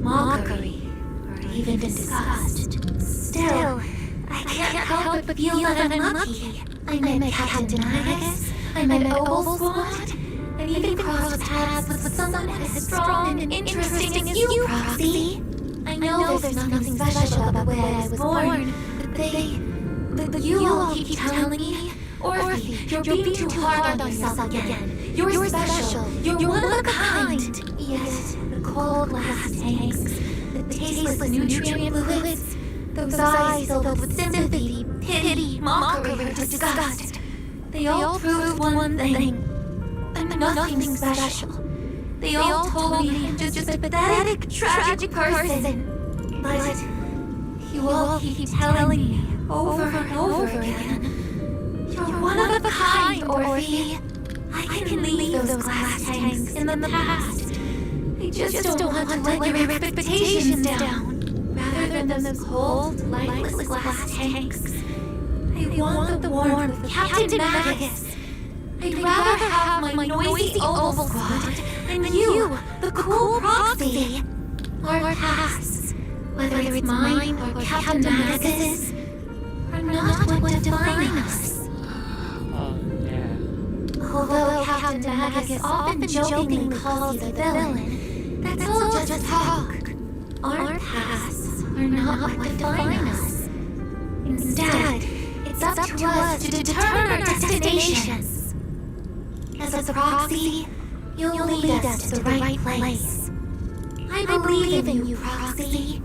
mockery, or even disgust. Still, I can't help but feel that I'm lucky. I met Captain Magus, I met Opal Squad, and even crossed paths with someone as strong and interesting as you, Proxy. I know there's nothing special about the way I was born, but you all keep telling me, Orphe, you're being too hard on yourself again. You're special. You're one of a kind. Yet the cold glass tanks, the tasteless nutrient fluids, those eyes filled with sympathy, pity, mockery, or disgust, they all proved one thing. I'm nothing special. They all told me I'm just a pathetic, tragic person. But you all keep telling me over and over again, you're one of a kind, Orphe. I can leave those glass tanks in the past. I just don't want to let your expectations down. Rather than those cold, lifeless glass tanks, I want the warmth of Captain Magus. I'd rather have my noisy Opal Squad than you, the cool Proxy. Our pasts, whether it's mine or Captain Magus's, are not what define us. Although Captain Magus often jokingly calls you the villain, that's all just talk. Our pasts are not what define us. Instead, it's up to us to determine our destinations. As a Proxy, you'll lead us to the right place. I believe in you, Proxy.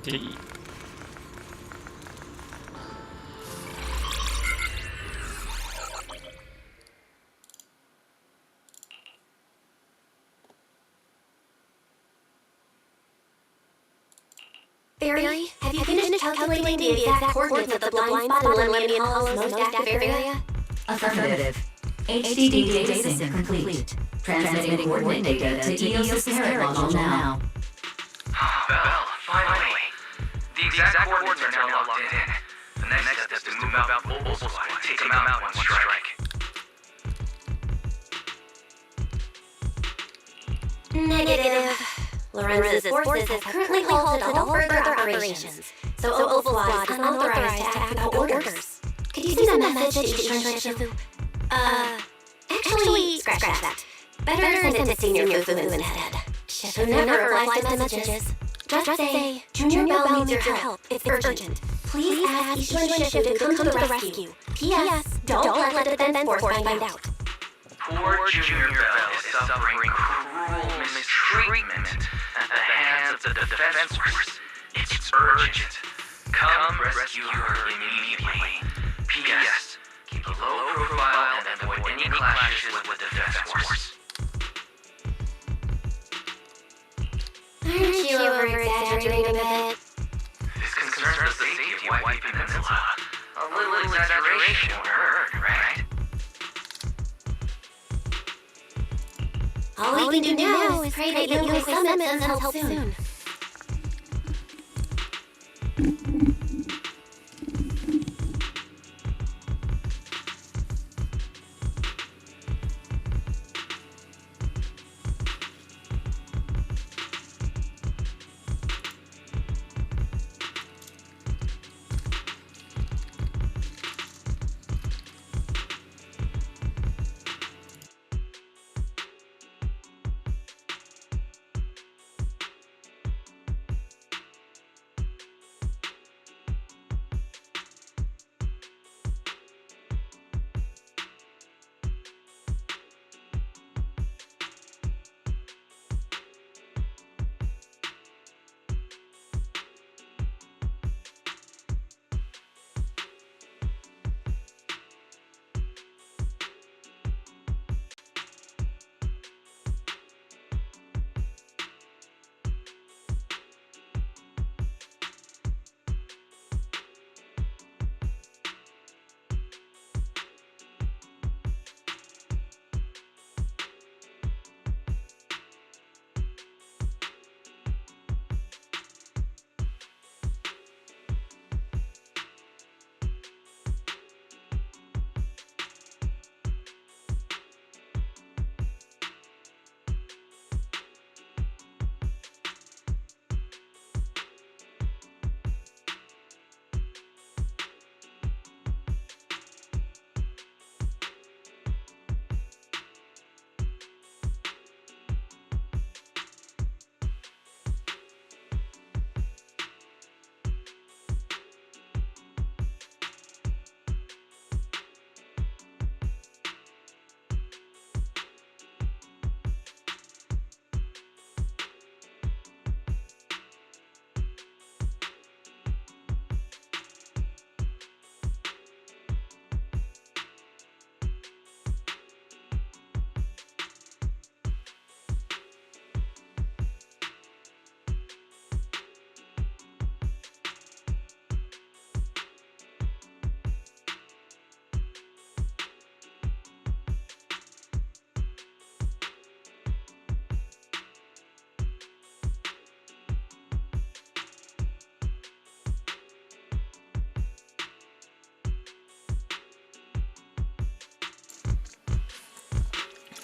Deep. Barry, have you finished calculating the exact coordinates of the blind spot in Lemnian Hollow's most active area? Affirmative. HDD data sync complete. Transmitting coordinate data to EOS's parent module now. Belle, finally. The exact coordinates are now locked in. The next step is to move out the Opal Squad and take them out in one strike. Negative. Lorenz's forces have currently halted all further operations, so Opal Squad is unauthorized to act without orders. Could you send a message to Shifu? Actually, scratch that. Better send it to Senior Fufu instead. Shifu never replies to messages. Just say, Junior Bell needs your help. It's urgent. Please ask Ishima and Shifu to come to the rescue. P.S. Don't let the defense force find out. Poor Junior Bell is suffering cruel mistreatment at the hands of the defense force. It's urgent. Come rescue her immediately. P.S. Keep a low profile and avoid any clashes with the defense force. Aren't you over-exaggerating a bit? This concerns the safety of White Peninsula. A little exaggeration won't hurt, right? All we can do now is pray that Young's Summit sends help soon.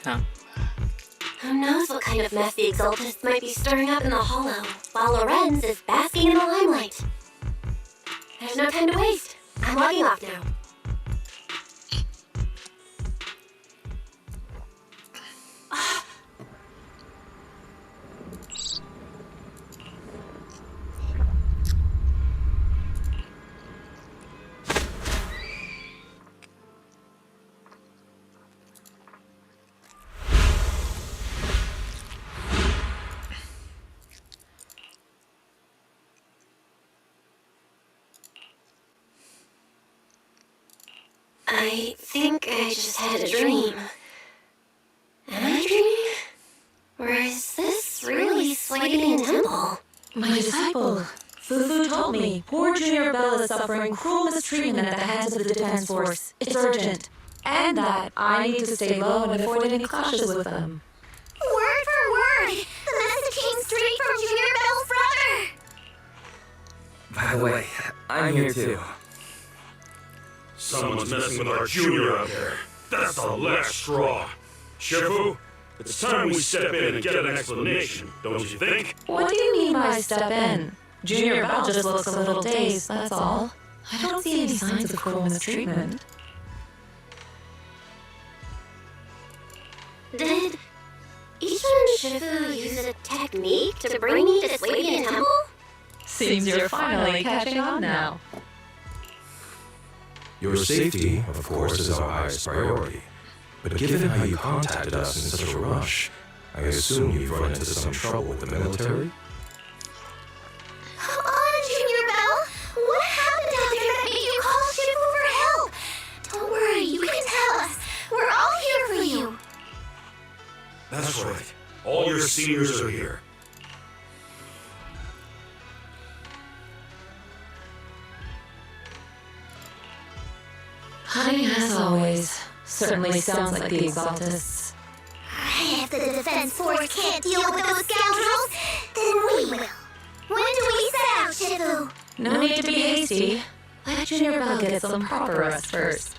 Huh? Who knows what kind of mess the Exaltists might be stirring up in the hollow, while Lorenz is basking in the limelight. There's no time to waste. I'm logging off now. I think I just had a dream. Am I dreaming? Or is this really Swagedian Temple? My disciple, Fufu told me poor Junior Bell is suffering cruel mistreatment at the hands of the defense force. It's urgent. And that I need to stay low and avoid any clashes with them. Word for word! The message came straight from Junior Bell's brother! By the way, I'm here too. Someone's messing with our junior out there. That's the last straw. Shifu, it's time we step in and get an explanation, don't you think? What do you mean by step in? Junior Bell just looks a little dazed, that's all. I don't see any signs of cruel mistreatment. Did Eastern Shifu use a technique to bring me to Slavian Temple? Seems you're finally catching on now. Your safety, of course, is our highest priority. But given how you contacted us in such a rush, I assume you've run into some trouble with the military? Come on, Junior Bell! What happened out there that made you call Shifu for help? Don't worry, you can tell us. We're all here for you. That's right. All your seniors are here. Honey, as always, certainly sounds like the Exaltists. If the defense force can't deal with those scoundrels, then we will. When do we set out, Shifu? No need to be hasty. Let Junior Bell get some proper rest first.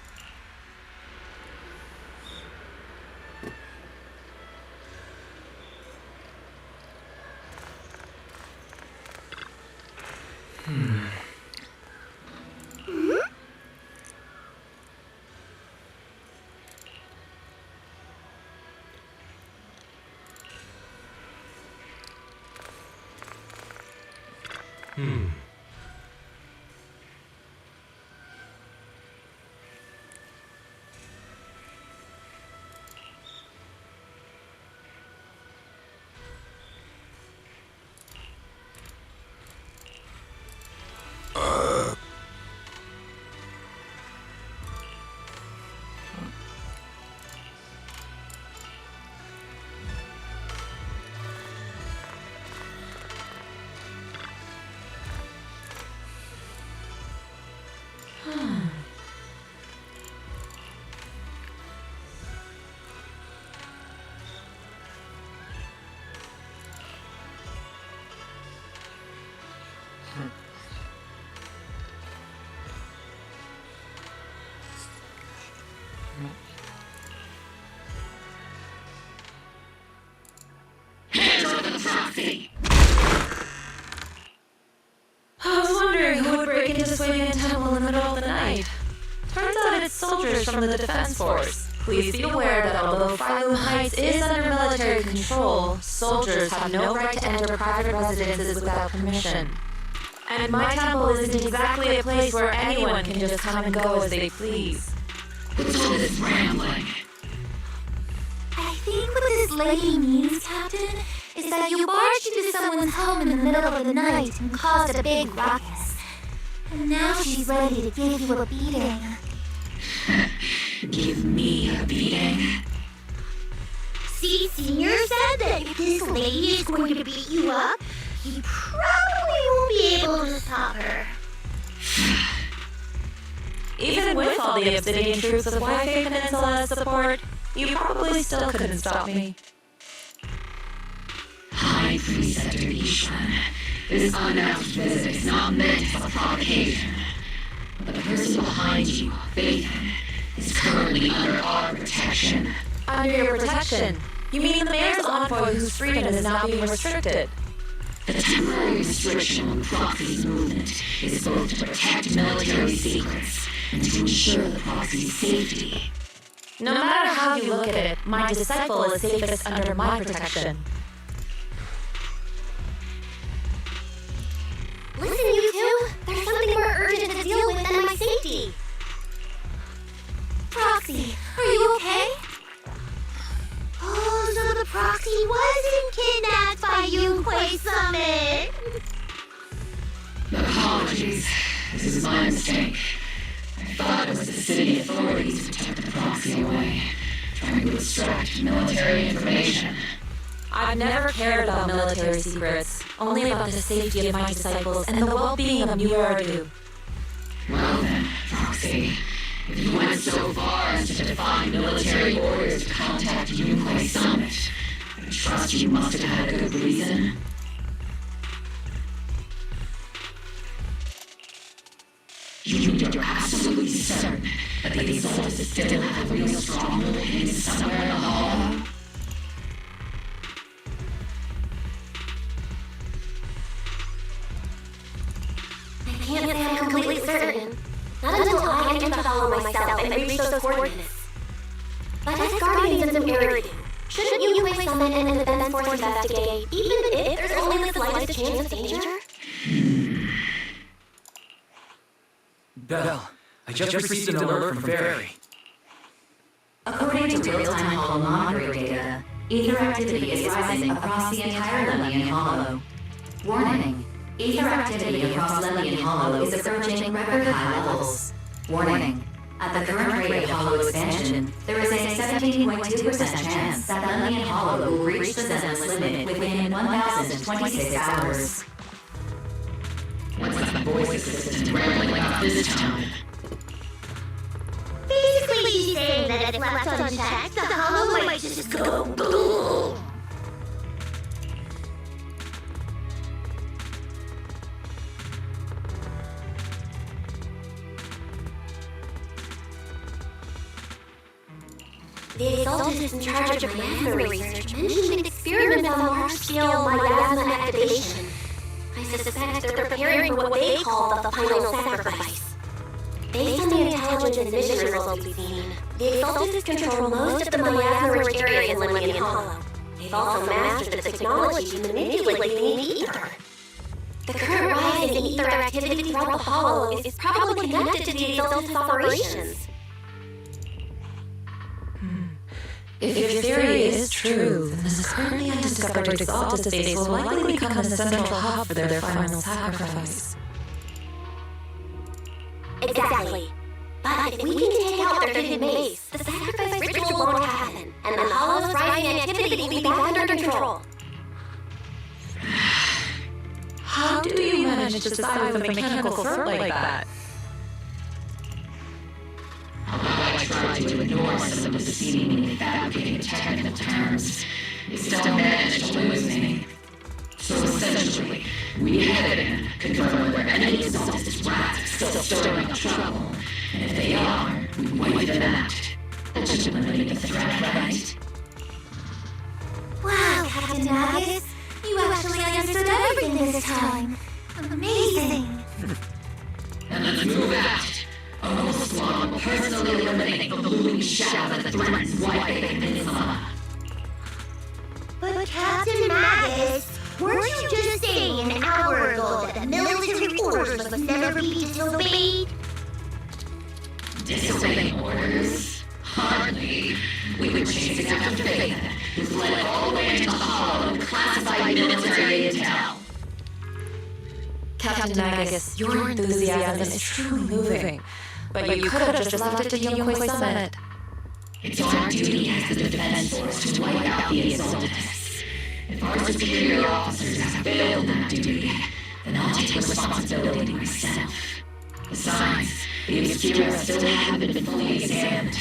I was wondering who would break into Slavian Temple in the middle of the night. Turns out it's soldiers from the Defense Force. Please be aware that although Phylum Heights is under military control, soldiers have no right to enter private residences without permission. And my temple isn't exactly a place where anyone can just come and go as they please. What's all this rambling? I think what this lady means, Captain, is that you barged into someone's home in the middle of the night and caused a big ruckus. And now she's ready to give you a beating. Give me a beating? See, Senior said that if this lady is going to beat you up, you probably won't be able to stop her. Even with all the Obsidian troops of Wi-Fi Peninsula as support, you probably still couldn't stop me. High Preceptor Ishwan, this unannounced visit is not meant as a provocation. But the person behind you, Phaethon, is currently under our protection. Under your protection? You mean the mayor's envoy whose freedom is now being restricted? The temporary restriction on Proxy's movement is both to protect military secrets and to ensure the Proxy's safety. No matter how you look at it, my disciple is safest under my protection. Listen, you two, there's something more urgent to deal with than my safety. Proxy, are you okay? Oh, so the Proxy wasn't kidnapped by Yunquay Summit. Apologies. This is my mistake. I thought it was the city authorities who took the Proxy away, trying to extract military information. I've never cared about military secrets, only about the safety of my disciples and the well-being of New Eridu. Well then, Proxy, if you went so far as to defy military orders to contact Yunquay Summit, I trust you must have had a good reason. You're absolutely certain that the Exalted still have a real stronghold hidden somewhere in the hollow? I can't say I'm completely certain. Not until I enter the hollow myself and reach those coordinates. But as guardians of Eridu, shouldn't you place them in an defense force investigate, even if there's only the slightest chance of danger? Belle, I just received an alert from Fairy. According to real-time hollow monitoring data, ether activity is rising across the entire Lemnian Hollow. Warning: ether activity across Lemnian Hollow is approaching record high levels. Warning: at the current rate of hollow expansion, there is a 17.2% chance that Lemnian Hollow will reach the Zenless limit within 1,026 hours. What's that voice assistant rambling about this time? Basically, she's saying that if left unchecked, the hollow might just go boom. The Exalted in charge of miasma research mentioned experiments on large-scale miasma activation. I suspect they're preparing for what they call the final sacrifice. Based on the intelligence and mission results we've seen, the Exalted control most of the miasma-rich area in Lemnian Hollow. They've also mastered the technology to manipulate the ether. The current rise in ether activity throughout the Hollow is probably connected to the Exalted's operations. If your theory is true, then this currently undiscovered Exalted space will likely become the central hub for their final sacrifice. Exactly. But if we can take out their hidden base, the sacrifice ritual won't happen, and the Hollow's rising activity will be back under control. How do you manage to decide with a mechanical throat like that? Although I tried to ignore some of the seemingly fabricated technical terms, it still managed to lose me. So essentially, we headed in, confirmed where any Exalted rats still stirring up trouble, and if they are, we wipe them out. That should eliminate the threat, right? Wow, Captain Magus, you actually understood everything this time. Amazing. And let's move out. Owl Squad will personally eliminate the looming shadow that threatens White Peninsula. But Captain Magus, weren't you just saying an hour ago that military orders must never be disobeyed? Disobeying orders? Hardly. We were chasing after Faith, who's led all the way into the Hollow with classified military intel. Captain Magus, your enthusiasm is truly moving. But you could have just left it to Yunquei Summit. It's our duty as the defense force to wipe out the Exaltists. If our superior officers have failed in that duty, then I'll take responsibility myself. Besides, the Obscura still haven't been fully examined.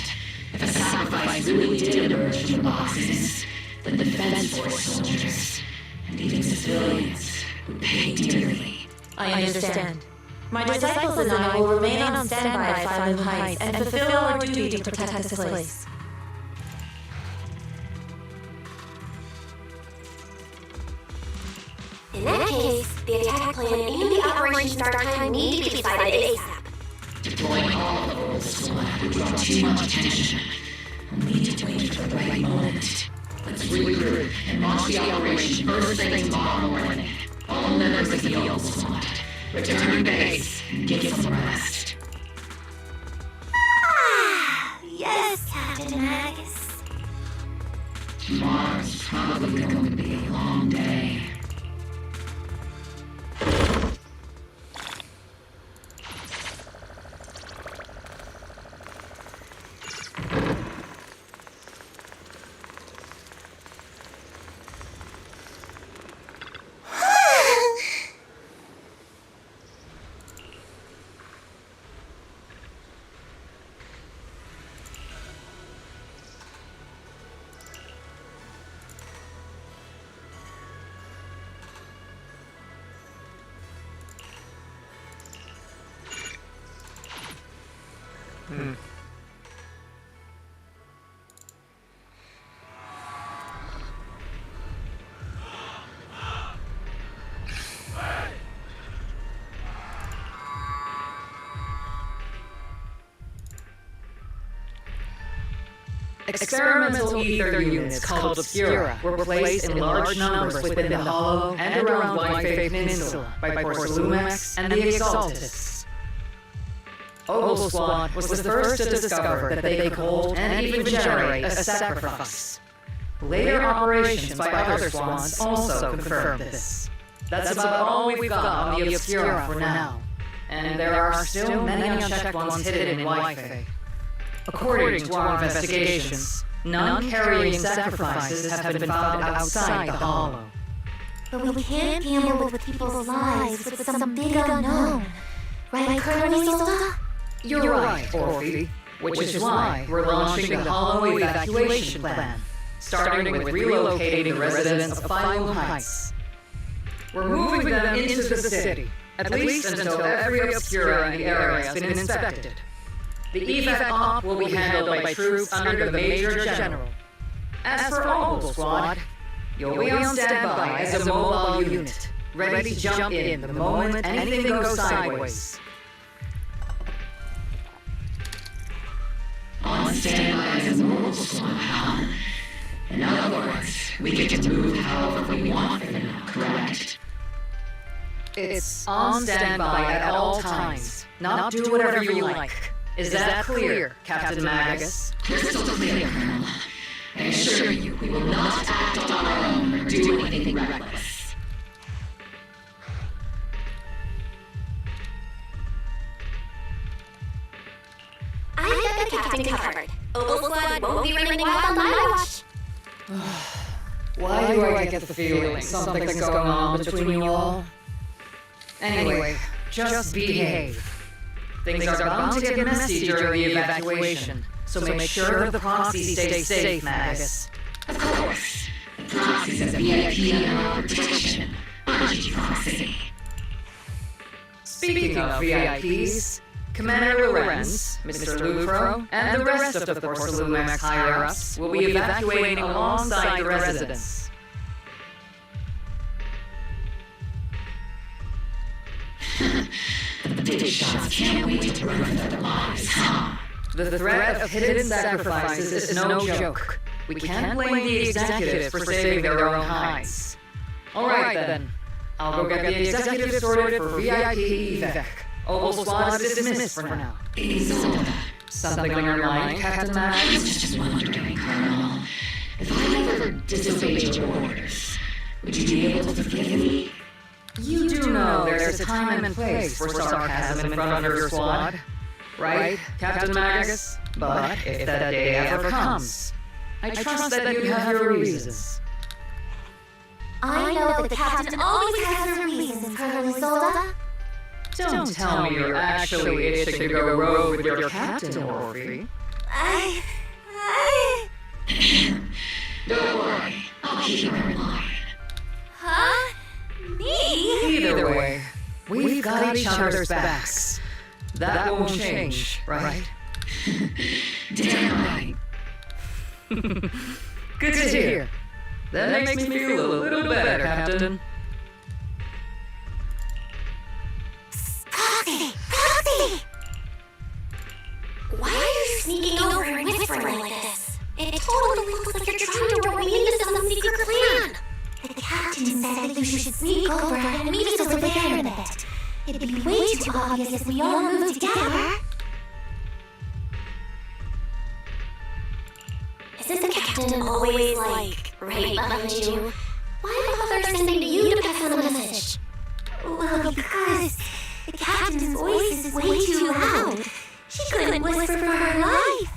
If a sacrifice really did emerge from the boxes, then defense force soldiers, and even civilians, would pay dearly. I understand. My disciples and I will remain on standby at Five Moon Heights and fulfill our duty to protect this place. In that case, the attack plan and the operation start time need to be decided ASAP. Deploying all of the Owl Squad would draw too much attention. I'll need to wait for the right moment. Let's regroup and launch the operation first thing tomorrow morning. All members of the Owl Squad, return to base and get some rest. Yes, Captain Magus. Tomorrow's probably going to be a long day. Experimental ether units called Obscura were placed in large numbers within the Hollow and around White Peninsula by Porcelumex and the Exaltists. Ogle Squad was the first to discover that they could hold and even generate a sacrifice. Later operations by other squads also confirmed this. That's about all we've got on the Obscura for now, and there are still many unchecked ones hidden in Wi-Fi. According to our investigations, none carrying sacrifices have been found outside the Hollow. But we can't gamble with people's lives with some big unknown. Right, Colonel Isolda? You're right, Orphe. Which is why we're launching the Hollow evacuation plan, starting with relocating the residents of Phylum Heights. We're moving them into the city, at least until every Obscura in the area has been inspected. The evac op will be handled by troops under the Major General. As for Ogle Squad, you'll be on standby as a mobile unit, ready to jump in the moment anything goes sideways. On standby as a mobile squad, huh? In other words, we get to move however we want for now, correct? It's on standby at all times, not do whatever you like. Is that clear, Captain Magus? Crystal clear, Colonel. I assure you, we will not act on our own or do anything reckless. I've got the captain covered. Ogle Squad won't be running wild on my watch. Why do I get the feeling something's going on between you all? Anyway, just behave. Things are bound to get messy during the evacuation, so make sure the proxy stays safe, Magus. Of course. The proxy's a VIP in our protection. Aren't you, Proxy? Speaking of VIPs, Commander Lorenz, Mr. Lufro, and the rest of the Porcelumex higher-ups will be evacuating alongside the residents. The big shots can't wait to run for their lives, huh? The threat of hidden sacrifices is no joke. We can't blame the executives for saving their own hides. Alright then, I'll go get the executives sorted for VIP evac. Ogle Squad is dismissed for now. Isolda. Something on your mind, Captain I Magus? was just wondering, Colonel, if I ever disobeyed your orders, would you be able to forgive me? You do know there's a time and place for sarcasm in front of your squad, right, Captain Magus? But if that day ever comes, I trust that you have your reasons. I know that the captain always has her reasons, Colonel Isolda. Don't tell me you're actually itching to go rogue with your captain, Orphe. Don't worry, I'll keep her in line. Huh? Me? Either way, we've got each other's backs. That won't change, right? Damn right. Good to hear. That makes me feel a little better, Captain. Proxy! Why are you sneaking over and whispering like this? It totally looks like you're trying to rope me into some secret plan. The captain said that you should sneak over and meet us over there in a bit. It'd be way too obvious if we all moved together. Isn't the captain always, right behind you? Why bother sending you to pass on a message? Well, because the captain's voice is way too loud. She couldn't whisper for her life.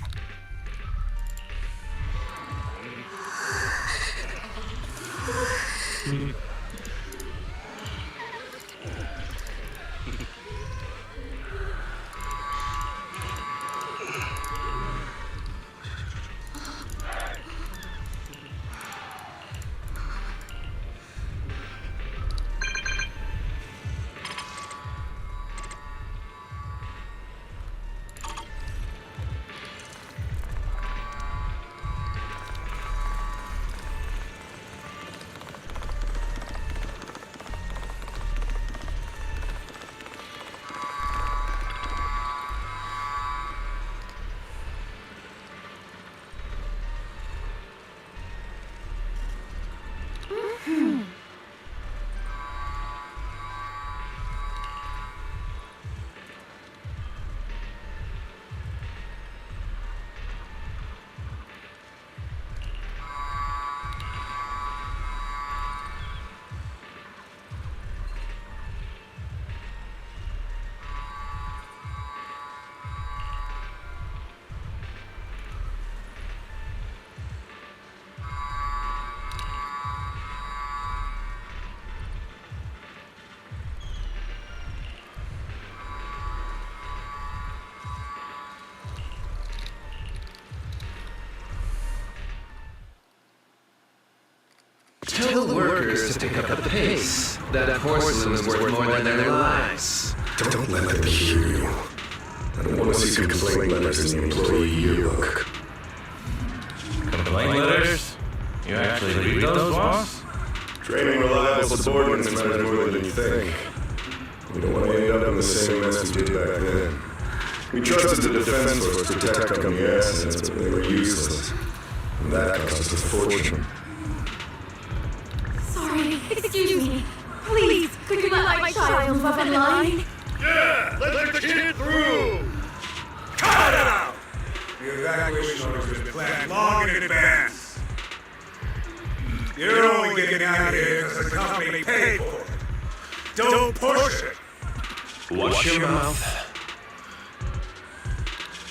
workers to pick up the pace. That porcelain is worth more than their lives. Don't let them hear you. I don't want to see complaint letters in the employee yearbook. Complaint letters? You actually read those, boss? Training reliable subordinates matters more than you think. We don't want to end up in the same mess we did back then. We trusted the defense force to protect on the assets, but they were useless. And that cost us a fortune. Sorry, excuse me. Please, could you let my child move up in line? Yeah, let the kid through! Cut it out! The evacuation order has been planned long in advance. You're only getting out of here because the company paid for it. Don't push it. Watch your mouth.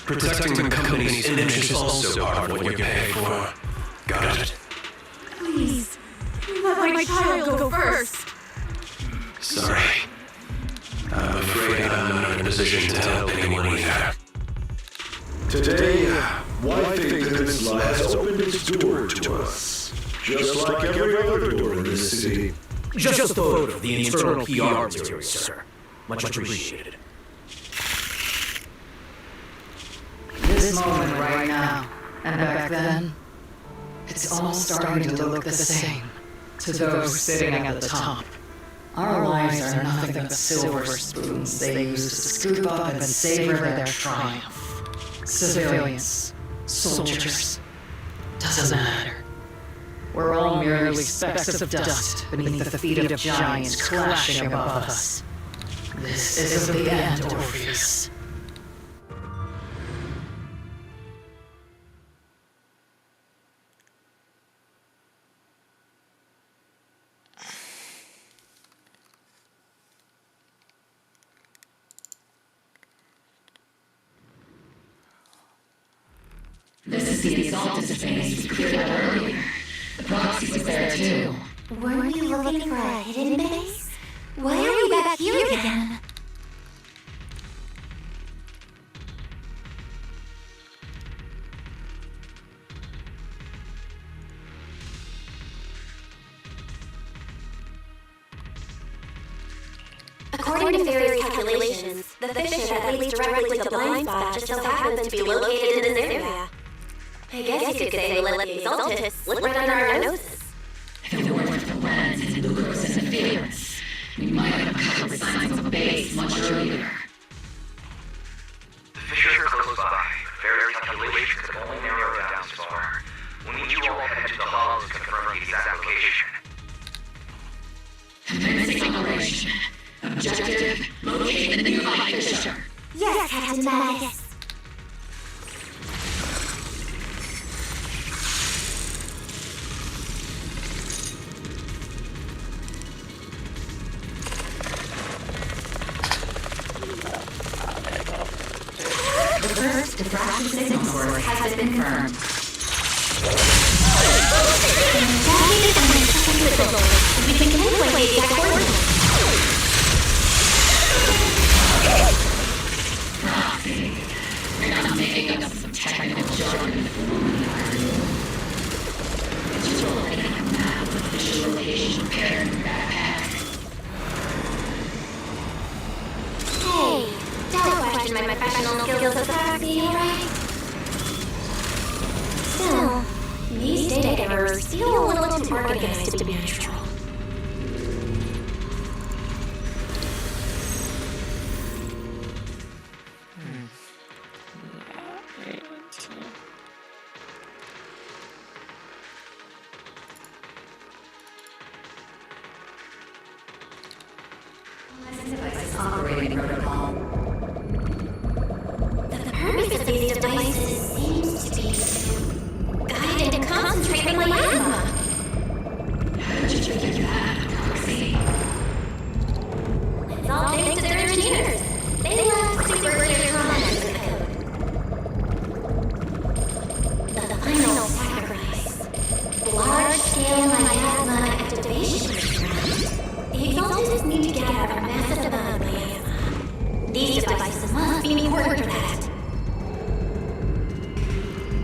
Protecting the company's image is also part of what you're paid for. Got it? Please, let my child go first. Sorry. I'm afraid I'm not in a position to help anyone either. Today, Wi-Fi Peninsula has opened its door to us. Just like every other door in this city. Just a photo of the internal PR material, sir. Much appreciated. This moment right now, and back then, it's all starting to look the same to those sitting at the top. Our lives are nothing but silver spoons they use to scoop up and savor their triumph. Civilians, soldiers, doesn't matter. We're all merely specks of dust beneath the feet of giants clashing above us. This isn't the end, Orpheus. This is the exalted space we cleared out earlier. The proxy was there too. Weren't we looking for a hidden base? Why are we back here again? According to Fairy's calculations, the fissure that leads directly to the blind spot just so happens to be located in this area. I guess you could say we let the exalted slip right under our noses. If it weren't for the lens and Lucro's interference, we might have uncovered signs of a base much earlier. The fissure is close by. Fairy's calculations could only narrow it down so far. We need you all to head to the hollow to confirm the exact location. Commencing operation. Objective, locate the nearby fissure. Yes, Captain Magus. The first diffraction signal source has been confirmed. We can calculate the exact coordinates. Proxy. You're not making up some technical jargon for who we are. It's just rolling out a map of the fissure location prepared in your backpack. Hey, don't question my professional skills as a proxy, alright? Still, these data givers feel a little too organized to be neutral. Operating protocol. The purpose of these devices seems to be to guide and concentrate my asthma. How did you figure that, Proxy? It's all thanks to their engineers. They left super clear comments in the code. The final sacrifice. Large-scale miasma activation experiment. The exalted need to gather a massive amount of miasma. These devices must be important for that.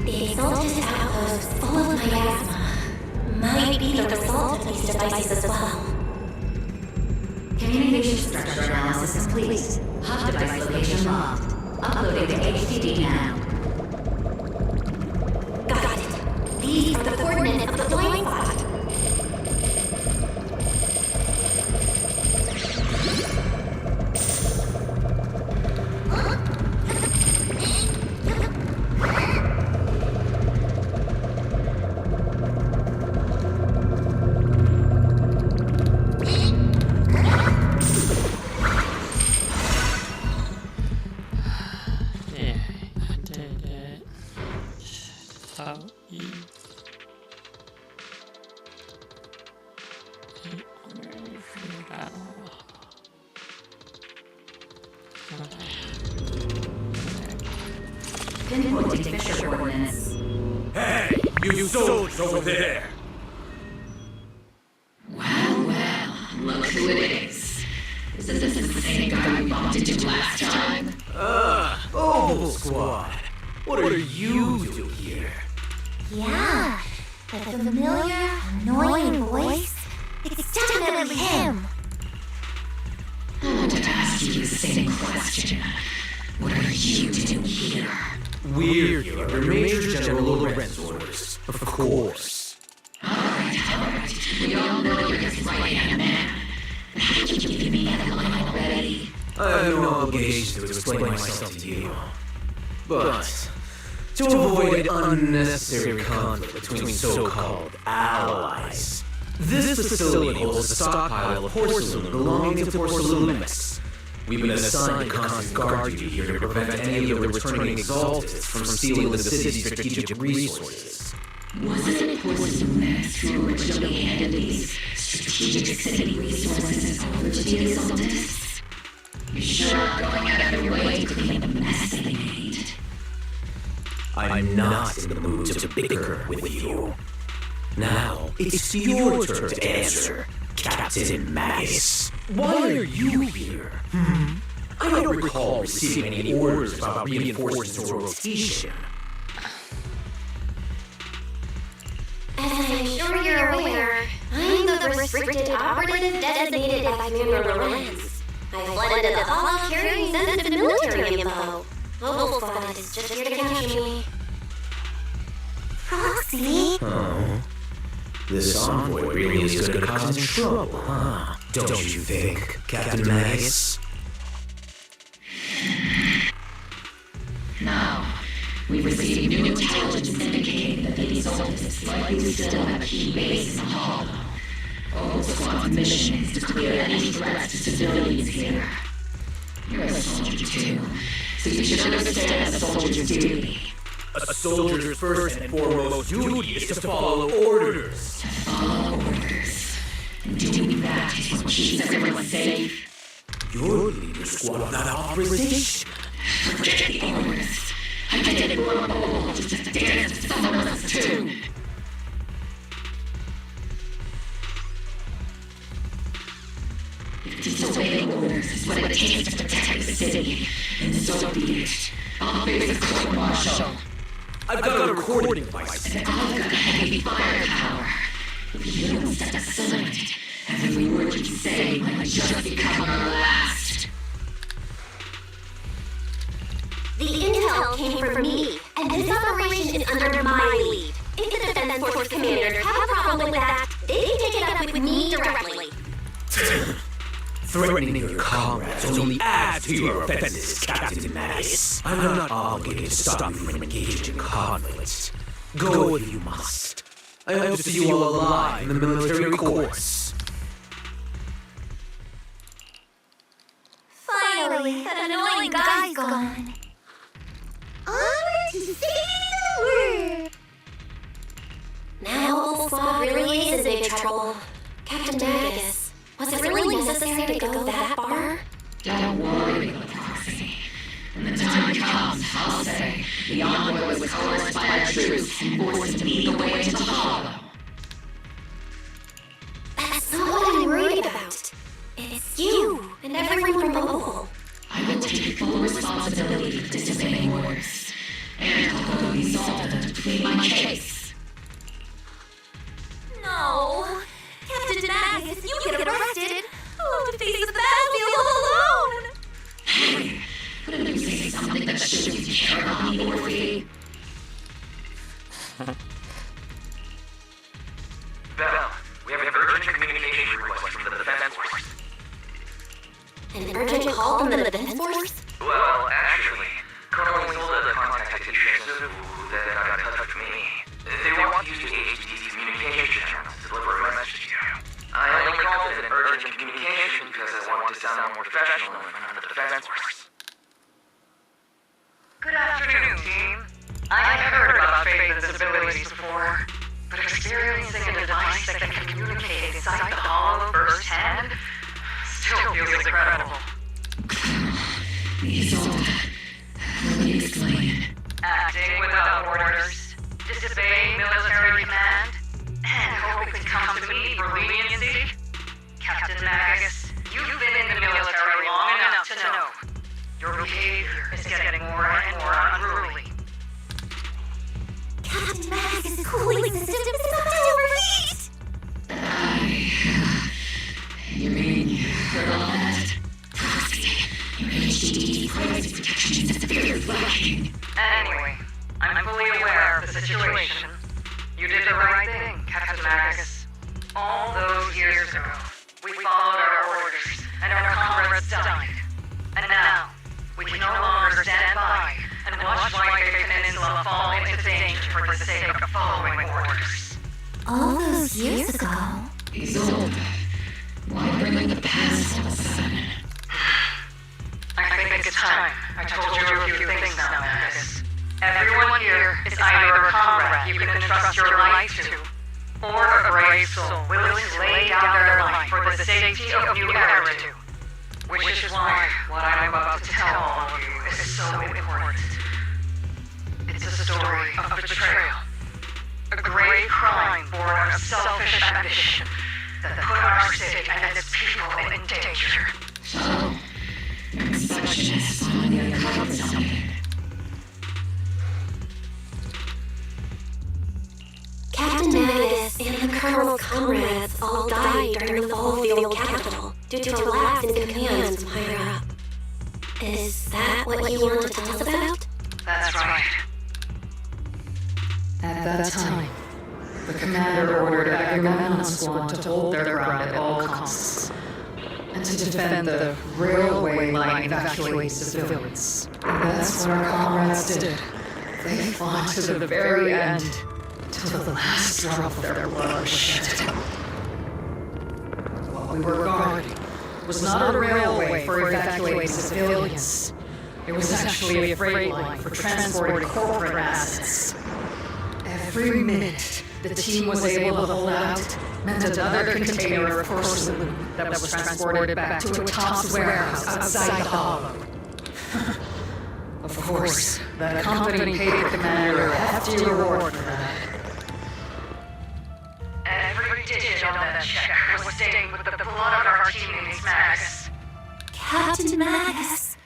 The exalted outpost full of miasma might be the result of these devices as well. Communication structure analysis complete. Hub device location logged. Uploading to HDD now. Got it. These are the coordinates of the blind spot. Yeah, I did it. So easy. Pinpointing Fisher coordinates. Hey, you soldiers over there! Well, look who it is. Isn't this the same guy we bumped into last time? Oval Squad. What are you doing here? Yeah, the familiar, annoying voice. It's definitely him. I want to ask you the same question. What are you doing here? We're here under Major General Lorenz's orders, of course. Alright. We all know you're his right-hand man. Haven't you given me that line already? I have no obligation to explain myself to you. But, to avoid unnecessary conflict between so-called allies, this facility holds a stockpile of porcelain belonging to Porcelainics. We've been assigned to constant guard duty here to prevent any of the returning exalteds from stealing the city's strategic resources. Wasn't it Porcelainics who originally handed these strategic city resources over to the exalteds? You sure are going out of your way to clean up the mess they made. I'm not in the mood to bicker with you. Now, it's your turn to answer, Captain Magus. Why are you here? I don't recall receiving any orders about reinforcements or rotation. As I'm sure you're aware, I'm the restricted operative designated by Commander Lorenz. I fled into the hall carrying sensitive military info. Oval Squad is just here to catch me. Proxy? Oh. This envoy really is good at causing trouble, huh? Don't you think, Captain Magus? No. We've received new intelligence indicating that the exalteds likely still have a key base in the Hollow. Oval Squad's mission is to clear any threats to civilians here. You're a soldier too, so you should understand a soldier's duty. A soldier's first and foremost duty is to follow orders. To follow orders. And doing that is what keeps everyone safe. You're leading the squad of that authorization. Forget the orders. I didn't grow old just to dance to someone else's tune. If disobeying orders is what it takes to protect the city, then so be it. I'll face a court-martial. I've got a recording device. And I've got heavy firepower. If you don't step aside, every word you say might just become our last. The intel came from me, and this operation is under my lead. If the Defense Force commanders have a problem with that, they can take it up with me directly. Threatening your comrades only adds to your offenses, Captain Magus. I'm not obligated to stop you from engaging in conflict. Go if you must. I hope to see you all alive in the military courts. Finally, that annoying guy's gone. Onward to save the world! Now Oval Squad really is in big trouble. Captain Magus, was it really necessary to go that far? Don't worry, little Proxy. When the time comes, I'll say the envoy was coerced by our troops and forced to lead the way to the Hollow. That's not what I'm worried about. It's you and everyone from Oval. I will take full responsibility for disobeying orders, and I'll go to Exalta to plead my case. No, care about me, Orphe? Bell, we have an urgent communication request from the Defense Force. An urgent call from the Defense Force? Well, actually, Colonel Isolda contacted Shinsu, then got in touch with me. They want to use the HD's communication channels to deliver a message to you. I only called it an urgent communication because I wanted to sound more professional in front of the Defense Force. Good afternoon, team. I have heard about Phaeton's abilities before, but experiencing a device that can communicate inside the hollow firsthand still feels incredible. Isolde, let me explain. Acting without orders, disobeying military command, and hoping to come to me for leniency? Captain Magus, you've been in the military long enough to know your behavior is getting more and more unruly. Captain Magus' cooling system is about to overheat! You mean you heard all that? Proxy, your HDD privacy protection is severely lacking. Anyway, I'm fully aware of the situation. You did the right thing, Captain Magus. All those years ago, we followed our orders, and our comrades died. And now, we can no longer stand by and watch White Peninsula fall into danger for the sake of following orders. All those years ago? Isolde, why bring up the past all of a sudden? I think it's time I told you a few things now, Magus. Everyone here is either a comrade you can entrust your life to, or a brave soul willing to lay down their life for the safety of New Eridu. Which is why what I'm about to tell all of you is so important. It's a story of betrayal. A grave crime born of selfish ambition that put our city and its people in danger. So, your inspection has finally uncovered something. Captain Magus and the Colonel's comrades all died during the fall of the old capital due to a lapse in command from higher up. Is that what you wanted to tell us about? That's right. At that time, the commander ordered Agamemnon Squad to hold their ground at all costs, and to defend the railway line evacuating civilians. And that's what our comrades did. They fought to the very end, till the last drop of their blood was shed. What we were guarding was not a railway for evacuating civilians. It was actually a freight line for transporting corporate assets. Every minute the team was able to hold out meant another container of porcelain that was transported back to a Topps warehouse outside the hollow. Of course, the company paid the commander a hefty reward for that. Every digit on that check was stained with the blood of our teammates, Magus. Captain Magus!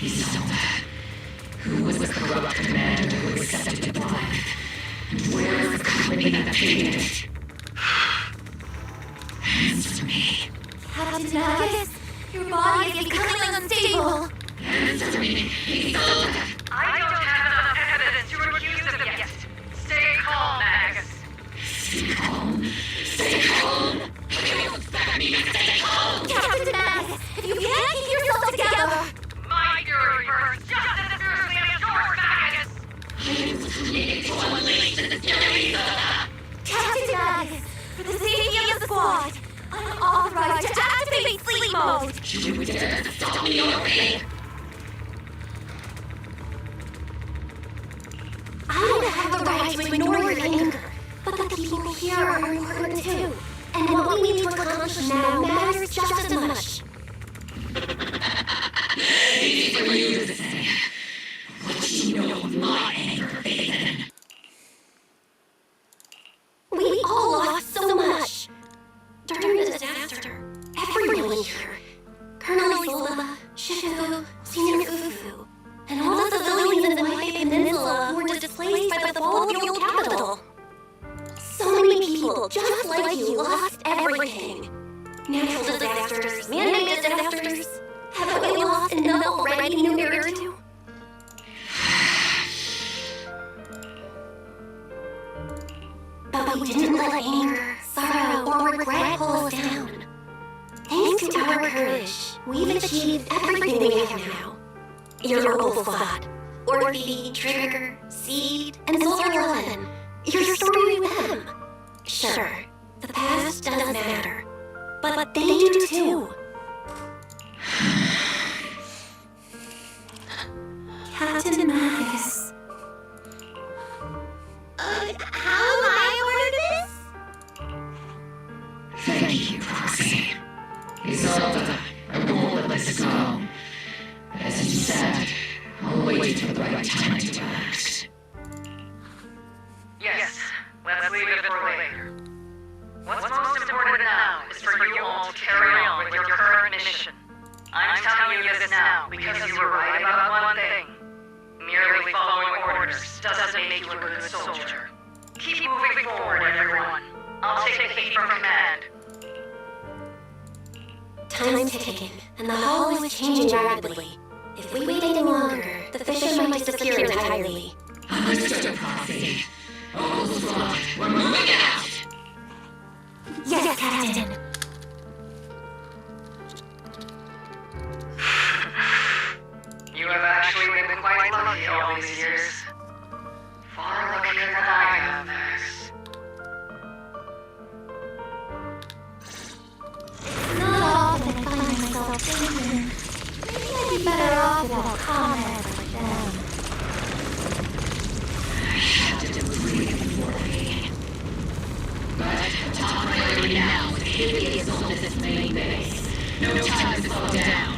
Isolde, who was the corrupt commander who accepted the bribe? And where is the company that paid it? Answer me. Captain Magus, your body is becoming unstable. Answer me, Isolde. I don't have enough evidence to accuse him yet. Stay calm, Magus. Stay calm. Stay calm. You expect me to stay calm. Captain Magus, if you can't keep yourself together. My fury burns just as fiercely as yours, Magus. I was created to unleash the fury, Isolde. Captain Magus, for the safety of the squad, I'm authorized to activate sleep mode. You dare to stop me, Orphe? I don't have the right to ignore your anger, but the people here are important too. And what we need to accomplish now matters just as much. Easy for you to say. What do you know of my anger, Phaeton? We all lost so much. During the disaster, everyone here, Colonel Isolde, Shifu, Senior Fufu, and all the civilians in the White Peninsula who were displaced by the fall of the old capital. So many people, just like you, lost everything. Natural disasters, man fight in your mirror too? But we didn't let anger, sorrow, or regret pull us down. Thanks to our courage, we've achieved everything we have now. Your opal slot, Orphe, Trigger, Seed, and Solar 11. Your story with them. Sure, the past does matter, but they do too. Captain Magus. How am I part of this? Thank you, Proxy. Isolde, I won't let this go. As you said, I'll wait for the right time to act. Yes, let's leave it for later. What's most important now is for you all to carry on with your current mission. I'm telling you this now because you were right about one thing. Merely following orders doesn't make you a good soldier. Keep moving forward, everyone. I'll take the heat from command. Time's ticking, and the hull is changing rapidly. If we wait any longer, the fission might disappear entirely. Understood, Proxy. Almost locked. We're moving out! Yes, Captain. You have actually been quite lucky all these years. Far luckier than I have, Max. It's not often I find myself thinking, maybe I'd be better off without comrades like them. I have to breathe for me. But top priority now is to hit the Isolde's main base. No time to slow down.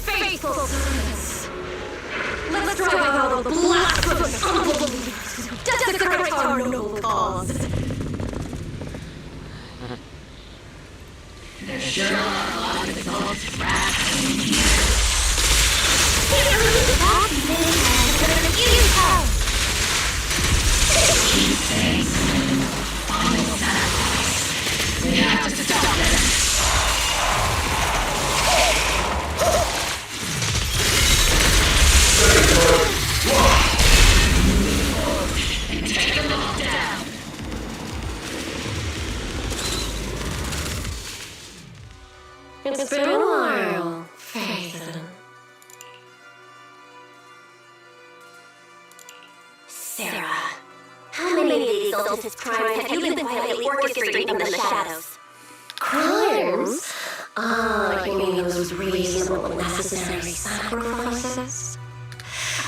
Faithful servants! Let's drive out all the blasphemous unbelievers who desecrate our noble cause! There sure are a lot of adults trapped in here. Keep saying final sacrifice. We have to stop this. And take them all down. It's been a while, Phaethon. Sarah, how many of these ultimate crimes have you been quietly orchestrating from the shadows? Crimes? You mean those reasonable and necessary sacrifices?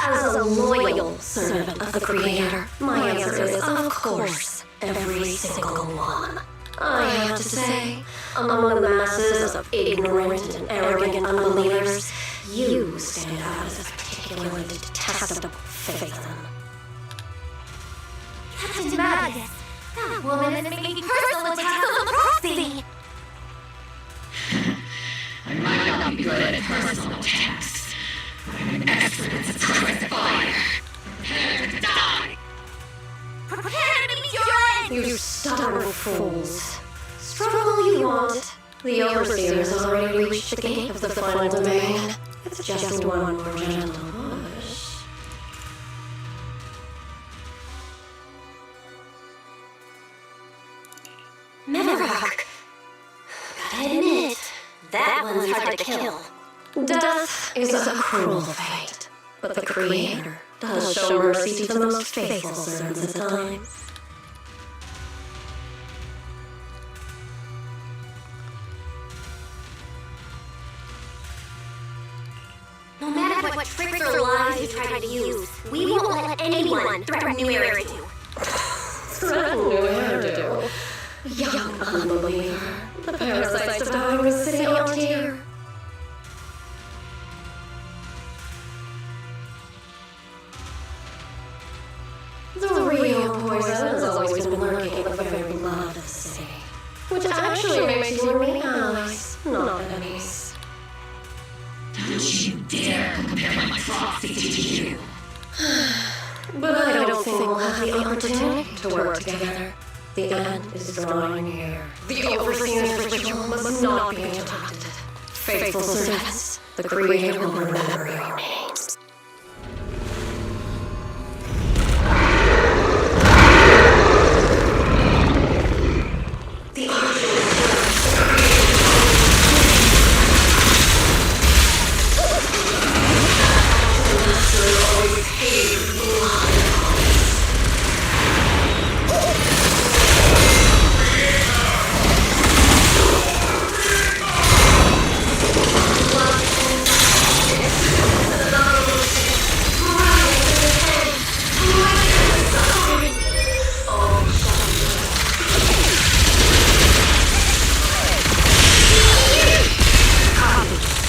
As a loyal servant of the Creator, my answer is, of course, every single one. I have to say, among the masses of ignorant and arrogant unbelievers, you stand out as a particularly detestable Phaethon. Captain Magus, that woman is making personal attacks on the proxy! I might not be good at personal attacks, but I'm an expert at suppressing fire. Prepare to die! Prepare to meet your end! You stubborn fools. Struggle all you want. The Overseer has already reached the gate of the final domain. It's just one more gentle push. Meadowlark. Gotta admit, that one's hard to kill. Death is a cruel fate, but the Creator does show mercy to the most faithful servants at times. No matter what tricks or lies you try to use, we won't let anyone threaten New Era 2. Threaten New Era 2? Young unbeliever. The parasite's devouring the city out here. The real poison has always been lurking in the very blood of the city, which actually makes you and me allies. not enemies. Don't you dare compare my proxy to you. But I don't think we'll have the opportunity to work together. The end is drawing near. The Overseer's ritual must not be interrupted. Faithful servants, the Creator will remember your names. The always hated blood.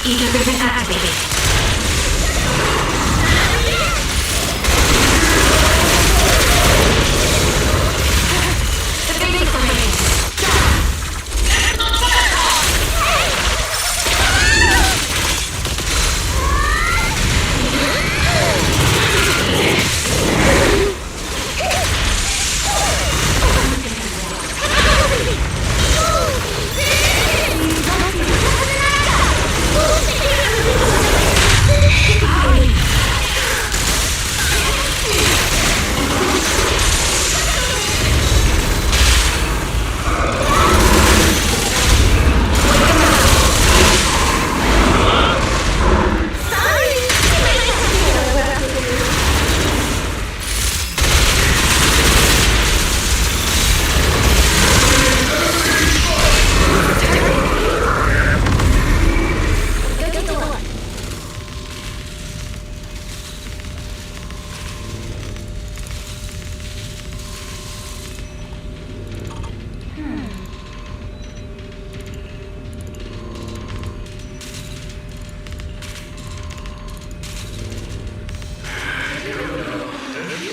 Ether ribbon activated. The basic formation.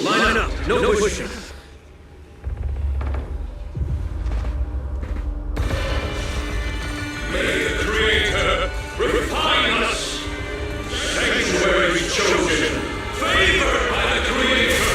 Line up. No pushing. May the Creator refine us. Sanctuary chosen, favored by the Creator.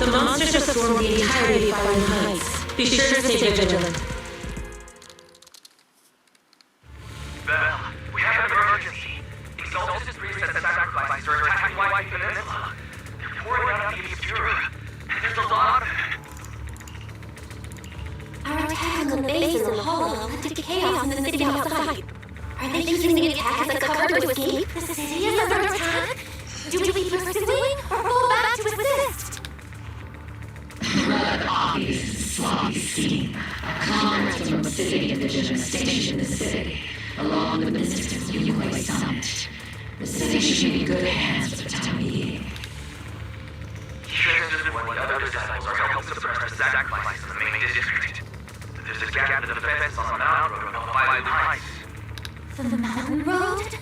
The monsters have swarmed the entirety of Island Heights. Be sure to stay vigilant. Bell, we have an emergency. Exalted priests and sacrifices are attacking White Peninsula. They're pouring out of the Obscura, and there's a lot of them. Our attack on the base in the hollow led to chaos in the city outside. Are they using the attack as a cover to escape? The city is under attack? Do we keep pursuing or pull back to assist? Rather obvious sloppy scheme. Our comrades from the city division are stationed in the city, along with the Mystics of Yukoi Summit. The city should be in good hands for the time being. Shifted when the other disciples are helping suppress the sacrifices in the main district. There's a gap in the defense on the mountain road above Island Heights. The mountain road?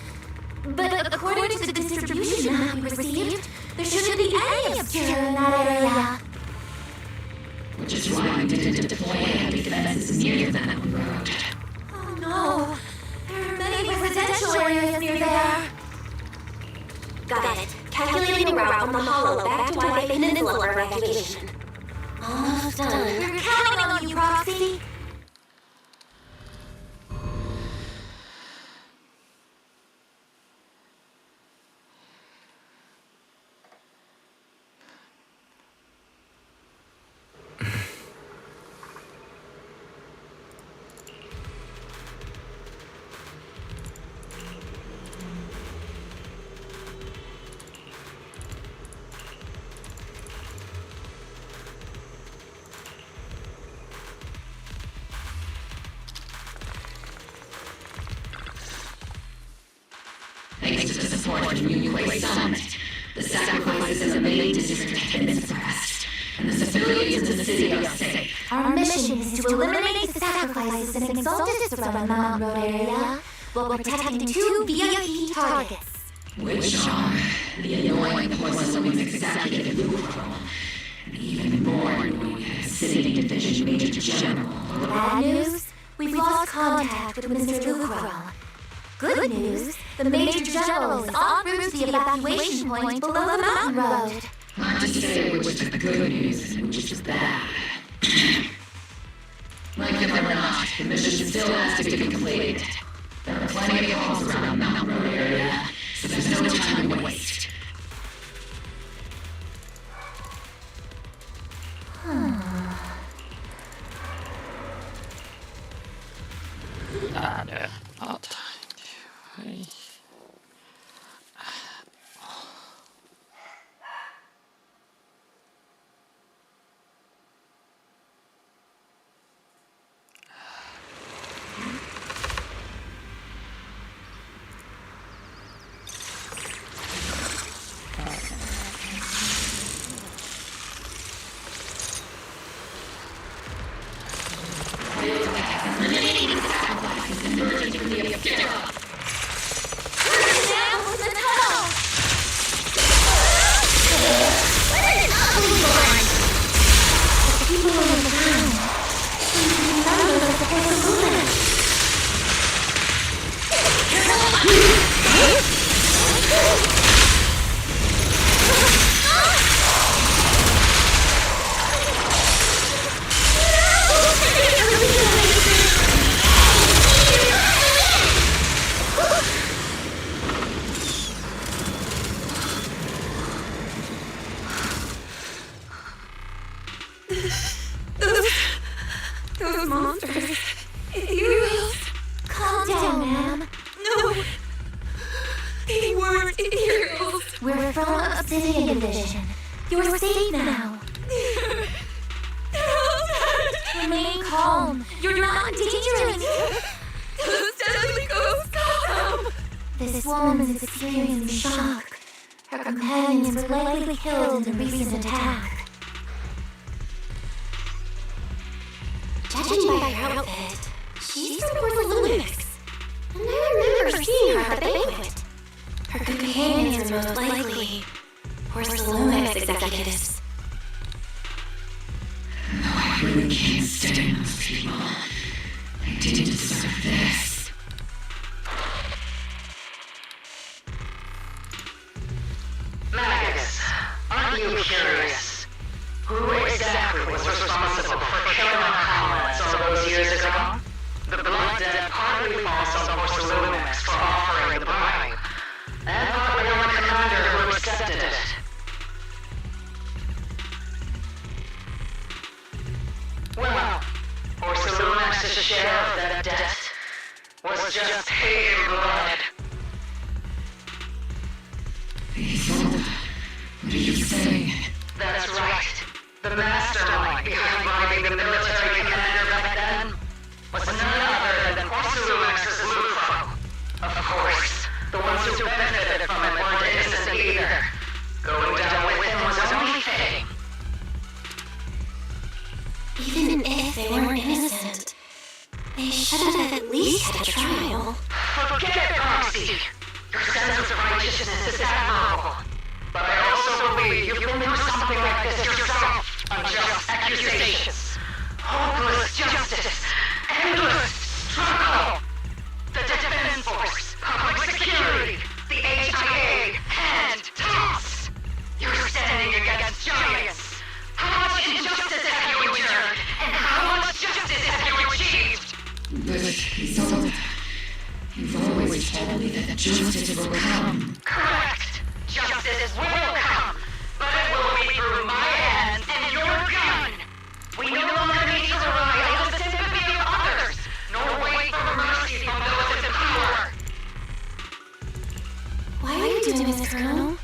But according to the distribution map we received, there shouldn't be any Obscura in that area. Which is why we didn't deploy heavy defenses near the mountain road. Oh no, there are many residential areas near there. Got it. Calculating route from the hollow back to White Peninsula for evacuation. Almost done. We're counting on you, Proxy. support from Unique Summit. The sacrifices in the main district have been suppressed, and the civilians in the city are safe. Our mission is to eliminate the sacrifices and exalted threat on the Mountain Road area while protecting 2 VIP targets. Which are the annoying Porcelain Executive Lucro, and even more annoying City Division Major General. Bad news? We've lost contact with Mr. Lucro. Good news? The Major General is en route to the evacuation point below the mountain road. Hard to say which is the good news and which is bad. Like it or not, the mission still has to be completed. There are plenty of halls around the mountain road area, so there's no time to waste. Not time to waste. Those monsters. Heroes. Calm down, ma'am. No. They weren't heroes. We're from Obsidian Division. You're safe now. They're all dead. Remain calm. You're not in danger. Those deadly ghosts got them. This woman's experiencing shock. Her companions were likely killed in the recent attack. Judging by her outfit, she's from Porcelain. And I remember seeing her at the banquet. Her companions were most likely Porcelain executives. No, I really can't stand those people. They didn't deserve this. Magus, aren't you curious? Who exactly was responsible for killing our comrades all those years ago? The blood debt partly falls on Porcelain for offering the bribe, and partly on the commander who accepted it. Well, Porcelain's share of that debt was just paid in blood. Isolde, what are you saying? That's right. The mastermind behind bribing the military commander back then was none other than Porcelain's Lucro. Of course, the ones who benefited from it weren't innocent either. Going down with him was only fitting. Even if they weren't innocent, they should have at least had a trial. Forget it, Proxy. Your sense of righteousness is admirable. But I also believe you've been through something like this yourself. Unjust accusations, hopeless justice, endless struggle. The Defense Force, Public Security, the HIA, and TOS. You're standing against giants. How much injustice have you endured, and how much justice have you achieved? But, Isolde, you've always told me that justice will come. Correct. Justice will come, but it will be through my hands and your gun. We no longer need to rely on the sympathy of others, nor wait for mercy from those in power. Why are you doing this, Colonel?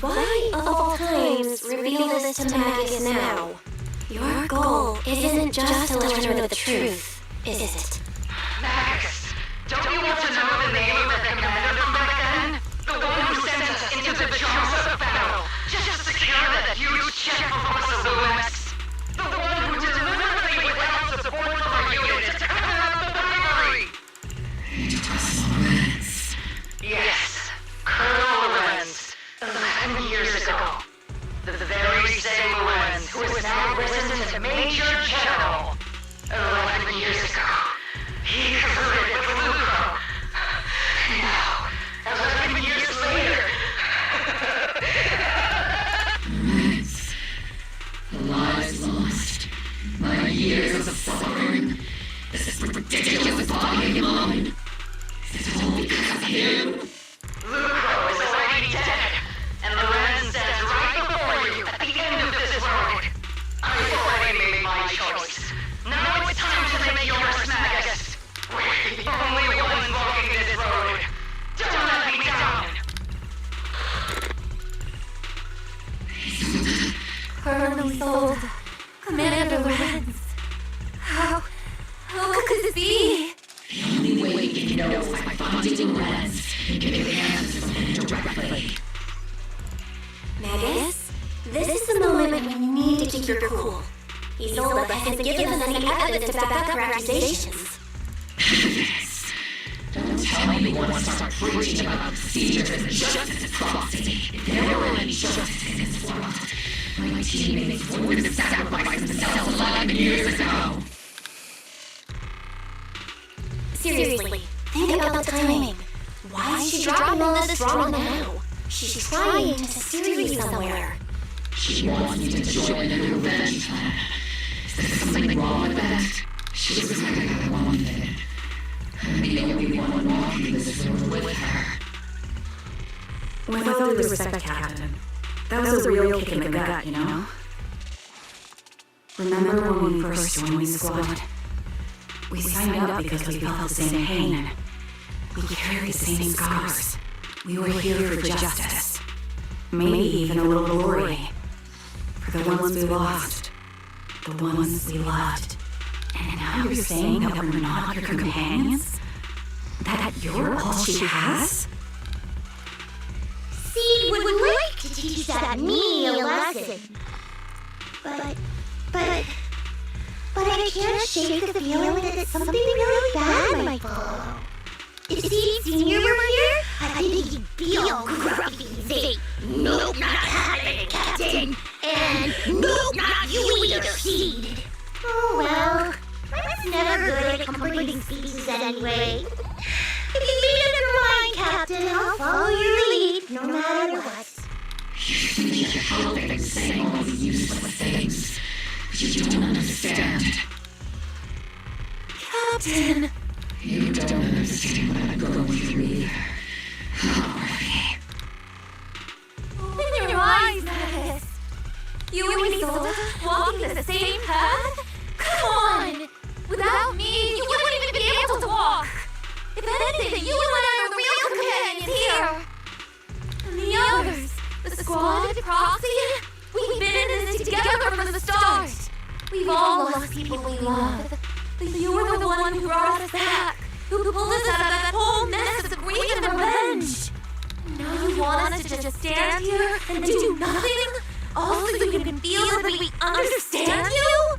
Why, of all times, reveal this to Magus now? Your goal isn't just to let her know the truth, is it? Magus, don't you want to know the name of the commander from back then? The one to Major General. 11 years ago, he colluded with Lucro. Now, 11 years later... Rats. The lives lost. My years of suffering. This ridiculous body of mine. Is it all because of him? Lucro is already dead, and Loren stands right before you at the end of this road. I've already made my choice. Now it's time to make yours, Magus. We're the only ones walking this road. Don't let me down. Permanently sold. Commander Lorenz. How could this be? The only way we can know is by finding Lorenz and getting answers from him directly. Magus, this is the moment when you need to keep your cool. Isolde hasn't given us any evidence to back up her accusations. Yes. Don't tell me you want to start preaching about procedures and justice at Proxy. If there were any justice in this world, my teammates would have sacrificed themselves 11 years ago. Seriously, think about the timing. Why is she dropping all this drama now? She's trying to steer you somewhere. She wants me to join her revenge plan. Is there something wrong with that? She was right about one thing. I'm the only one walking this road with her. With all due respect, Captain, that was a real kick in the gut, you know? Remember when we first joined the squad? We signed up because we felt the same pain. We carried the same scars. We were here for justice. Maybe even a little glory. For the ones we lost. The ones we loved. And now you're saying that we're not your companions? That you're all she has? Seed would like to teach that me a lesson. But I can't shake the feeling that something really bad might follow. If Seed Senior were here, I think he'd be all grumpy and say, "Nope, not happening, Captain," and "Nope, not you either, Seed." Oh well, I was never good at comforting speeches anyway. If you made up your mind, Captain, I'll follow your lead, no matter what. You think you're helping saying all these useless things, but you don't understand. Captain! You don't understand what I'm going through either. Already. Open your eyes, Magus! You and Isolde walking the same path? Come on! Without me, you wouldn't even be able to walk! If anything, you and I are the real companions here! And the others, the squad, Proxy, we've been in this together from the start! We've all lost people we love. But you were the one who brought us back, who pulled us out of that whole mess of grief and revenge. Now you want us to just stand here and do nothing? All so you can feel that we understand you?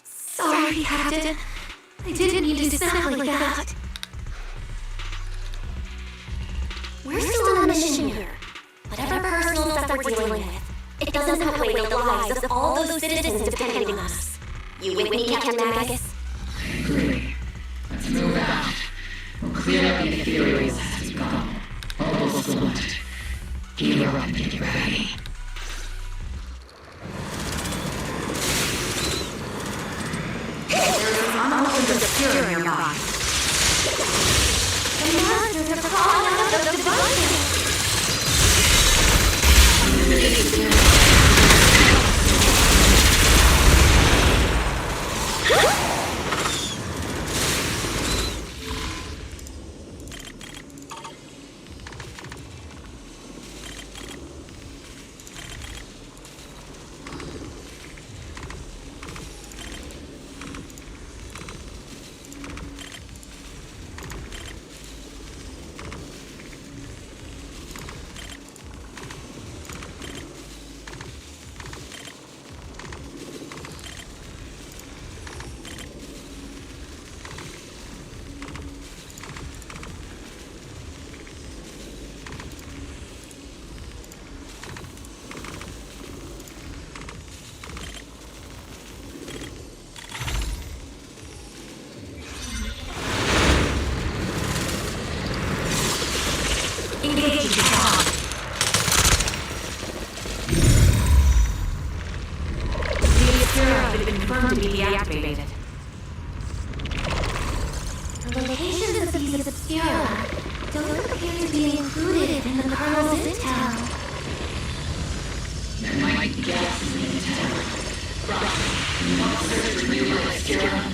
Sorry, Captain. I didn't mean to sound like that. We're still on a mission here. Whatever personal stuff we're dealing with, it doesn't outweigh the lives of all those citizens depending on us. You with me, Captain Magus? I agree. Let's move out. We'll clear up the ethereals as we go. All squad. Gear up and get ready. Something obscure in your mind. The monsters are crawling out of the devices. Engage the bomb. The Obscura has been confirmed to be deactivated. The locations of these Obscura don't appear to be included in the kernel's intel. There might be gases in the intel. Rock, you want to search for new Obscura?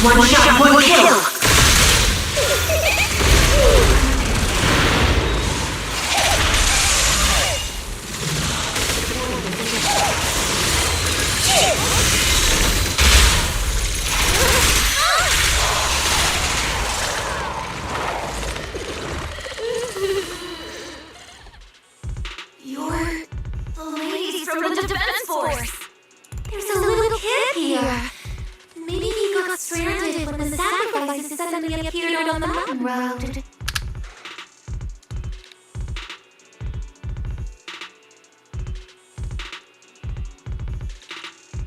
One shot, one kill! You're the ladies from the defense force. There's a little kid here. Maybe he got stranded when the sacrifices suddenly appeared on the mountain road.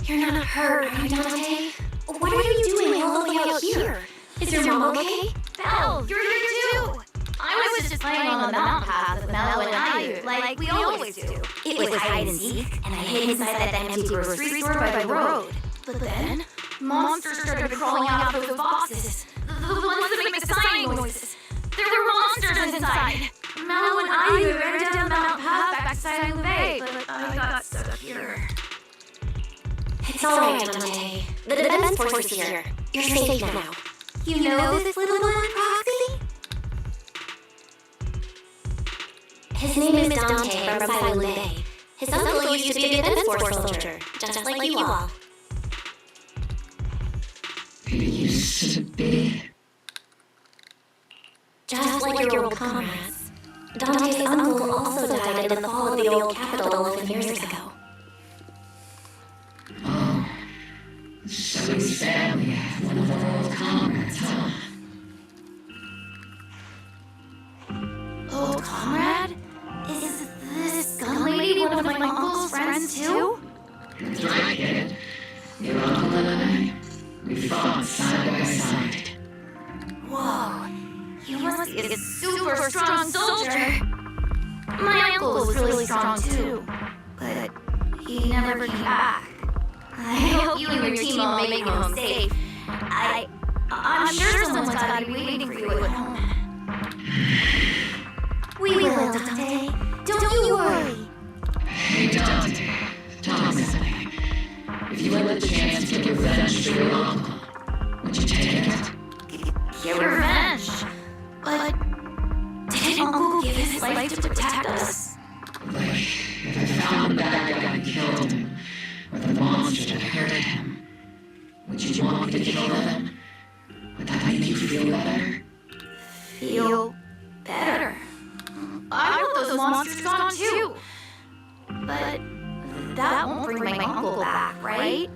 You're not hurt, are you, Dante? What are you doing all the way out here? Is your mom okay? Belle, you're here too! I was just playing on the mountain path with Mello and Ayu, like we always do. It was hide and seek, and I hid inside that empty grocery store by the road. But then, monsters started crawling out of those boxes. The ones that make the sighing noises. There were monsters inside. Mello and Ayu ran down the mountain path backside of the bay, but I got stuck here. It's alright, Dante. The defense force is here. You're safe now. You know this little one, Proxy? His name is Dante from Silent Bay. His uncle used to be a defense force soldier, just like you all. He used to be. Just like your old comrades. Dante's uncle also died in the fall of the old capital 11 years ago. Oh, so his family had one of our old comrades, huh? Old comrade? Is this gun lady one of my uncle's friends too? That's right, kid. Your uncle and I, we fought side by side. Whoa, you must be a super strong soldier. My uncle was really strong too, but he never came back. I hope you and your team all make it home safe. I'm sure someone's gotta be waiting for you at home. We will, Dante. Don't you worry. Hey, Dante. Tell me something. If you had the chance to get revenge for your uncle, would you take it? Get revenge? But didn't Uncle give his life to protect us? Like, if I found the bad guy and killed him, or the monster that hurt him, would you want me to kill them? Would that make you feel better? Feel better? I want those monsters gone too. But that won't bring my uncle back, right?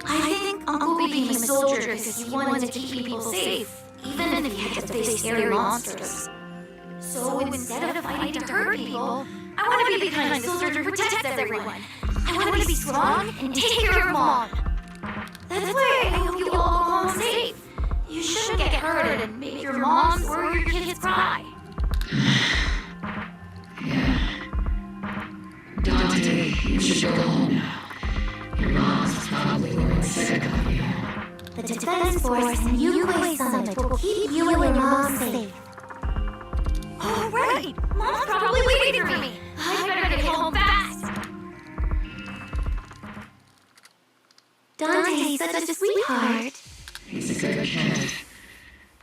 I think Uncle became a soldier because he wanted to keep people safe, even if he had to face scary monsters. So instead of fighting to hurt people, I want to be the kind of soldier who protects everyone. I want to be strong and take care of Mom. That's why I hope you all go home safe. You shouldn't get hurt and make your moms or your kids cry. Dante, you should go home now. Your mom's probably worried sick of you. The defense force and Yukoi Summit will keep you and your mom safe. Oh, right! Mom's probably waiting for me. I better get home fast. Dante's such a sweetheart. He's a good kid.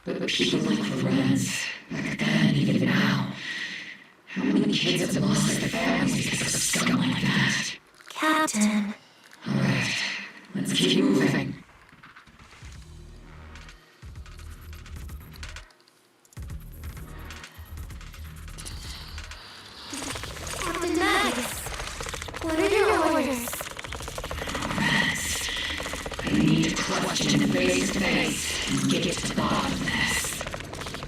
But people look for friends, back then, even now. How many kids have lost their families because of scum like that? Captain. Alright, let's keep moving. Captain Magus, what are your orders? Rest. I need to question him face to face and get to the bottom of this.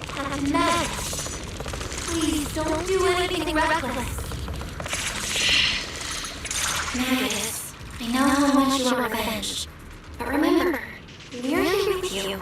Captain Magus, please don't do anything reckless. Magus, I know how much you want revenge. But remember, we're here with you.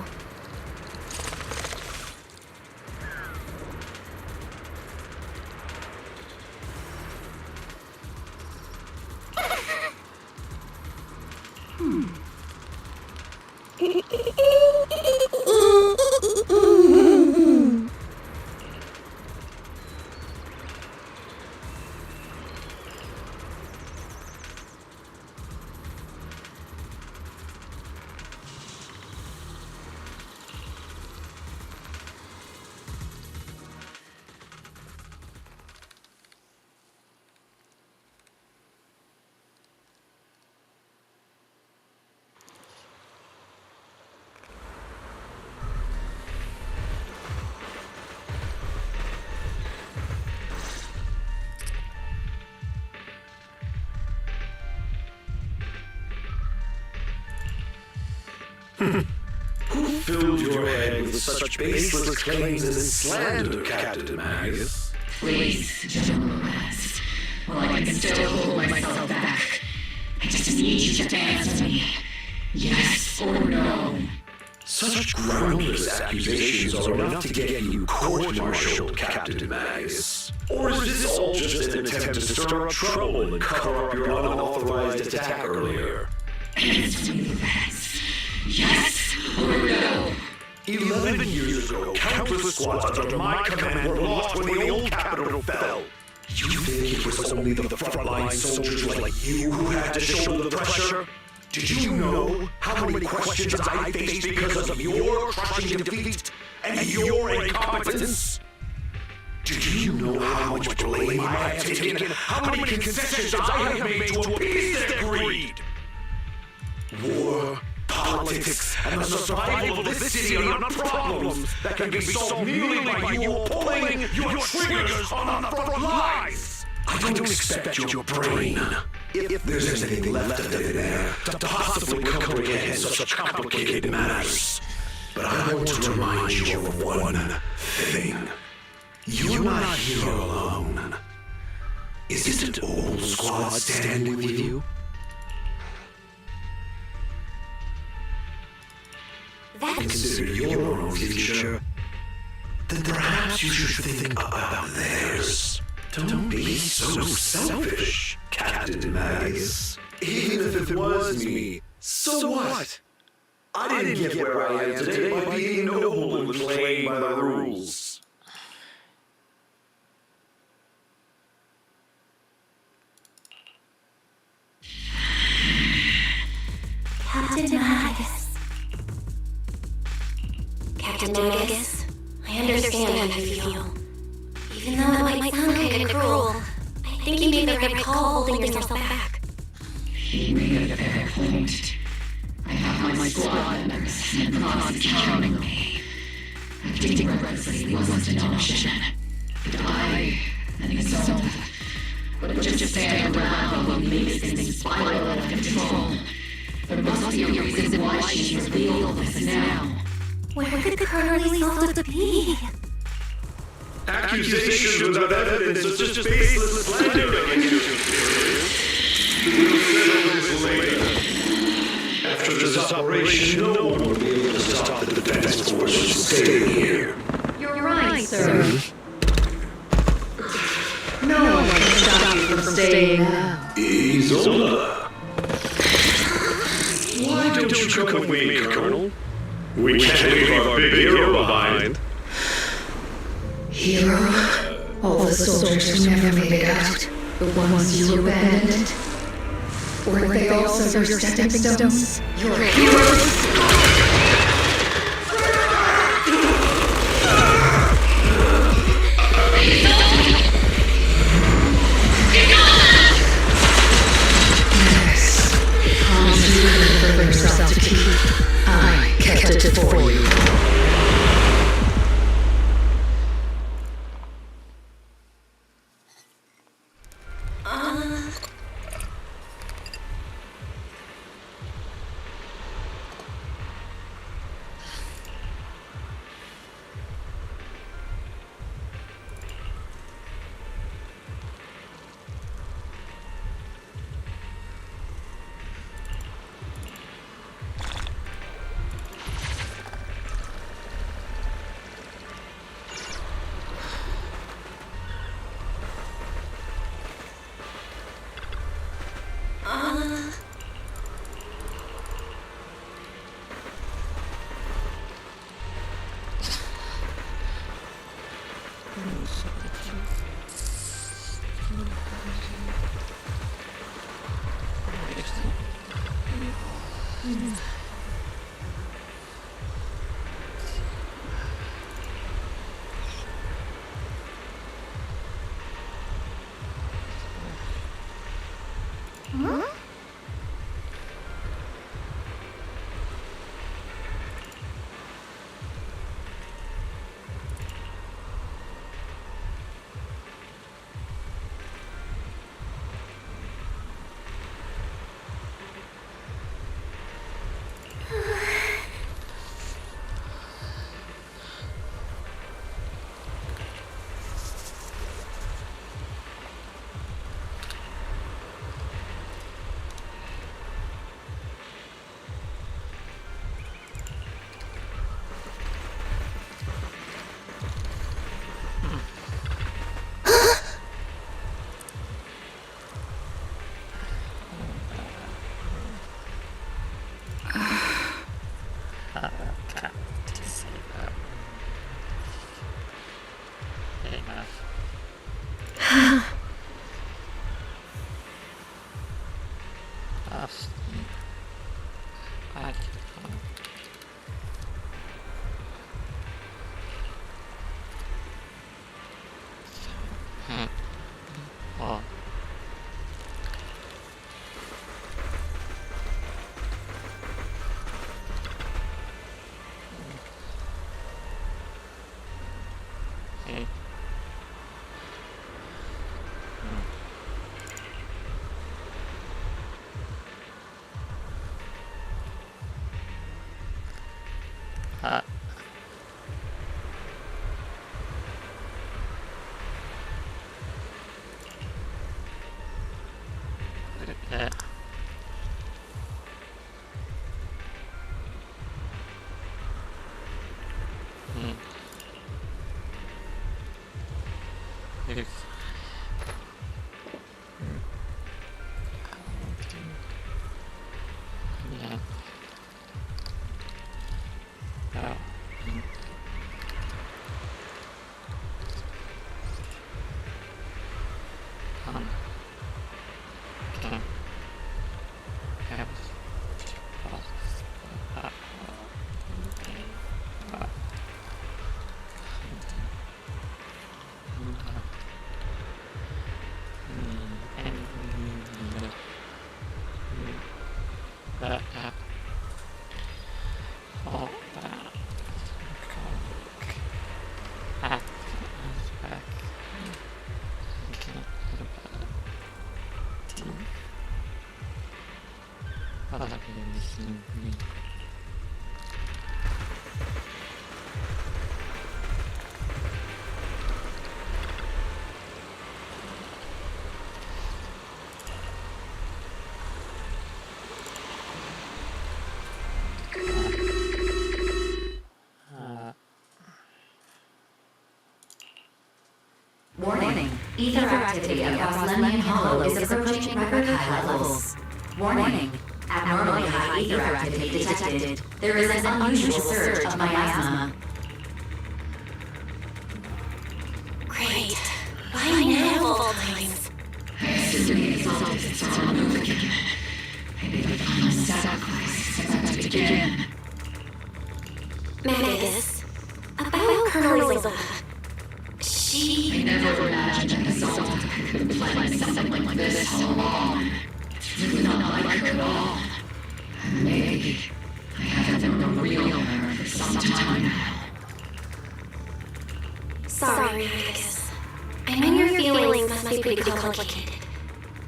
Who filled your head with such baseless claims and slander, Captain Magus? Please, General Rest. While I can still hold myself back, I just need you to answer me. Yes or no? Such groundless accusations are enough to get you court-martialed, Captain Magus. Or is this all just an attempt to stir up trouble and cover up your unauthorized attack earlier? Answer me, Rest. Yes or no? 11 years ago, countless squads under my command were lost when the old capital fell. You think it was only the frontline soldiers like you who had to shoulder the pressure? Do you know how many questions I faced because of your crushing defeat and your incompetence? Do you know how much blame I have taken? How many concessions I have made to appease their greed? War, politics, and the survival of this city are not problems that can be solved merely by you pulling your triggers on the front lines. I don't expect your brain, if there's anything left of it there, to possibly comprehend such complicated matters. But I want to remind you of one thing. You're not here alone. Isn't Old Squad standing with you? Consider your own future. Then perhaps you should think about theirs. Don't be so selfish, Captain Magus. Even if it was me, so what? I didn't get where I am today by being noble and playing by the rules. Captain Magus. Captain Magus, I understand how you feel. Even though it might sound kind of cruel, I think you made the right call holding yourself back. He made a fair point. I have my squad members and Proxy counting me. Acting recklessly wasn't an option. But I and Isolde would just stand around while we make things spiral out of control. There must be a reason why she revealed this now. Where could the Colonel Isolde be? Accusations without evidence are just baseless slander against your superiors. We'll settle this later. After this operation, no one will be able to stop the defense force from staying here. You're right, sir. No one can stop you from staying now. Isolde. Why don't you come with me, Colonel? We can't leave our big hero behind. Hero? All the soldiers who never made it out. The ones you abandoned. Weren't they also your stepping stones? Your heroes? Yes. Promise you couldn't bring yourself to keep. I kept it for you. Warning. Ether activity across Lemnian Hollow is approaching record high levels. Warning. Abnormally high ether activity detected. There is an unusual surge of miasma. Great. Why now of all times? I assume the exalted are on move again. Maybe the final sacrifice is about to begin. Magus, about Colonel Isolde. I never imagined an exalted could plan something like this all along. It's really not like her at all. And maybe I haven't known real her for some time now. Sorry, Magus. I know your feelings must be pretty complicated.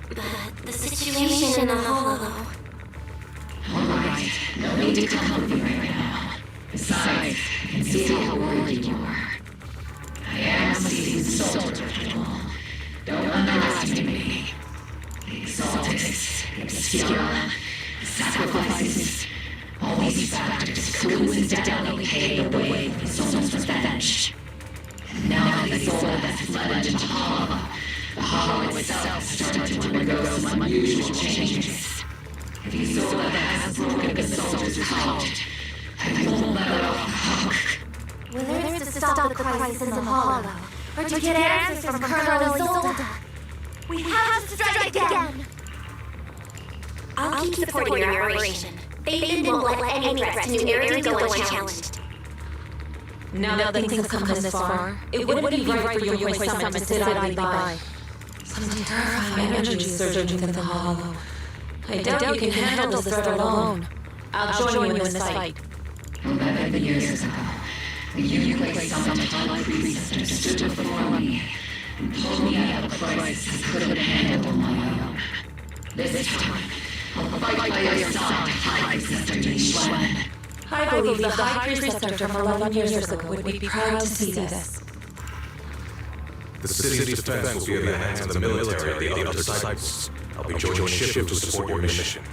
But the situation in the Hollow... Alright, no need to comfort me right now. Besides, I can see how worried you are. I am a seasoned soldier, Joel. Don't underestimate me. The exaltics, the obscura, the sacrifices, all these factors coincidentally pave the way for Soul's revenge. And now that Isolde has fled into Hollow, the Hollow itself started to undergo some unusual changes. If Isolde has broken the soldier's heart, I won't let her off the hook. Whether it's to stop the crisis in the Hollow, or to get answers from Colonel Isolde, we have to strike again! I'll keep supporting your operation. Faden won't let any threats to New Area go unchallenged. Now that things have come this far, it wouldn't be right for your Summit to sit idly by. Some terrifying energy surging within the Hollow. I doubt you can handle this threat alone. I'll join you in this fight. 11 years ago, the Unique Summit High Priest stood before me and pulled me out of a crisis I couldn't handle on my own. This time, I'll fight by your side, High Priest Yishuan. I believe the High Preceptor from 11 years ago would be proud to see this. The city's defense will be in the hands of the military and the other disciples. I'll be joining ship to support your mission.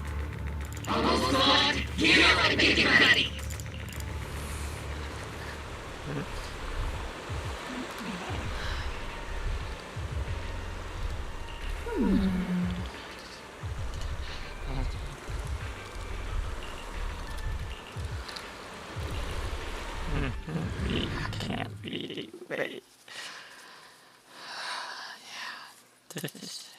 Almost squad, gear up and get ready! Can't be. Wait. Yeah. This.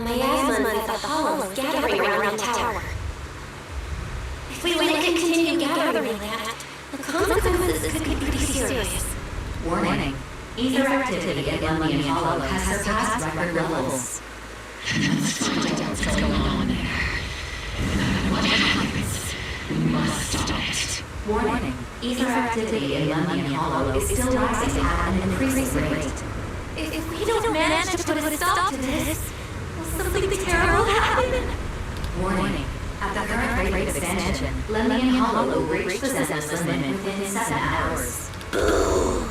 The miasma inside the hollow is gathering around the tower. If we let it continue gathering that, the consequences could be pretty serious. Warning. Ether activity at Lemnian Hollow has surpassed record levels. Let's find out what's going on there. No matter what happens, we must stop it. Warning. Ether activity in Lemnian Hollow is still rising at an increasing rate. If we don't manage to put a stop to this, will something terrible happen? Warning. At the current rate of expansion, Lemnian Hollow will reach the Zenless limit within 7 hours. Boom!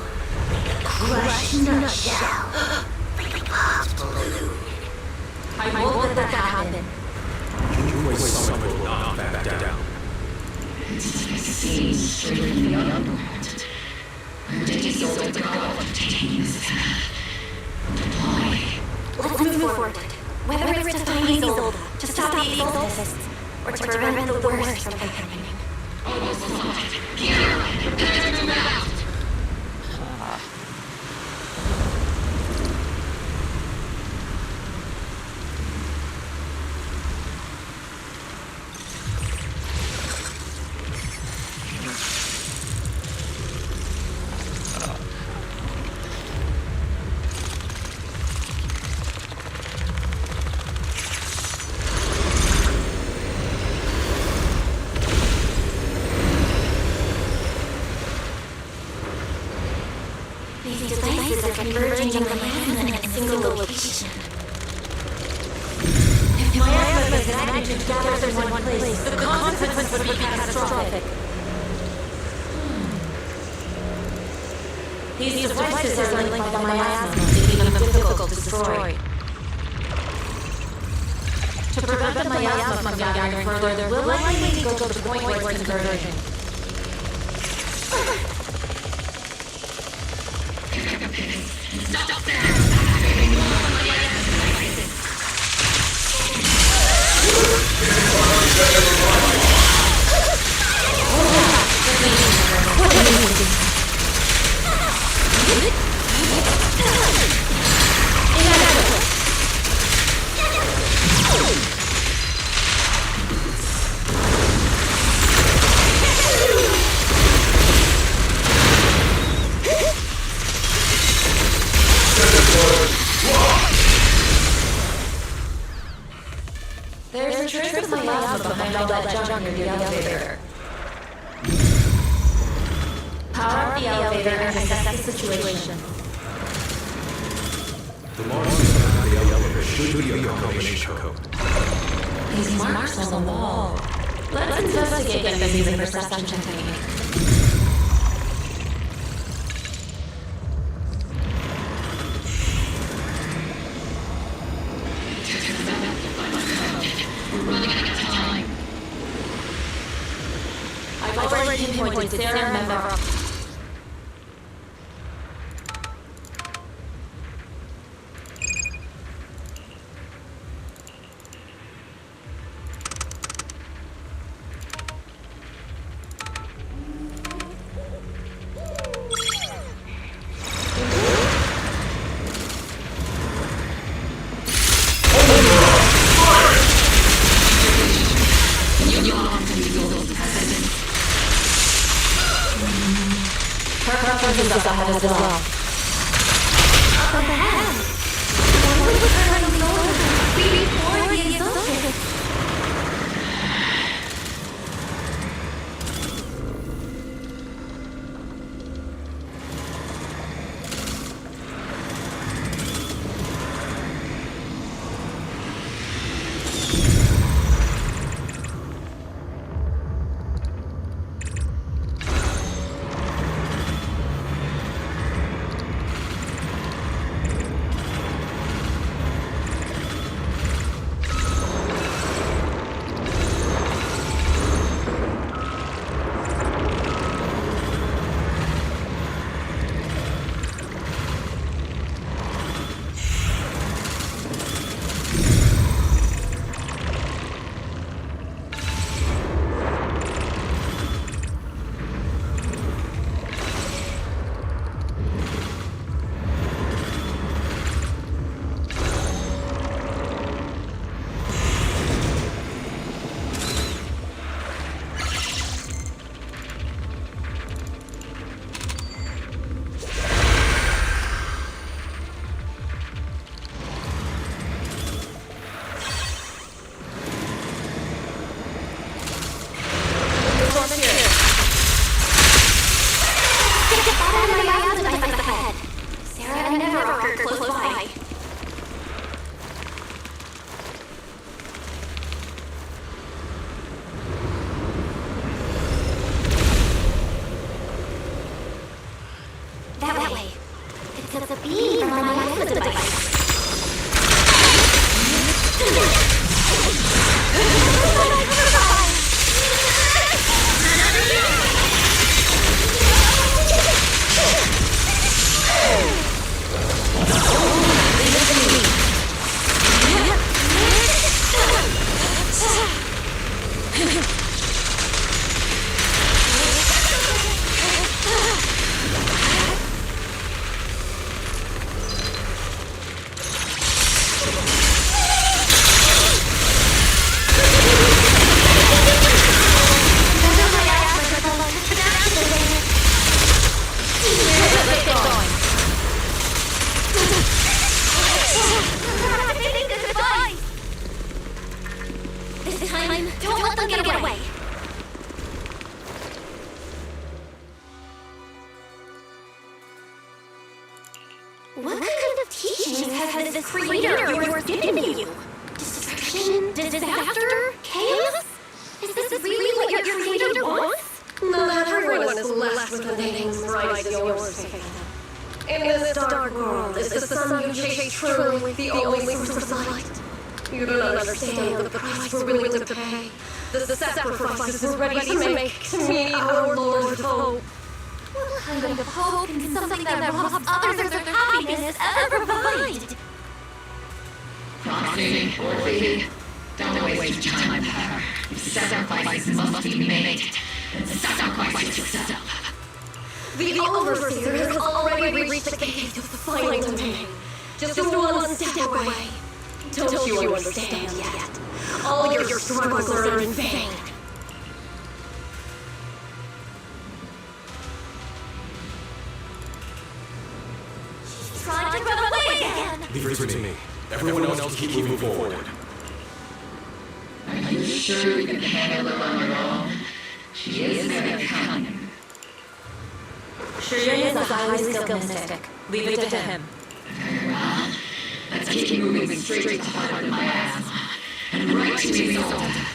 Crush nutshell. Pop balloon. I won't let that happen. You someone will not back down. It's like seeing straight from the underworld. Where Dicky's old god contains deploy. Let's move forward. Whether it's to find Isolde, to stop the exorcists, or to prevent the worst from happening. Almost spotted. Gear up. Prepare to move out. These devices are converging the miasma in a single location. If miasma is magnitude gathers in one place, the consequence would be catastrophic. These devices are linked by the miasma, making them difficult to destroy. To prevent the miasma from gathering further, we'll likely need to go to the point where it's converging. Stop there! There's a trace of miasma behind all that junk near the elevator. Power up the elevator and assess the situation. The marks on the elevator should be a combination code. These marks on the wall. Let's investigate them using perception technique. I've already pinpointed Sarah member. Her preference is ahead as well. Up ahead! What would turn the solar before the exalted? That way. It's a beam from my Zenless device. Don't let them get away! What kind of teachings has this creator of yours given you? Destruction? Disaster? Chaos? Is this really what your creator wants? Not everyone is blessed with the names right as yours, Faith. In this dark world, is the sun you chase truly the only source of light? You don't understand the price we're willing to pay, the sacrifices we're ready to make to meet our Lord of Hope. What kind of hope can something that robs others of their happiness ever provide? Proxy, Orphe, don't waste your time with her. Sacrifices must be made. Sacrifice yourself. The Overseer has already reached the gate of the final domain. Just one step away. Don't you understand yet? All your struggles are in vain. She's trying to run away again! Leave her to me. Everyone else keep moving forward. Are you sure you can handle her on your own? She is very cunning. Shurian is a highly skilled mystic. Leave it to him. Very well. Let's keep moving straight to the heart of my asthma. And right to Isolde.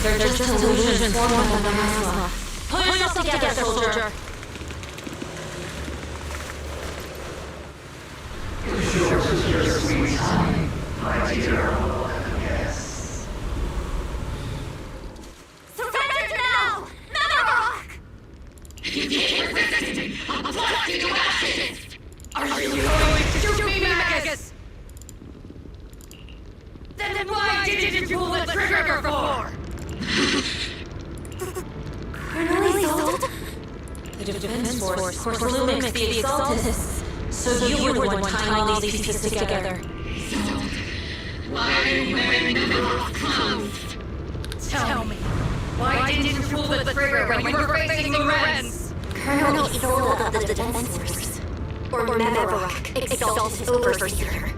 They're just illusions formed by the asthma. Pull yourself together, soldier! Your sweet time, my dear old guest. Surrender now! Never rock! If you keep resisting, I'll blast you to ashes! Are you going to shoot me, Magus? Then why didn't you pull the trigger before? The Defense Force mimics the Exaltists. So you were the one tying all these pieces together. Why are you wearing the clothes? Tell me, why didn't you pull the trigger when you were facing the Reds? Colonel Isolde of the Defense Force. Or Memorak, Exalted Overseer.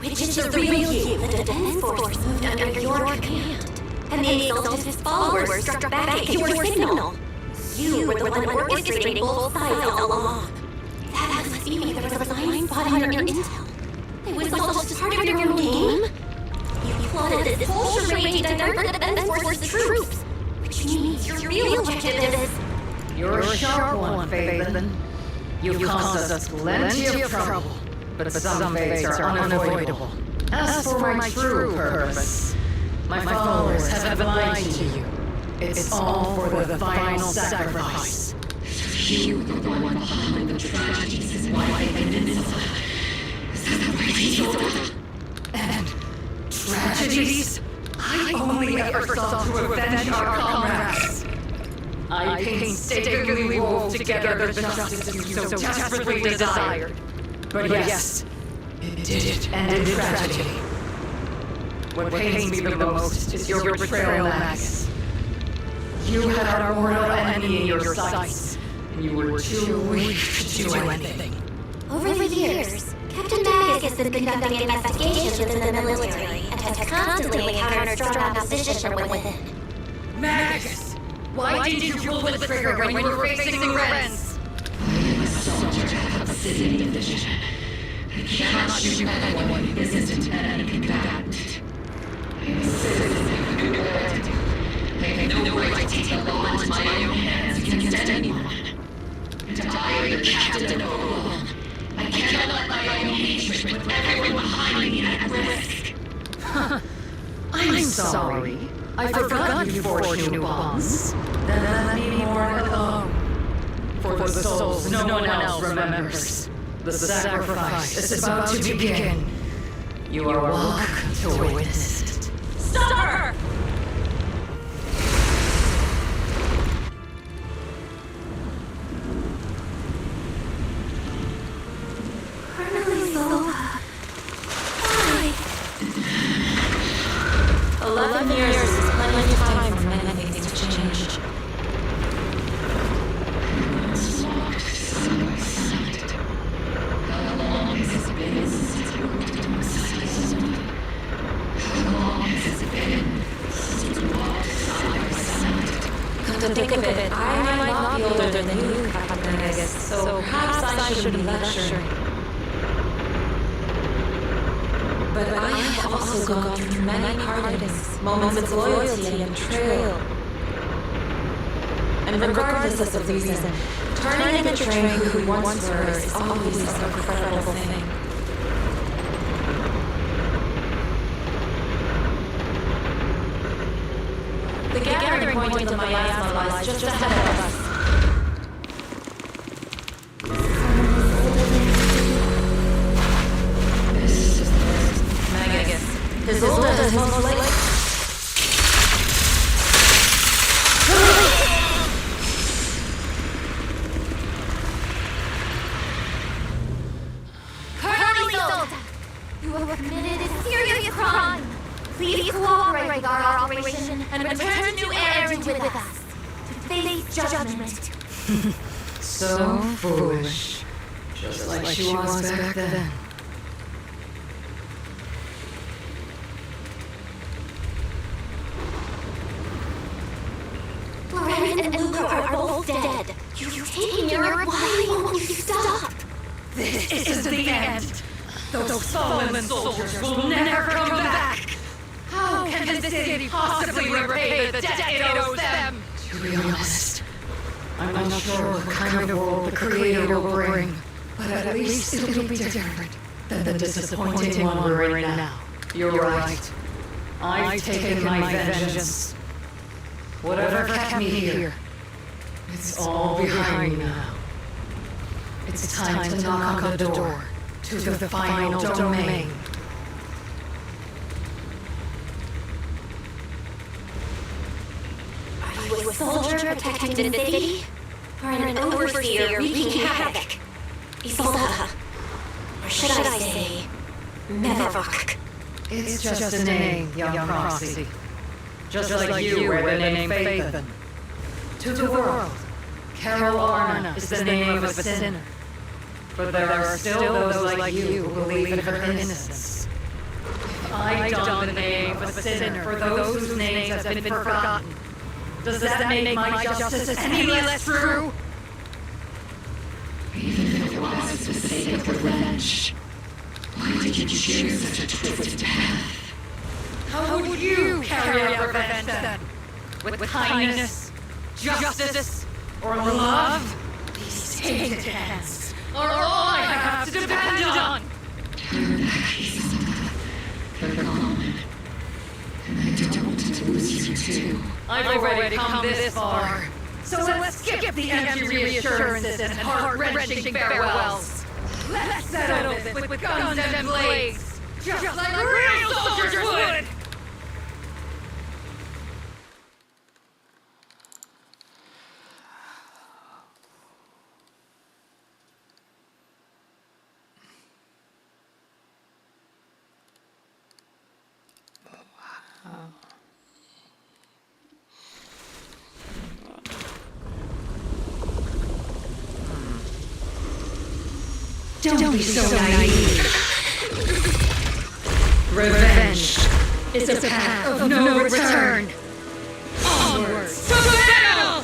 Which is the real you, the Defense Force moved under your command. And the Exaltist followers struck back at your signal. You were the one orchestrating both sides all along. That must be why there was a blind spot in your intel. It was all just part of your own game? You plotted this whole charade to divert the Defense Force's troops. Which means your real objective is... You're a sharp one, Phaeton. You've caused us plenty of trouble, but some fates are unavoidable. As for my true purpose, my followers have lied to you. It's all for the final sacrifice. You were the one behind the tragedies and why they peninsula. Is that right, Isolde? And tragedies? I only ever sought to avenge our comrades. I painstakingly wove together the justice you so desperately desired. But yes, it did end in tragedy. What pains me the most is your betrayal, Magus. You had our mortal enemy in your sights, and you were too weak to do anything. Over the years, Captain Magus has been conducting investigations within the military and has constantly encountered strong opposition from within. Magus! Why didn't you pull the trigger when you were facing Ren's? I'm a soldier of Obsidian Division. I cannot shoot anyone who isn't an enemy combatant. I am a citizen of the world. I have no right to take the law into my own hands against anyone. And I am the captain of all. I cannot let my own hatred put everyone behind me at risk. I'm sorry. I forgot you forged new bonds. Then let me mourn alone. For the souls no one else remembers. The sacrifice is about to begin. You are welcome to witness it. Stop her! Why? 11 years is plenty of time for many things to change. Walked side by side. How long has it been since you walked alongside me? How long has it been since we walked side by side? Come to think of it, I might not be older than you, Captain Magus, so perhaps I should be lecturing. But I have also gone through many partings, moments of loyalty and betrayal. And regardless of the reason, turning and betraying who we once were is always a regrettable thing. The gathering point of the miasma lies just ahead of us. His old is most likely. Colonel Isolde, you have committed a serious crime. Please cooperate with our operation and return to Errand with us to face judgment. So foolish. Just like she was back then. Ren and Luca are both dead. You've taken your... Why won't you stop? This isn't the end. Those fallen soldiers will never come back. How can the city possibly repay the debt it owes them? To be honest, I'm not sure what kind of world the Creator will bring, but at least it'll be different than the disappointing one we're in now. You're right. I've taken my vengeance. Whatever kept me here, it's all behind me now. It's time to knock on the door to the final domain. Are you a soldier protecting the city? Or an overseer wreaking havoc? Isolde. Or should I say, Mevrock? It's just a name, young proxy. Just like you wear the name Phaethon. To the world, Carol Arna is the name of a sinner. But there are still those like you who believe in her innocence. If I don the name of a sinner for those whose names have been forgotten, does that make my justice any less true? Even if it was for the sake of revenge, why did you choose such a twisted path? How would you carry out revenge then? With kindness, justice, or love? These tainted hands are all I have to depend on! Turn back, Isolde. They're gone. And I don't want to lose you too. I've already come this far. So let's skip the empty reassurances and heart-wrenching farewells. Let's settle this with guns and blades, just like real soldiers would! Don't be so naive. Revenge is a path of no return. Onwards to battle!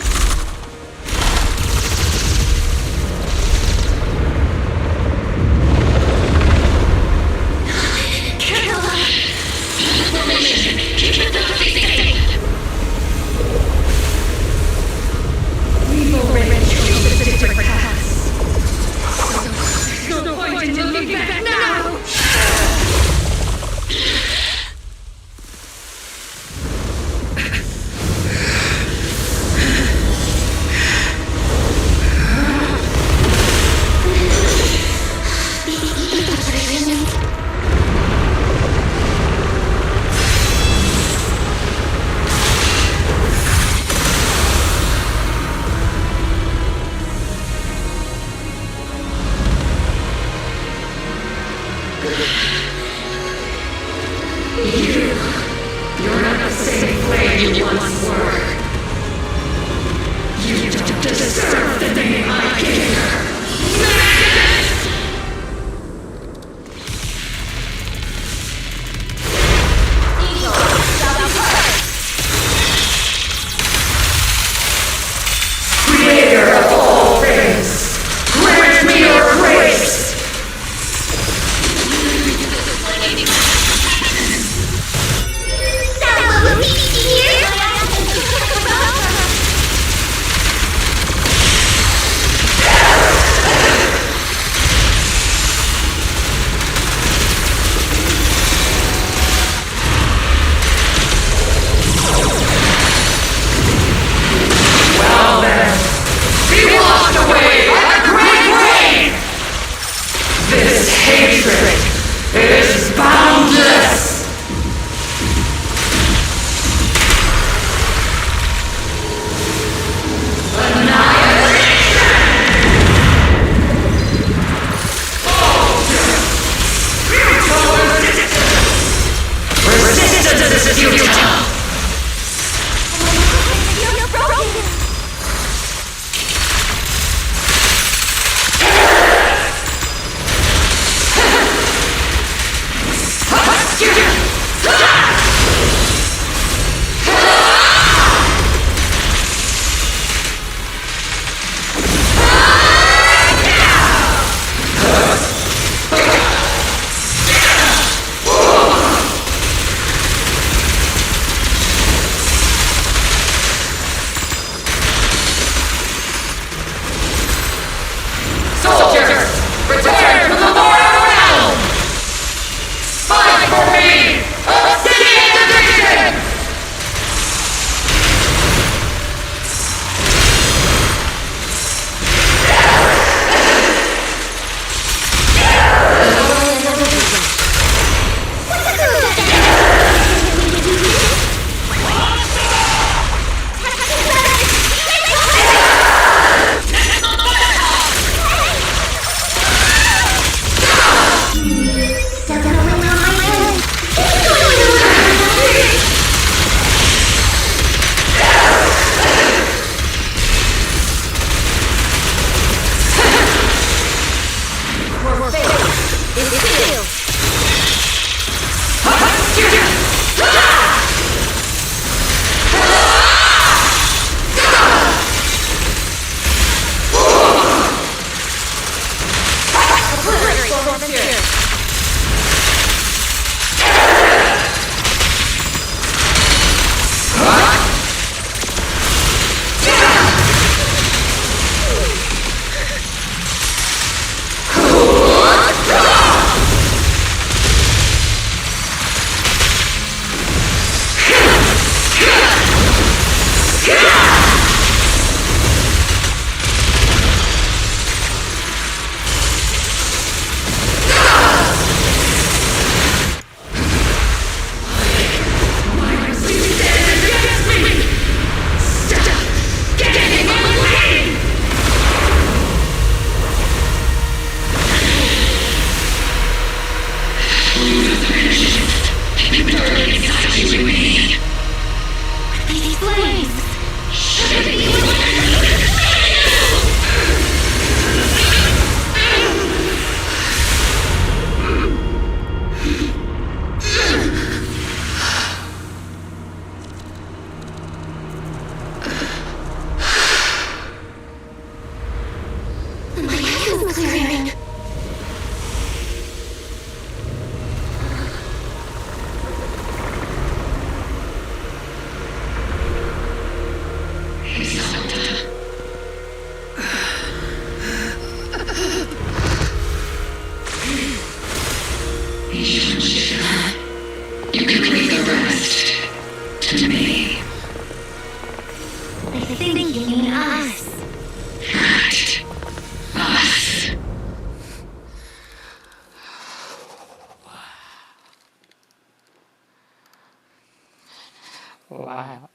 Formation, keep the safe. We've already chosen different paths. So there's no point in looking back now! You're not the same flame you once were. You don't deserve the name I gave her. Creator of all things, grant me your grace. That will be here? You can leave the rest to me. I think you mean us. Right. Us. Wow.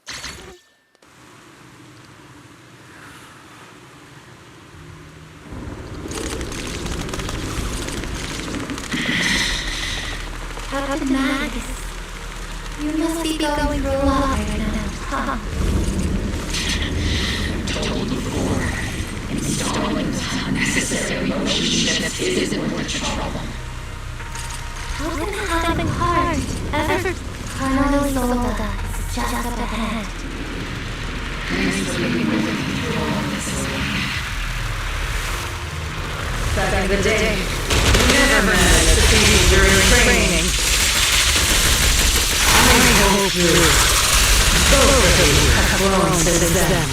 Captain Magus, you must be going through a lot right now, huh? Told before, installing unnecessary motion shifts isn't worth the trouble. How can that happen hard? Ever Colonel Isolda is just up ahead. Thanks for being with me through all this way. Back in the day, we never managed to see during training. I hope you, both of you, have grown since then.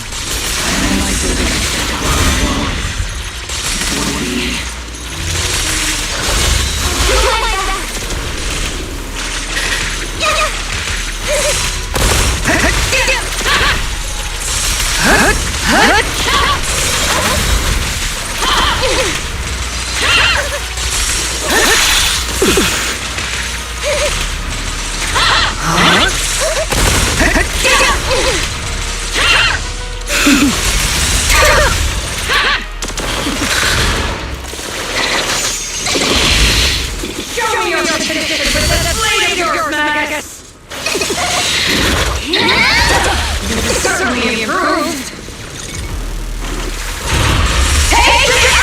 Show me your condition with that blade of yours, Magus! You've certainly improved! Take it!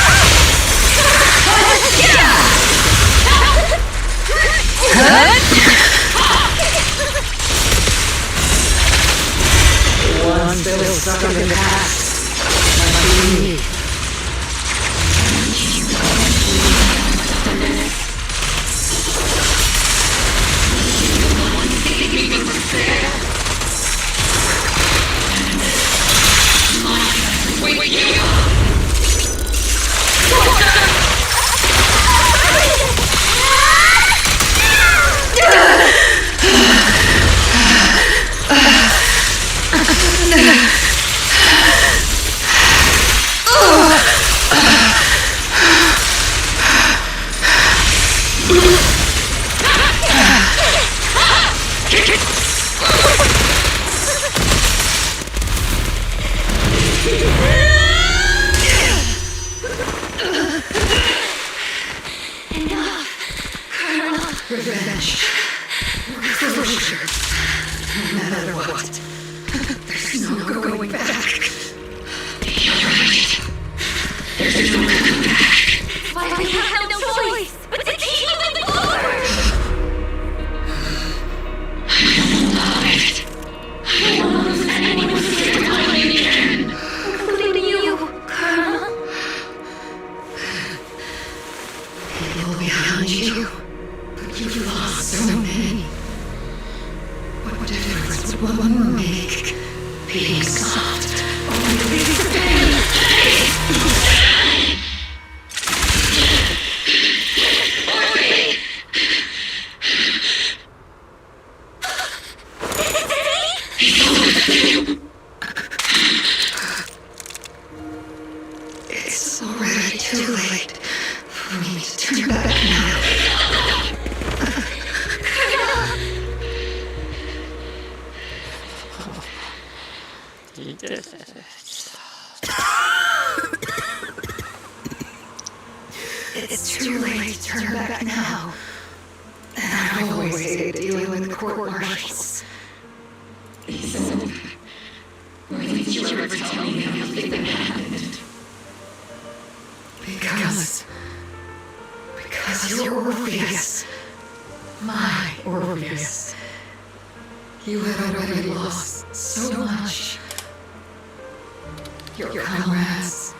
One still stuck in the past. Might be me. Revenge. Closure. No matter what. There's no going back. You're right. There's no going back. Why we have no choice but to keep moving forward! I don't allow it. I don't want to lose anyone to get my way again. Including you, Colonel. People behind you. But you've lost so many. What difference would one more make? Being soft only leads to pain. It's already too late for me to turn back now. He did it. It's too late to turn back now. And I've always hated dealing with the court-martials. So, why didn't you ever tell me everything that happened? Because you're Orpheus. My Orpheus. You had already lost so much. Your comrades,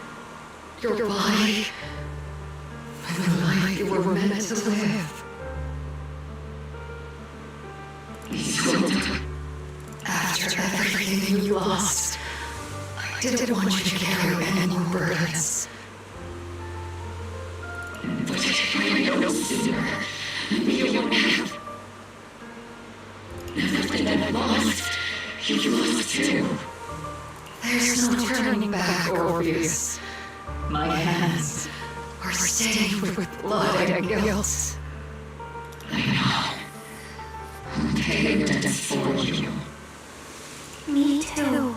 your body, and the life you were meant to live. After everything you lost, I didn't want you to carry any more burdens. But if you know sooner, you won't have. Everything I've lost, you lost too. There's no turning back, Orpheus. My hands are stained with blood and guilt. I know. I'll pay the debt for you. Me too.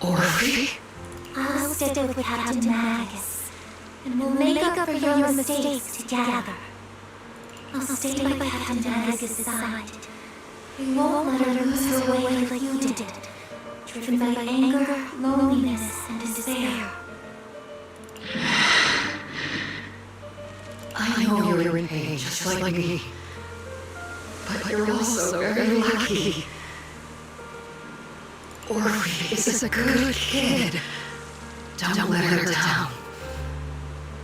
Orphe? I'll stick with Captain Magus, and we'll make up for your mistakes together. I'll stay by Captain Magus' side. We won't let her lose her way like you did, driven by anger, loneliness, and despair. I know you're in pain, just like me. But you're also very lucky. Orpheus is a good kid. Don't let her down.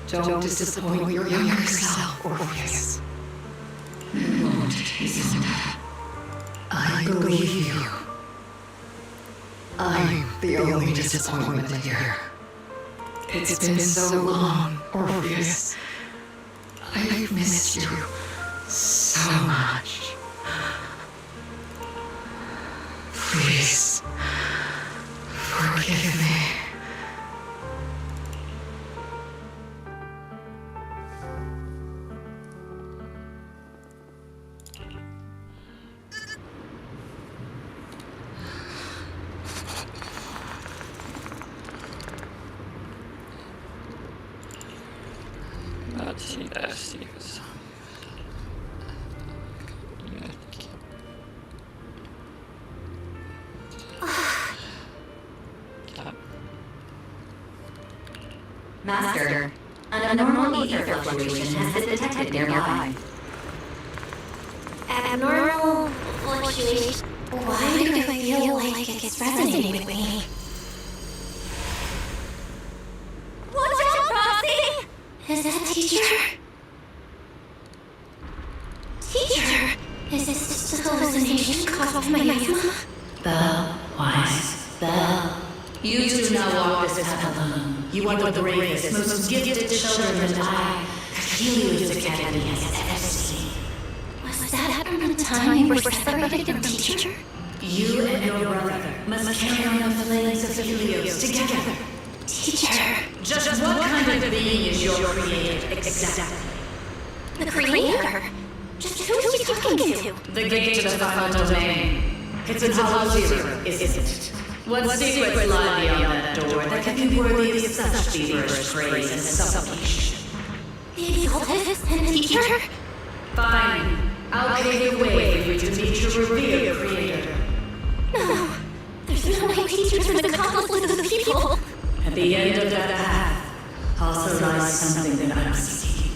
Don't disappoint your younger self, Orpheus. I won't, Isabella. I believe you. I'm the only disappointment here. It's been so long, Orpheus. I've missed you so much. Please, forgive me. Master, an abnormal ether fluctuation has been detected nearby. Abnormal fluctuation. Why do I feel like it's resonating with me? Watch out, Roxy! Is that teacher? Teacher? Is this just a hallucination caused by my asthma? Belle, wise, Belle. You do not walk this path alone. You are the bravest, most gifted children that I, Helios Academy, has ever seen. Was that from the time you were separated from teacher? You and your brother must carry on the flames of Helios together. Teacher. Just what kind of being is your creator exactly? The creator? Just who is she talking to? The gate to the final domain. It's in Hollow Zero, isn't it? What secrets lie beyond that door that can be worthy of such feverish praise and supplication? The cultist and teacher? Fine. I'll pave the way for you to meet your revered creator. No. There's no way teachers are an accomplice of people. At the end of that path also lies something that I'm seeking.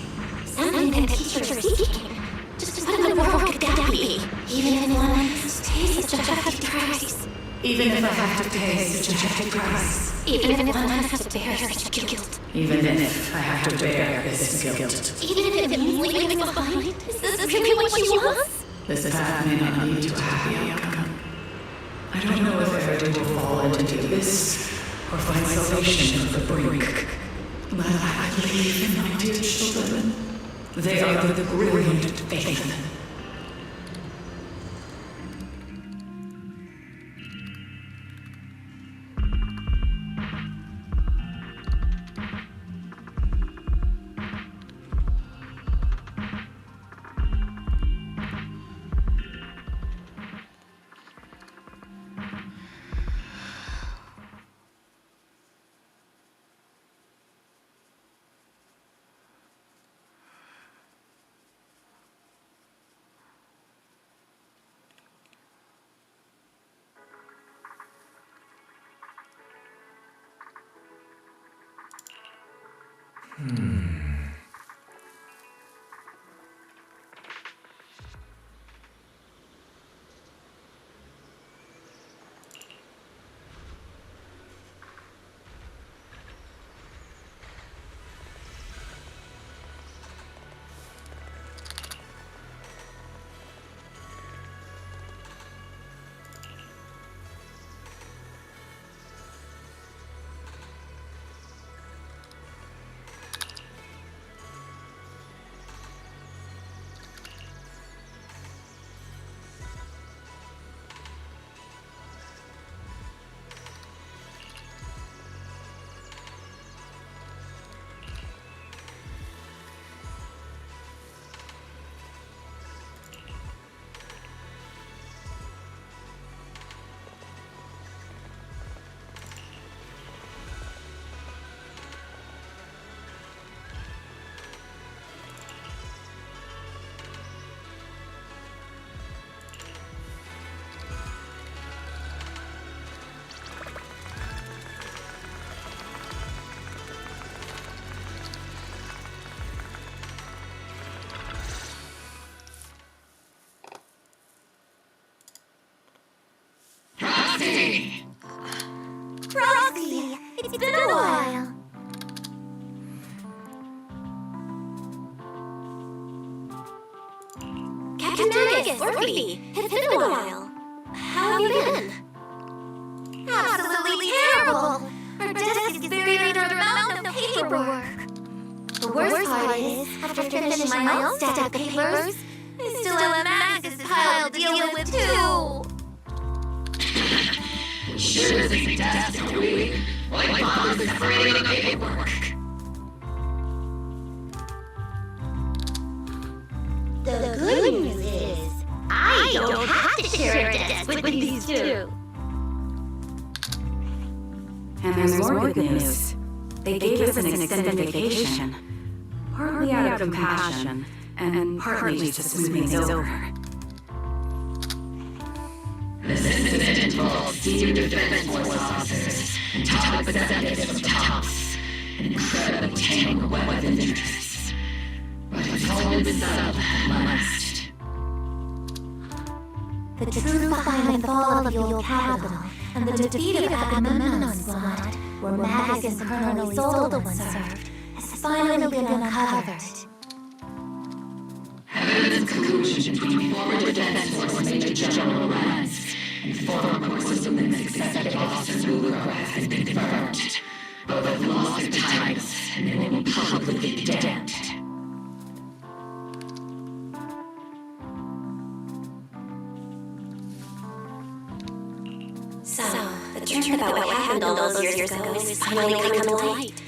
Something that teachers are seeking? Just what in the world could that be? Even if one pays such a hefty price. Even if I have to pay such a hefty price. Even if one has to bear such guilt. Even if I have to bear this guilt. Even if it means leaving behind. Is this really what she wants? This path may not lead to a happy outcome. I don't know if Verity will fall into this or find salvation at the brink. But I believe in my dear children. They are the brilliant faith. Magus, Orphe, it's been a while. How have you been? Absolutely terrible! Our desk is buried under a mountain of paperwork. The worst part is, after finishing my own stack of papers, I still have Magus' pile to deal with too. Sure as a desk, are we? My father's afraid of paperwork. The good news is, I don't have to share a desk with these two. And there's more good news. They gave us an extended vacation. Partly out of compassion, and partly just to smooth things over. This incident involves senior defense force officers and top executives from TOPS, an incredibly tangled web of interests. But it's all been settled at last. The truth behind the fall of the old capital and the defeat of Agamemnon's squad, where Magus and Colonel Isolde once served, has finally been uncovered. Evidence collusion between former Defense Force Major General Rance and former Corps Luminous Executive Officer Lugro has been confirmed. Both have lost their titles, and they will be publicly condemned. So, the truth about what happened all those years ago is finally coming to light.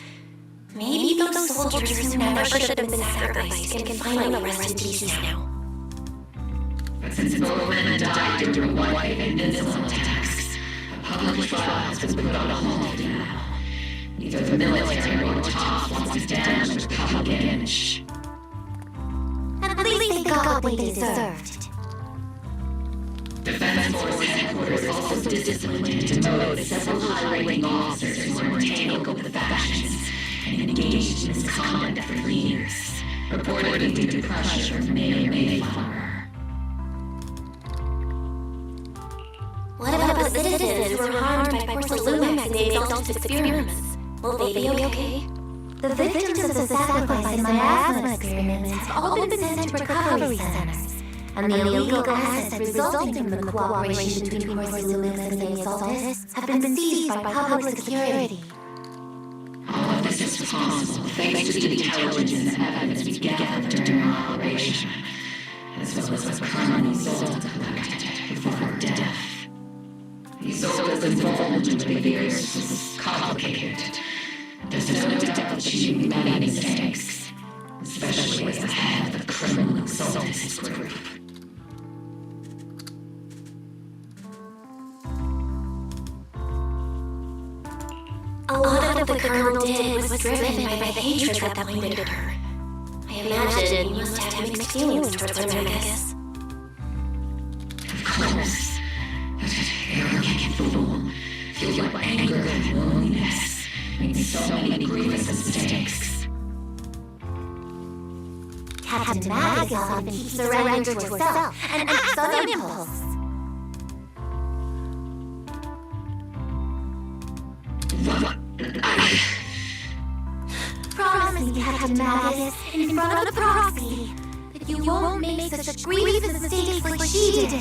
Maybe those soldiers who never should have been sacrificed can finally rest in peace now. But since both men died during White and Peninsula attacks, a public trial has been put on hold now. Neither the military nor TOPS wants to damage the public image. At least they got what they deserved. Defense Force headquarters also disciplined and demoted several high-ranking officers who were entangled with the factions and engaged in misconduct for years, reportedly due to pressure from Mayor Mayflower. What about the citizens who were harmed by Porcelumax and the Exalted experiments? Will they be okay? The victims of the sacrifice in my asthma experiments have all been sent to recovery centers, and the illegal assets resulting from the cooperation between Porcelumax and the Exalted have been seized by public security. All of this is possible thanks to the intelligence and evidence we gathered during our operation, as well as what Colonel Isolde collected before her death. Isolde's involvement in the behaviors was complicated. There's no doubt that she made many mistakes, especially as the head of the criminal exaltist group. A lot of what the Colonel did was driven by the hatred that pointed at her. I imagine you must have mixed feelings towards her, Magus. Of course. That arrogant fool, fueled by anger and loneliness, made so many grievous mistakes. Captain Magus often keeps her anger to herself and acts on impulse. Promise me, Captain Magus, in front of the proxy, that you won't make such grievous mistakes like she did.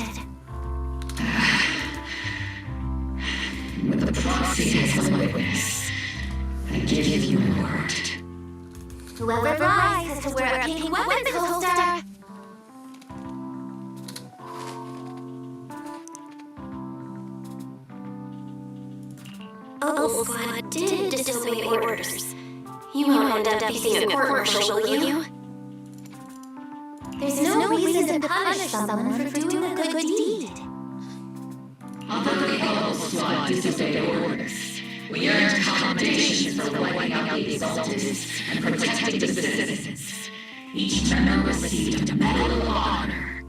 With the proxy as a witness, I give you my word. Whoever lies has to wear a pink weapons holster. Opal Squad did disobey orders. You won't end up facing a court-martial, will you? There's no reason to punish someone for doing a good deed. Although the Opal Squad disobeyed orders, we earned commendations for wiping out the Exaltists and protecting the citizens. Each member received a Medal of Honor.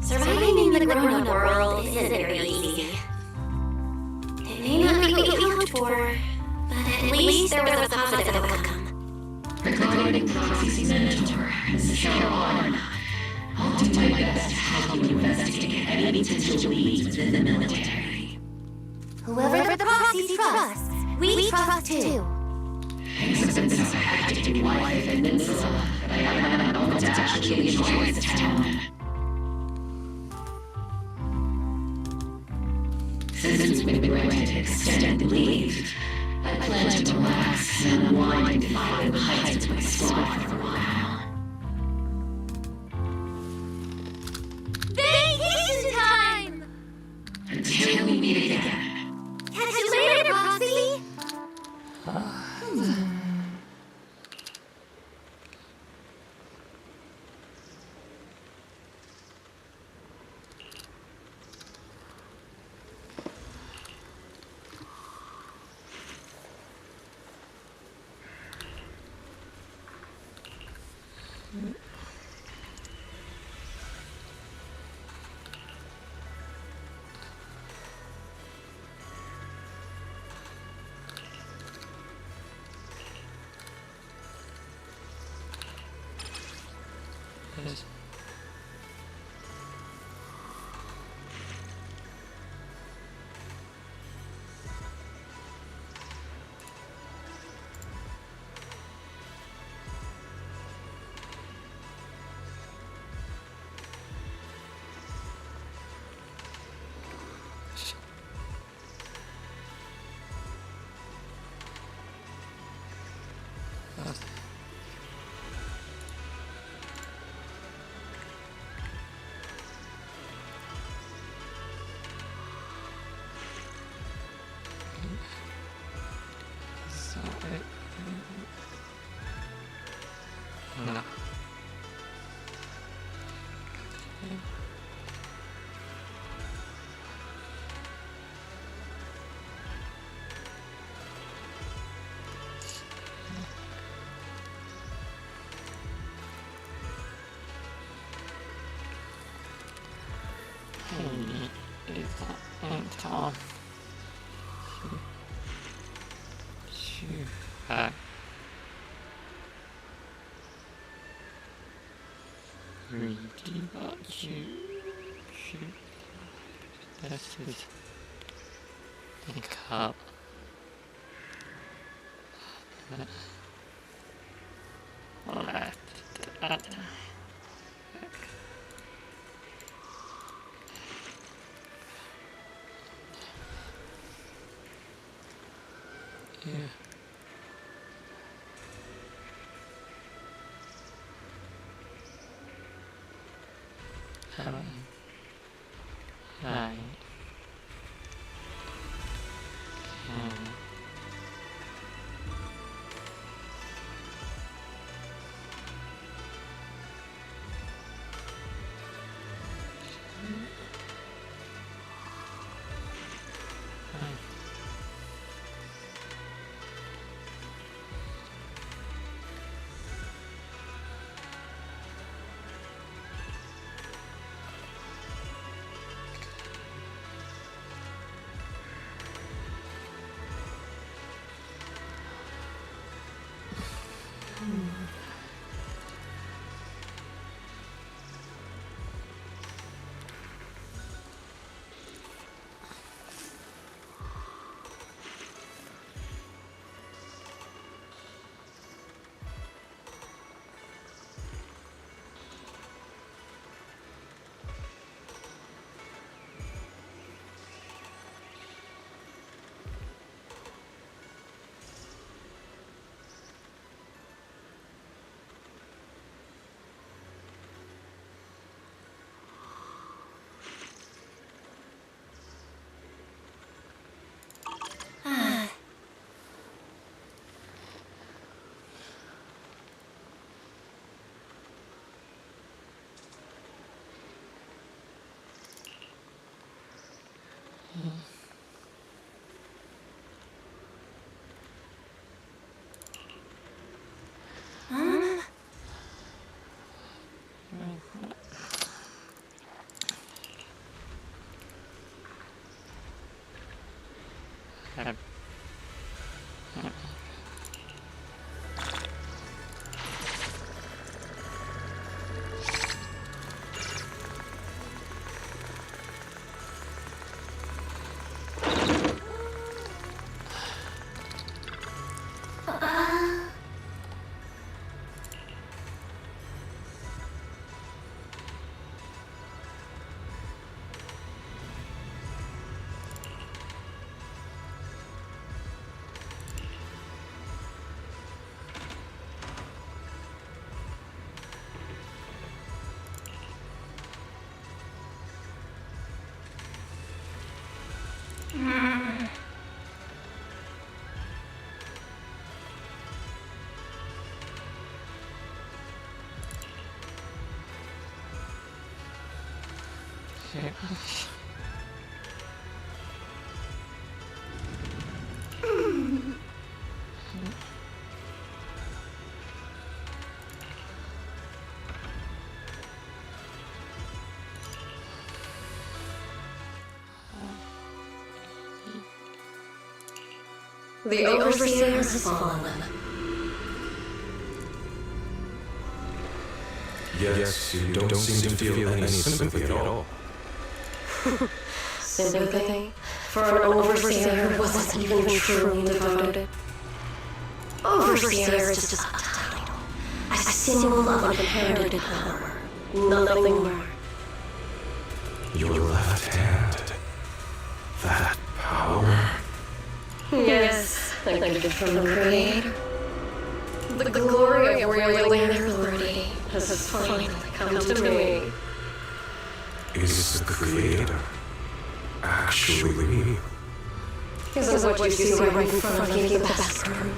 Surviving in the grown-up world isn't very easy. It may not be what you hoped for, but at least there was a positive outcome. Regarding Proxy's mentor, Mrs. Carolina, I'll do my best to help you investigate any potential leads within the military. Whoever the proxy trusts, we trust too. Things have been so hectic in White and Peninsula that I haven't known to actually enjoy this town. Since we've been granted extended leave, I plan to relax and unwind in the heights with my squad for a while. Vacation time! Until we meet again. Catch you later, Proxy! No. Tom. Reading about you. This is the cup. Left. Yeah. Right. The Overseer has fallen. Yes, you don't seem to feel any sympathy at all. Sympathy? For an Overseer who wasn't even truly devoted? Overseer is just a title. A symbol of inherited power. Nothing more. Your left hand. That power. Yes, a gift from the Creator. The glory of wielding their authority has finally come to me. Is the Creator actually real? Is what you see right in front of you the best proof?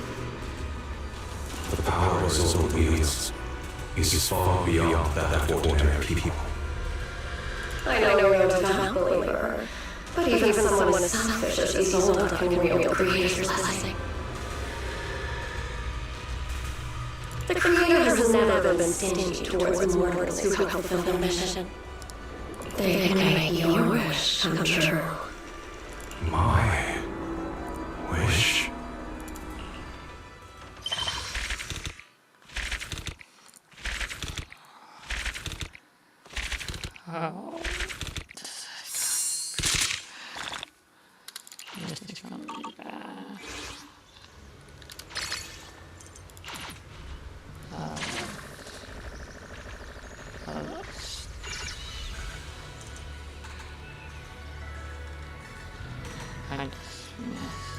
The power Zone wields is far beyond that of ordinary people. I know you're a devout believer, but even someone as selfish as Isolde can wield the Creator's blessing. The Creator has never been stingy towards mortals who help fulfill their mission. They can make your wish come true. My wish. Oh. This is gonna be bad. I just